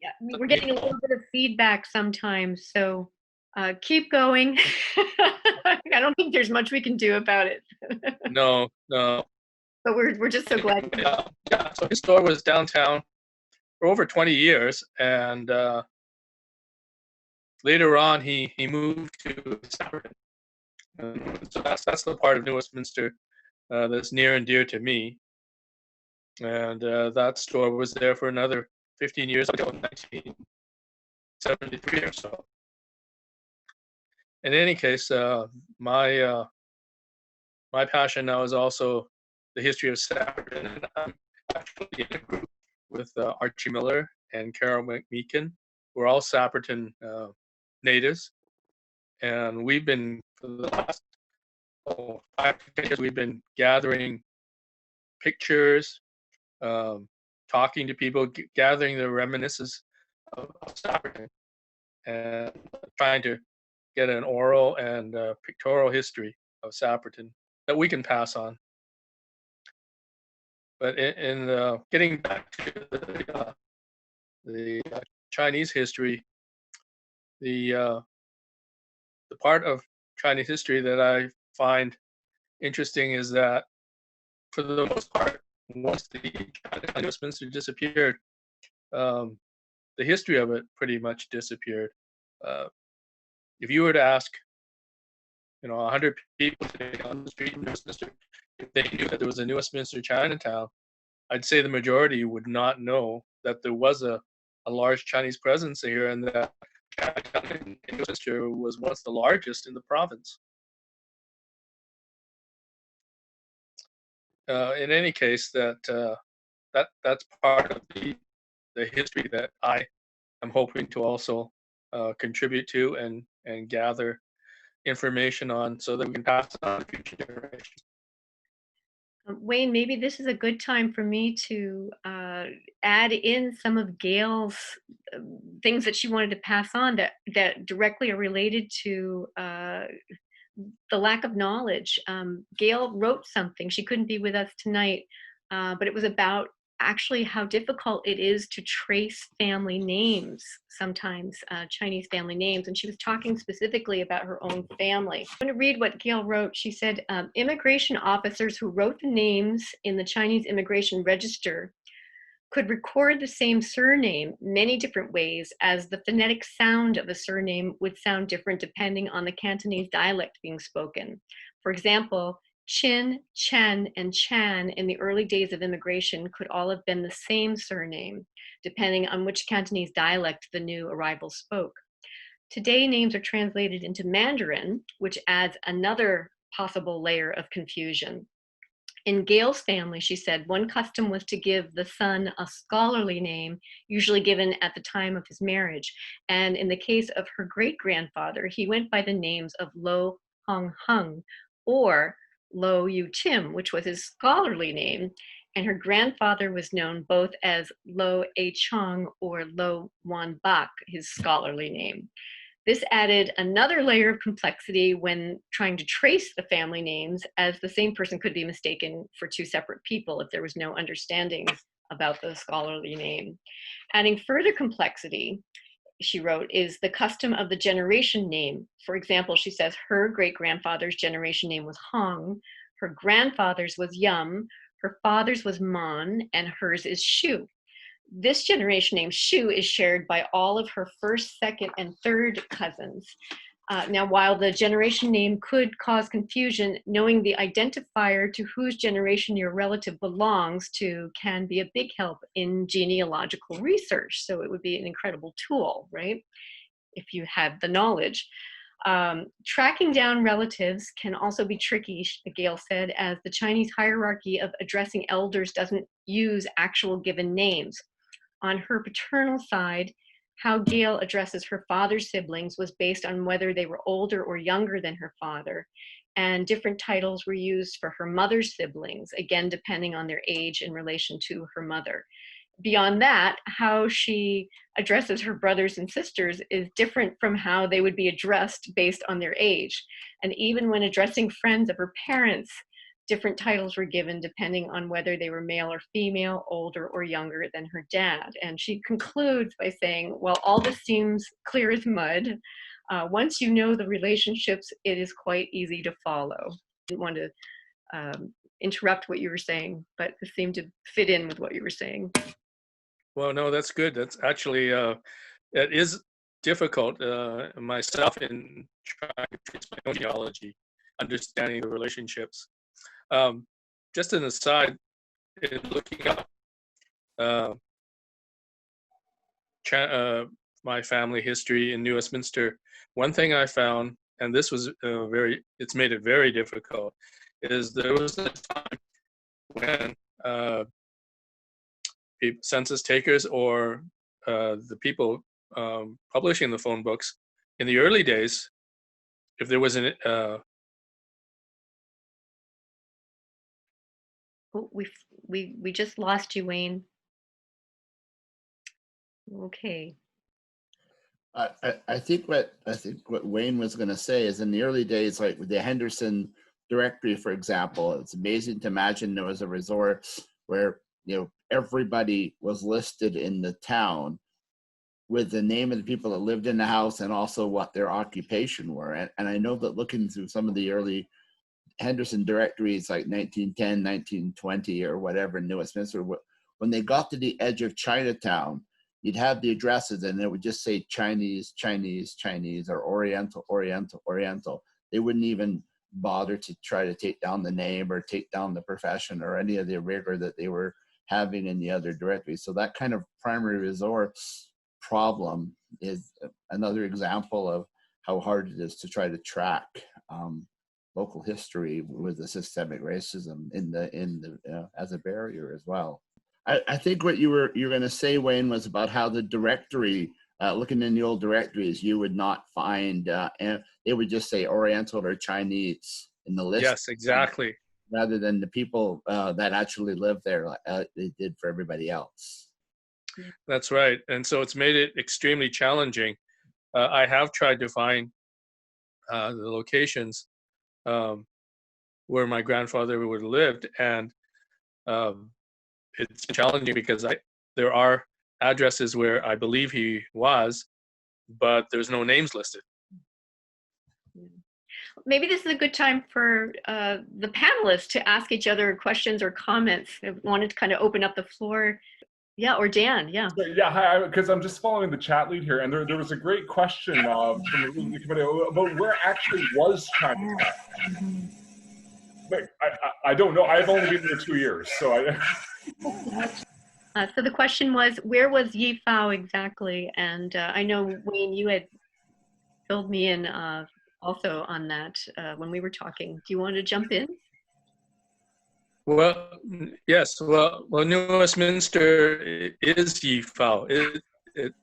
[SPEAKER 1] Yeah, we're getting a little bit of feedback sometimes, so keep going. I don't think there's much we can do about it.
[SPEAKER 19] No.
[SPEAKER 1] But we're just so glad.
[SPEAKER 19] Yeah, so his store was downtown for over 20 years, and later on he moved to Sapperton. So that's the part of New Westminster that's near and dear to me. And that store was there for another 15 years until 1973 or so. In any case, my passion now is also the history of Sapperton, and I'm actually in a group with Archie Miller and Carol McMeekin. We're all Sapperton natives, and we've been, for the last 5 years, we've been gathering pictures, talking to people, gathering the reminiscences of Sapperton, and trying to get an oral and pictorial history of Sapperton that we can pass on. But in getting back to the Chinese history, the part of Chinese history that I find interesting is that, for the most part, once the Westminster disappeared, the history of it pretty much disappeared. If you were to ask, 100 people today on the street in Westminster if they knew that there was a New Westminster Chinatown, I'd say the majority would not know that there was a large Chinese presence here, and that Chinatown in Westminster was once the largest in the province. In any case, that's part of the history that I am hoping to also contribute to and gather information on, so that we can pass it on to future generations.
[SPEAKER 1] Wayne, maybe this is a good time for me to add in some of Gail's things that she wanted to pass on that directly are related to the lack of knowledge. Gail wrote something. She couldn't be with us tonight, but it was about actually how difficult it is to trace family names, sometimes Chinese family names. And she was talking specifically about her own family. I'm going to read what Gail wrote. She said, immigration officers who wrote the names in the Chinese immigration register could record the same surname many different ways, as the phonetic sound of a surname would sound different depending on the Cantonese dialect being spoken. For example, Chin, Chen, and Chan in the early days of immigration could all have been the same surname, depending on which Cantonese dialect the new arrivals spoke. Today, names are translated into Mandarin, which adds another possible layer of confusion. In Gail's family, she said, one custom was to give the son a scholarly name, usually given at the time of his marriage. And in the case of her great-grandfather, he went by the names of Lo Hong Hung, or Lo Yu Tim, which was his scholarly name, and her grandfather was known both as Lo A Chong or Lo Wan Bak, his scholarly name. This added another layer of complexity when trying to trace the family names, as the same person could be mistaken for two separate people if there was no understanding about the scholarly name. Adding further complexity, she wrote, is the custom of the generation name. For example, she says her great-grandfather's generation name was Hong, her grandfather's was Yum, her father's was Mon, and hers is Shu. This generation name, Shu, is shared by all of her first, second, and third cousins. Now, while the generation name could cause confusion, knowing the identifier to whose generation your relative belongs to can be a big help in genealogical research. So it would be an incredible tool, right? If you had the knowledge. Tracking down relatives can also be tricky, Gail said, as the Chinese hierarchy of addressing elders doesn't use actual given names. On her paternal side, how Gail addresses her father's siblings was based on whether they were older or younger than her father, and different titles were used for her mother's siblings, again, depending on their age in relation to her mother. Beyond that, how she addresses her brothers and sisters is different from how they would be addressed based on their age. And even when addressing friends of her parents, different titles were given depending on whether they were male or female, older or younger than her dad. And she concludes by saying, well, all this seems clear as mud. Once you know the relationships, it is quite easy to follow. I didn't want to interrupt what you were saying, but it seemed to fit in with what you were saying.
[SPEAKER 19] Well, no, that's good. That's actually, it is difficult myself in trying to trace my own genealogy, understanding the relationships. Just an aside, in looking up my family history in New Westminster, one thing I found, and this was it's made it very difficult, is there was a time when census takers or the people publishing the phone books, in the early days, if there was an
[SPEAKER 1] Oh, we just lost you, Wayne. Okay.
[SPEAKER 17] I think what Wayne was going to say is, in the early days, like with the Henderson directory, for example, it's amazing to imagine there was a resort where, you know, everybody was listed in the town with the name of the people that lived in the house and also what their occupation were. And I know that looking through some of the early Henderson directories, like 1910, 1920 or whatever in New Westminster, when they got to the edge of Chinatown, you'd have the addresses and it would just say Chinese, Chinese, Chinese, or Oriental, Oriental, Oriental. They wouldn't even bother to try to take down the name or take down the profession or any of the rigor that they were having in the other directories. So that kind of primary resort problem is another example of how hard it is to try to track local history with the systemic racism as a barrier as well. I think what you were going to say, Wayne, was about how the directory, looking in the old directories, you would not find, and they would just say Oriental or Chinese in the list.
[SPEAKER 19] Yes, exactly.
[SPEAKER 17] Rather than the people that actually live there, they did for everybody else.
[SPEAKER 19] That's right. And so it's made it extremely challenging. I have tried to find the locations where my grandfather would have lived, and it's challenging because there are addresses where I believe he was, but there's no names listed.
[SPEAKER 1] Maybe this is a good time for the panelists to ask each other questions or comments. I wanted to kind of open up the floor. Yeah, or Dan, yeah.
[SPEAKER 5] Yeah, hi, because I'm just following the chat lead here, and there was a great question from the committee about where actually was Chinatown. But I don't know. I've only been there 2 years, so
[SPEAKER 1] So the question was, where was Yifao exactly? And I know, Wayne, you had filled me in also on that when we were talking. Do you want to jump in?
[SPEAKER 19] Well, yes. Well, New Westminster is Yifao. It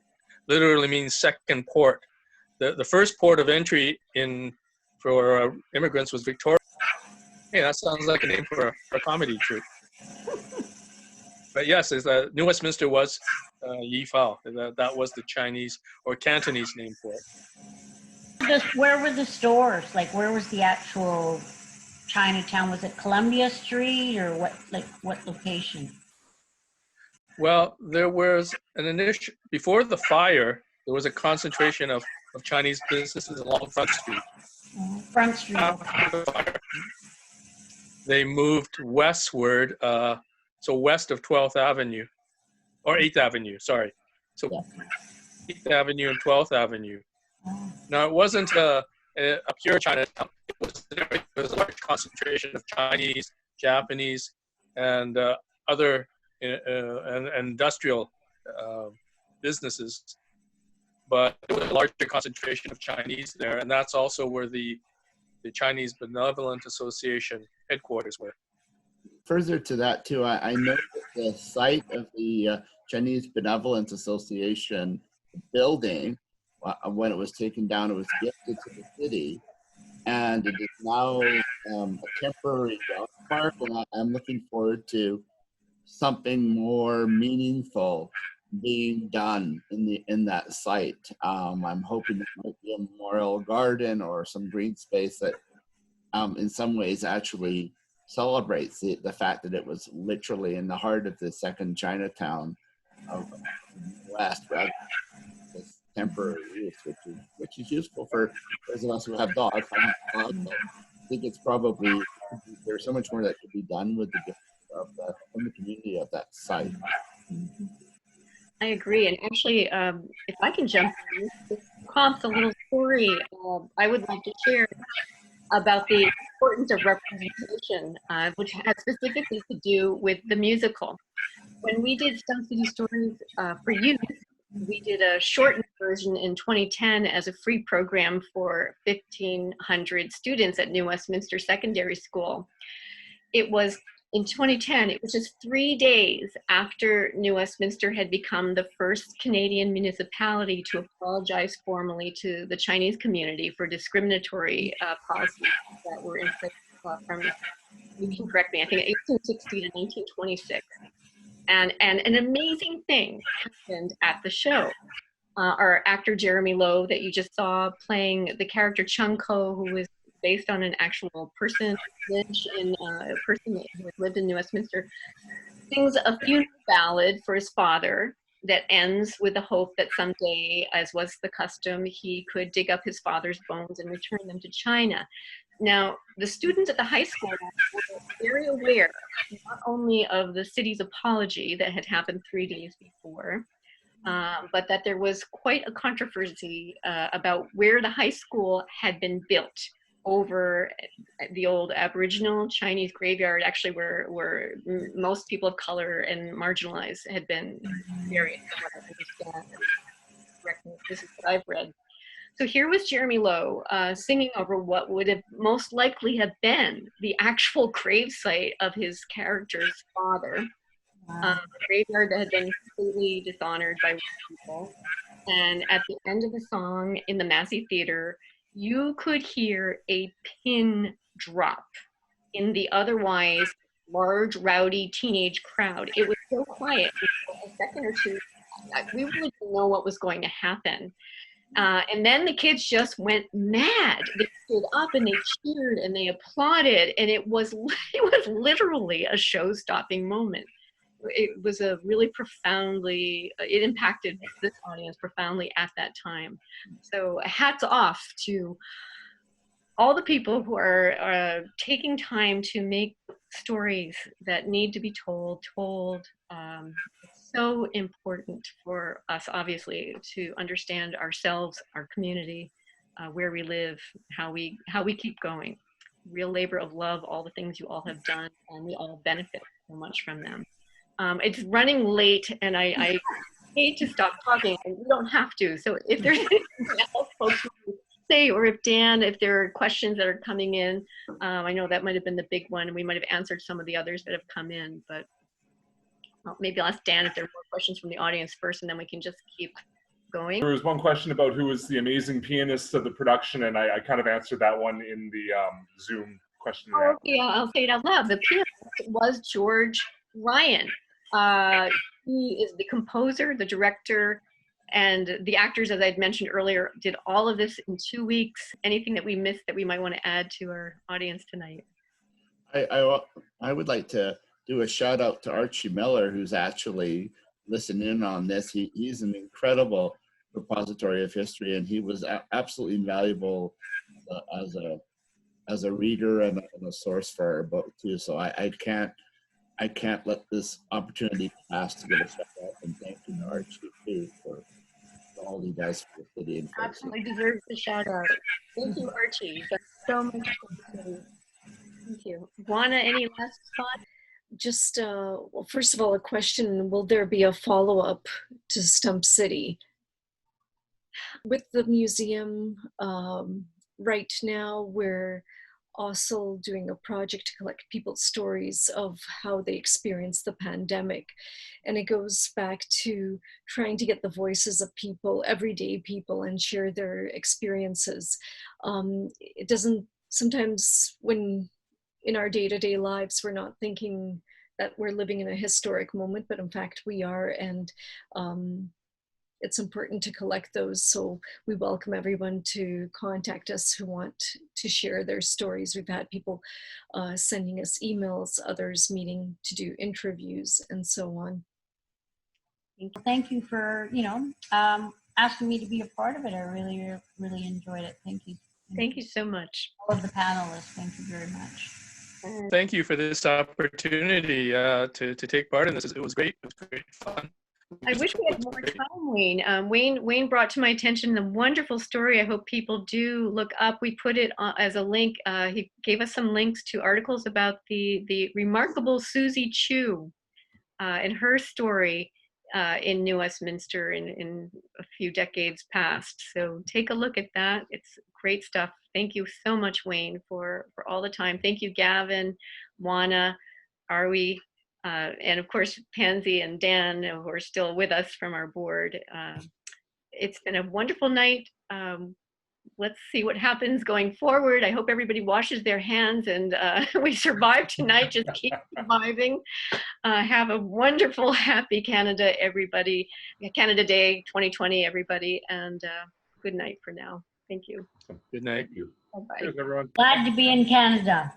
[SPEAKER 19] literally means second port. The first port of entry for immigrants was Victoria. Hey, that sounds like a name for a comedy troupe. But yes, New Westminster was Yifao. That was the Chinese or Cantonese name for it.
[SPEAKER 16] Where were the stores? Like, where was the actual Chinatown? Was it Columbia Street or what? Like, what location?
[SPEAKER 19] Well, there was an initial before the fire. There was a concentration of Chinese businesses along Front Street.
[SPEAKER 16] Front Street.
[SPEAKER 19] After the fire, they moved westward, so west of 12th Avenue, or 8th Avenue, sorry. So 8th Avenue and 12th Avenue. Now, it wasn't a pure Chinatown. It was a large concentration of Chinese, Japanese, and other and industrial businesses. But there was a larger concentration of Chinese there, and that's also where the Chinese Benevolent Association headquarters were.
[SPEAKER 17] Further to that too, I know that the site of the Chinese Benevolent Association building, when it was taken down, it was gifted to the city, and it is now a temporary dog park, and I'm looking forward to something more meaningful being done in that site. I'm hoping there might be a memorial garden or some green space that in some ways actually celebrates the fact that it was literally in the heart of the second Chinatown of the West, rather than this temporary use, which is useful for those of us who have dogs. I think it's probably, there's so much more that could be done with the gift of the community of that site.
[SPEAKER 1] I agree. And actually, if I can jump in, this prompts a little story I would like to share about the importance of representation, which has specifically to do with the musical. When we did Stump City Stories for youth, we did a shortened version in 2010 as a free program for 1,500 students at New Westminster Secondary School. It was in 2010, it was just 3 days after New Westminster had become the first Canadian municipality to apologize formally to the Chinese community for discriminatory policies that were in place from, you can correct me, I think 1860 to 1926. And an amazing thing happened at the show. Our actor Jeremy Lowe that you just saw playing the character Chung Ko, who was based on an actual person, in a person who had lived in New Westminster, sings a funeral ballad for his father that ends with the hope that someday, as was the custom, he could dig up his father's bones and return them to China. Now, the students at the high school were very aware not only of the city's apology that had happened 3 days before, but that there was quite a controversy about where the high school had been built over the old Aboriginal Chinese graveyard, actually where most people of color and marginalized had been buried. This is what I've read. So here was Jeremy Lowe singing over what would have most likely have been the actual gravesite of his character's father. A graveyard that had been completely dishonored by people. And at the end of the song in the Massey Theater, you could hear a pin drop in the otherwise large, rowdy teenage crowd. It was so quiet for a second or two. We really didn't know what was going to happen. And then the kids just went mad. They stood up and they cheered and they applauded, and it was literally a show-stopping moment. It was a really profoundly, it impacted this audience profoundly at that time. So hats off to all the people who are taking time to make stories that need to be told. It's so important for us, obviously, to understand ourselves, our community, where we live, how we keep going. Real labor of love, all the things you all have done, and we all benefit so much from them. It's running late, and I hate to stop talking, and you don't have to. So if there's anything else folks want to say, or if there are questions that are coming in, I know that might have been the big one, and we might have answered some of the others that have come in, but maybe I'll ask Dan if there are more questions from the audience first, and then we can just keep going.
[SPEAKER 5] There was one question about who was the amazing pianist of the production, and I kind of answered that one in the Zoom question.
[SPEAKER 1] Oh, yeah, I'll say it out loud. The pianist was George Ryan. He is the composer, the director, and the actors, as I'd mentioned earlier, did all of this in 2 weeks. Anything that we missed that we might want to add to our audience tonight?
[SPEAKER 17] I would like to do a shout out to Archie Miller, who's actually listening in on this. He's an incredible repository of history, and he was absolutely invaluable as a reader and a source for our book too. So I can't let this opportunity pass to give a shout out and thank you to Archie too for all he does for the city. And
[SPEAKER 1] absolutely deserves a shout out. Thank you, Archie. That's so much fun. Thank you. Juana, any last thoughts?
[SPEAKER 18] Just, well, first of all, a question, will there be a follow-up to Stump City? With the museum, right now, we're also doing a project to collect people's stories of how they experienced the pandemic. And it goes back to trying to get the voices of people, everyday people, and share their experiences. It doesn't, sometimes when in our day-to-day lives, we're not thinking that we're living in a historic moment, but in fact we are, and it's important to collect those. So we welcome everyone to contact us who want to share their stories. We've had people sending us emails, others meeting to do interviews, and so on.
[SPEAKER 16] Thank you for, asking me to be a part of it. I really enjoyed it. Thank you.
[SPEAKER 1] Thank you so much.
[SPEAKER 16] All of the panelists, thank you very much.
[SPEAKER 19] Thank you for this opportunity to take part in this. It was great. It was great fun.
[SPEAKER 1] I wish we had more time, Wayne. Wayne brought to my attention the wonderful story. I hope people do look up. We put it as a link. He gave us some links to articles about the remarkable Susie Chu and her story in New Westminster in a few decades past. So take a look at that. It's great stuff. Thank you so much, Wayne, for all the time. Thank you, Gavin, Juana, Arwi, and of course, Pansy and Dan, who are still with us from our board. It's been a wonderful night. Let's see what happens going forward. I hope everybody washes their hands and we survive tonight. Just keep surviving. Have a wonderful, happy Canada, everybody. Canada Day 2020, everybody. And good night for now. Thank you.
[SPEAKER 19] Good night.
[SPEAKER 5] Thank you.
[SPEAKER 1] Bye-bye.
[SPEAKER 5] Cheers, everyone.
[SPEAKER 16] Glad to be in Canada.